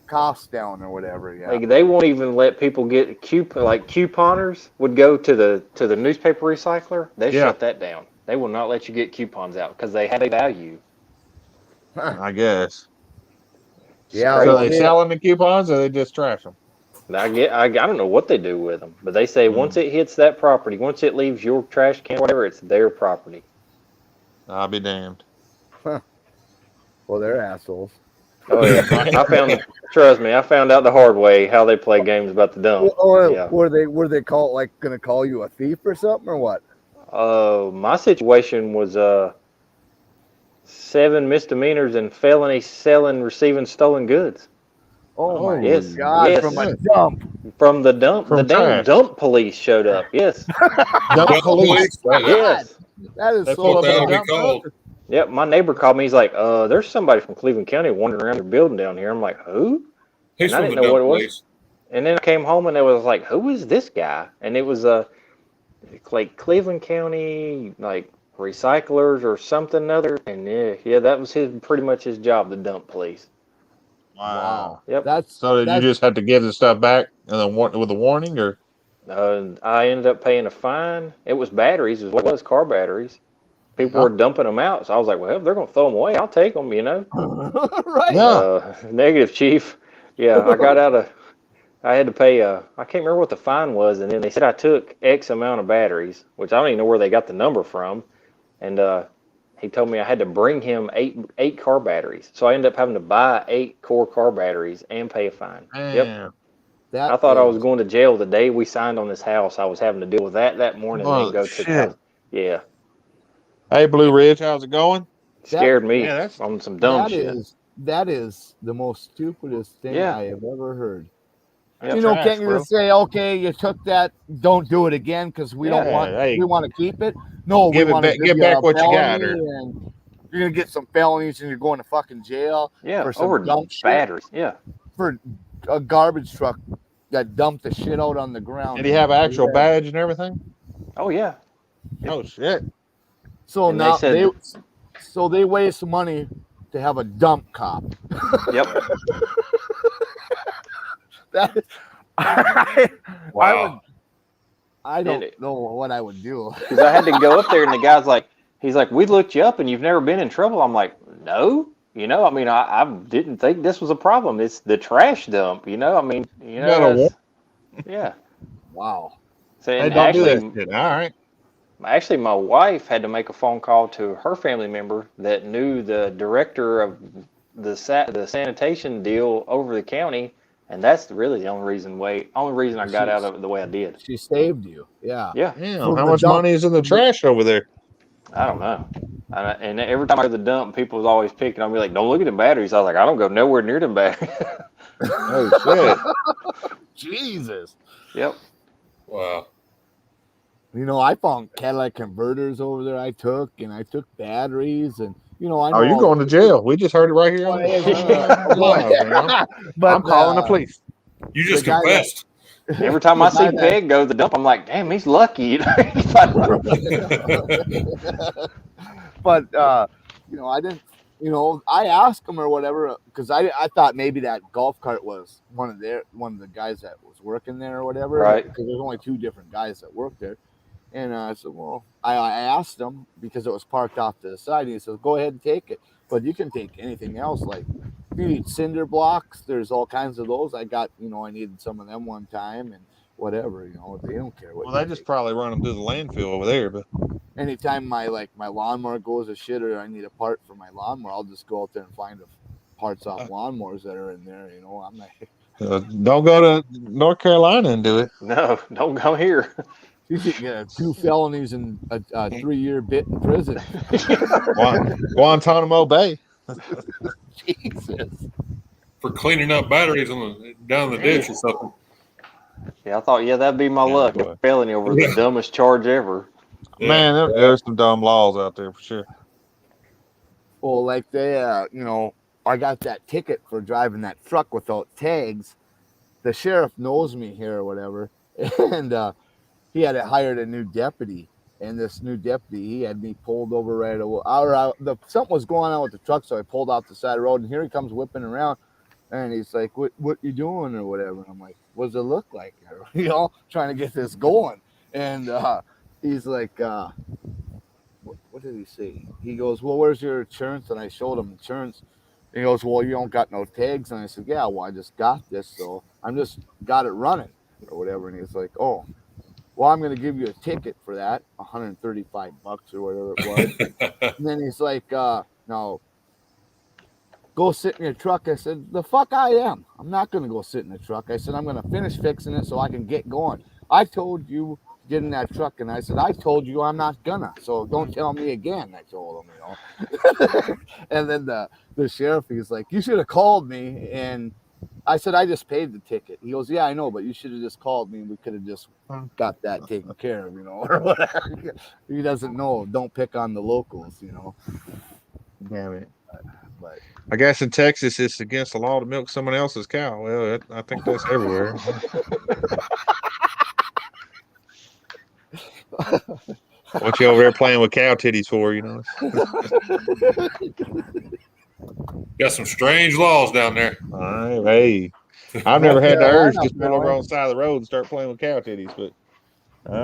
costs down or whatever. Yeah. Like they won't even let people get couponers would go to the newspaper recycler. They shut that down. They will not let you get coupons out because they have a value. I guess. Yeah. So they selling the coupons or they just trash them? I don't know what they do with them, but they say once it hits that property, once it leaves your trash can, whatever, it's their property. I'll be damned. Huh. Well, they're assholes. Oh yeah, trust me, I found out the hard way how they play games about the dump. Were they going to call you a thief or something or what? My situation was 7 misdemeanors and felony selling, receiving stolen goods. Oh my God! Yes. From a dump. From the dump. The damn dump police showed up. Yes. Dump police. Yes. That is so dumb. Yep. My neighbor called me. He's like, there's somebody from Cleveland County wandering around the building down here. I'm like, who? He's and I didn't know what it was. And then I came home and it was like, who is this guy? And it was like Cleveland County like recyclers or something other. And that was pretty much his job, the dump police. Wow. Yep. So did you just have to give the stuff back and then with a warning, or? I ended up paying a fine. It was batteries, it was car batteries. People were dumping them out, so I was like, well, if they're gonna throw them away, I'll take them, Right. Yeah. Negative, chief. Yeah, I got out of. I had to pay. I can't remember what the fine was, and then they said I took X amount of batteries, which I don't even know where they got the number from, and he told me I had to bring him eight car batteries. So I ended up having to buy 8 core car batteries and pay a fine. Damn. Yep. I thought I was going to jail the day we signed on this house. I was having to deal with that morning and then go to the house. Yeah. Hey, Blue Ridge, how's it going? Scared me on some dumb shit. That is the most stupidest thing I have ever heard. That's can't you just say, okay, you took that, don't do it again because we don't want we want to keep it? No, we want to give back what you got. And you're gonna get some felonies and you're going to fucking jail. Yeah, for some over dumb batteries. Shit. Yeah, for a garbage truck that dumped the shit out on the ground. Did he have an actual badge and everything? Oh yeah. Oh shit. So and now they waste money to have a dump cop. Yep. Wow. I don't know what I would do. Because I had to go up there, and the guy's like, he's like, we looked you up, and you've never been in trouble. I'm like, no. I mean, I didn't think this was a problem. It's the trash dump. I mean, yeah. Wow. So, and don't do that shit. All right. Actually, my wife had to make a phone call to her family member that knew the director of the sanitation deal over the county, and that's really the only reason I got out of it the way I did. She saved you. Yeah. Yeah. Damn, how much money is in the trash over there? I don't know. And every time I go to the dump, people was always picking on me like, don't look at the batteries. I was like, I don't go nowhere near them batteries. Oh, shit. Jesus. Yep. Wow. I found catalytic converters over there I took batteries and, I know. Oh, you're going to jail. We just heard it right here. But I'm calling the police. You just confessed. Every time I see Peg go to the dump, I'm like, damn, he's lucky. But, I didn't, I asked him or whatever, because I thought maybe that golf cart was one of the guys that was working there or whatever. Right. Because there's only 2 different guys that work there. And I said, well, I asked him because it was parked off to the side. And he says, go ahead and take it. But you can take anything else like you need cinder blocks, there's all kinds of those. I got, I needed some of them one time and whatever, they don't care what. Well, they just probably run them through the landfill over there. But anytime my lawnmower goes to shit or I need a part for my lawnmower, I'll just go out there and find the parts off lawnmowers that are in there. I'm like, don't go to North Carolina and do it. No, don't go here. You should get 2 felonies and a 3-year bit in prison. Guantanamo Bay. Jesus. For cleaning up batteries down the ditch or something. Yeah, I thought, that'd be my luck. A felony over the dumbest charge ever. Yeah. Man, there's some dumb laws out there for sure. Well, like they, I got that ticket for driving that truck without tags. The sheriff knows me here or whatever, and he had hired a new deputy. And this new deputy, he had me pulled over right away. Something was going on with the truck, so I pulled off the side of the road. And here he comes whipping around, and he's like, "What you doing or whatever?" And I'm like, "What does it look like?" Trying to get this going. And he's like, what did he say? He goes, "Well, where's your insurance?" And I showed him insurance. And he goes, "Well, you don't got no tags." And I said, "Yeah, well, I just got this, so I'm just got it running or whatever." And he's like, "Oh, well, I'm going to give you a ticket for that, $135 or whatever it was." And then he's like, "No, go sit in your truck." I said, "The fuck I am. I'm not going to go sit in the truck." I said, "I'm going to finish fixing it so I can get going. I told you get in that truck." And I said, "I told you I'm not gonna, so don't tell me again." I told him, And then the sheriff, he's like, "You should have called me." And I said, "I just paid the ticket." He goes, "Yeah, I know, but you should have just called me. We could have just got that taken care of, or whatever." He doesn't know. Don't pick on the locals, Damn it. But I guess in Texas, it's against the law to milk someone else's cow. Well, I think that's everywhere. What you over there playing with cow titties for, Got some strange laws down there. All right, hey. I've never had the urge to just pull over on the side of the road and start playing with cow titties, but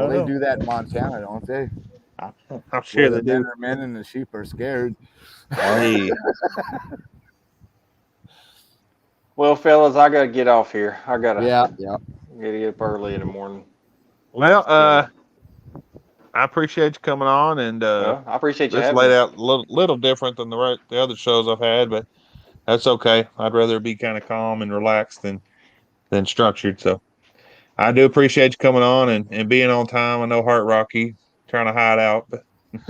they do that in Montana, don't they? I'm sure they do. The men and the sheep are scared. Hey. Well, fellas, I gotta get off here. I gotta gotta get up early in the morning. Well, I appreciate you coming on, and I appreciate you just having laid me. out a little different than the other shows I've had, but that's okay. I'd rather be kind of calm and relaxed than structured. So I do appreciate you coming on and being on time. I know Hart Rocky trying to hide out, but you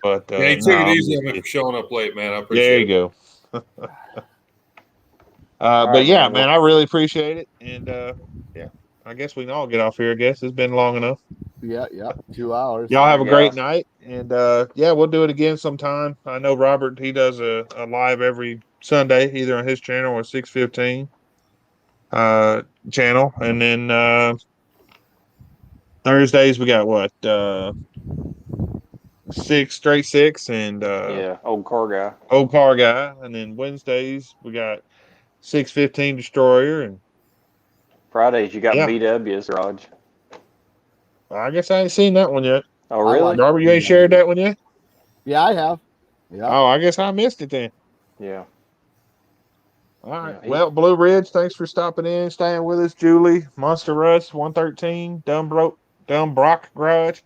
took it easy on me for showing up late, man. I appreciate it. There you go. But yeah, man, I really appreciate it, and I guess we can all get off here. I guess it's been long enough. Yeah, 2 hours. Y'all have a great night, and we'll do it again sometime. I know Robert, he does a live every Sunday, either on his channel or 615 channel, and then Thursdays we got what 6 and old car guy, and then Wednesdays we got 615 Destroyer, and Fridays you got BW's Garage. I guess I ain't seen that one yet. Oh, really? Robert, you ain't shared that one yet? Yeah, I have. Yeah. Oh, I guess I missed it then. Yeah. All right. Well, Blue Ridge, thanks for stopping in, staying with us. Julie, Monster Russ, 113, Dumb Brock Garage,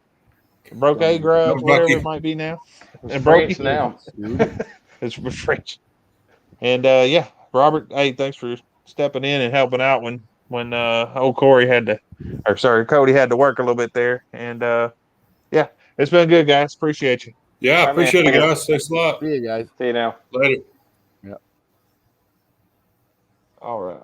Broke A Garage, whatever it might be now. And French now. It's French. And Robert, hey, thanks for stepping in and helping out when old Cody had to work a little bit there. And it's been good, guys. Appreciate you. Yeah, appreciate it, guys. Thanks a lot. See you guys. See you now. Later. Yeah. All right.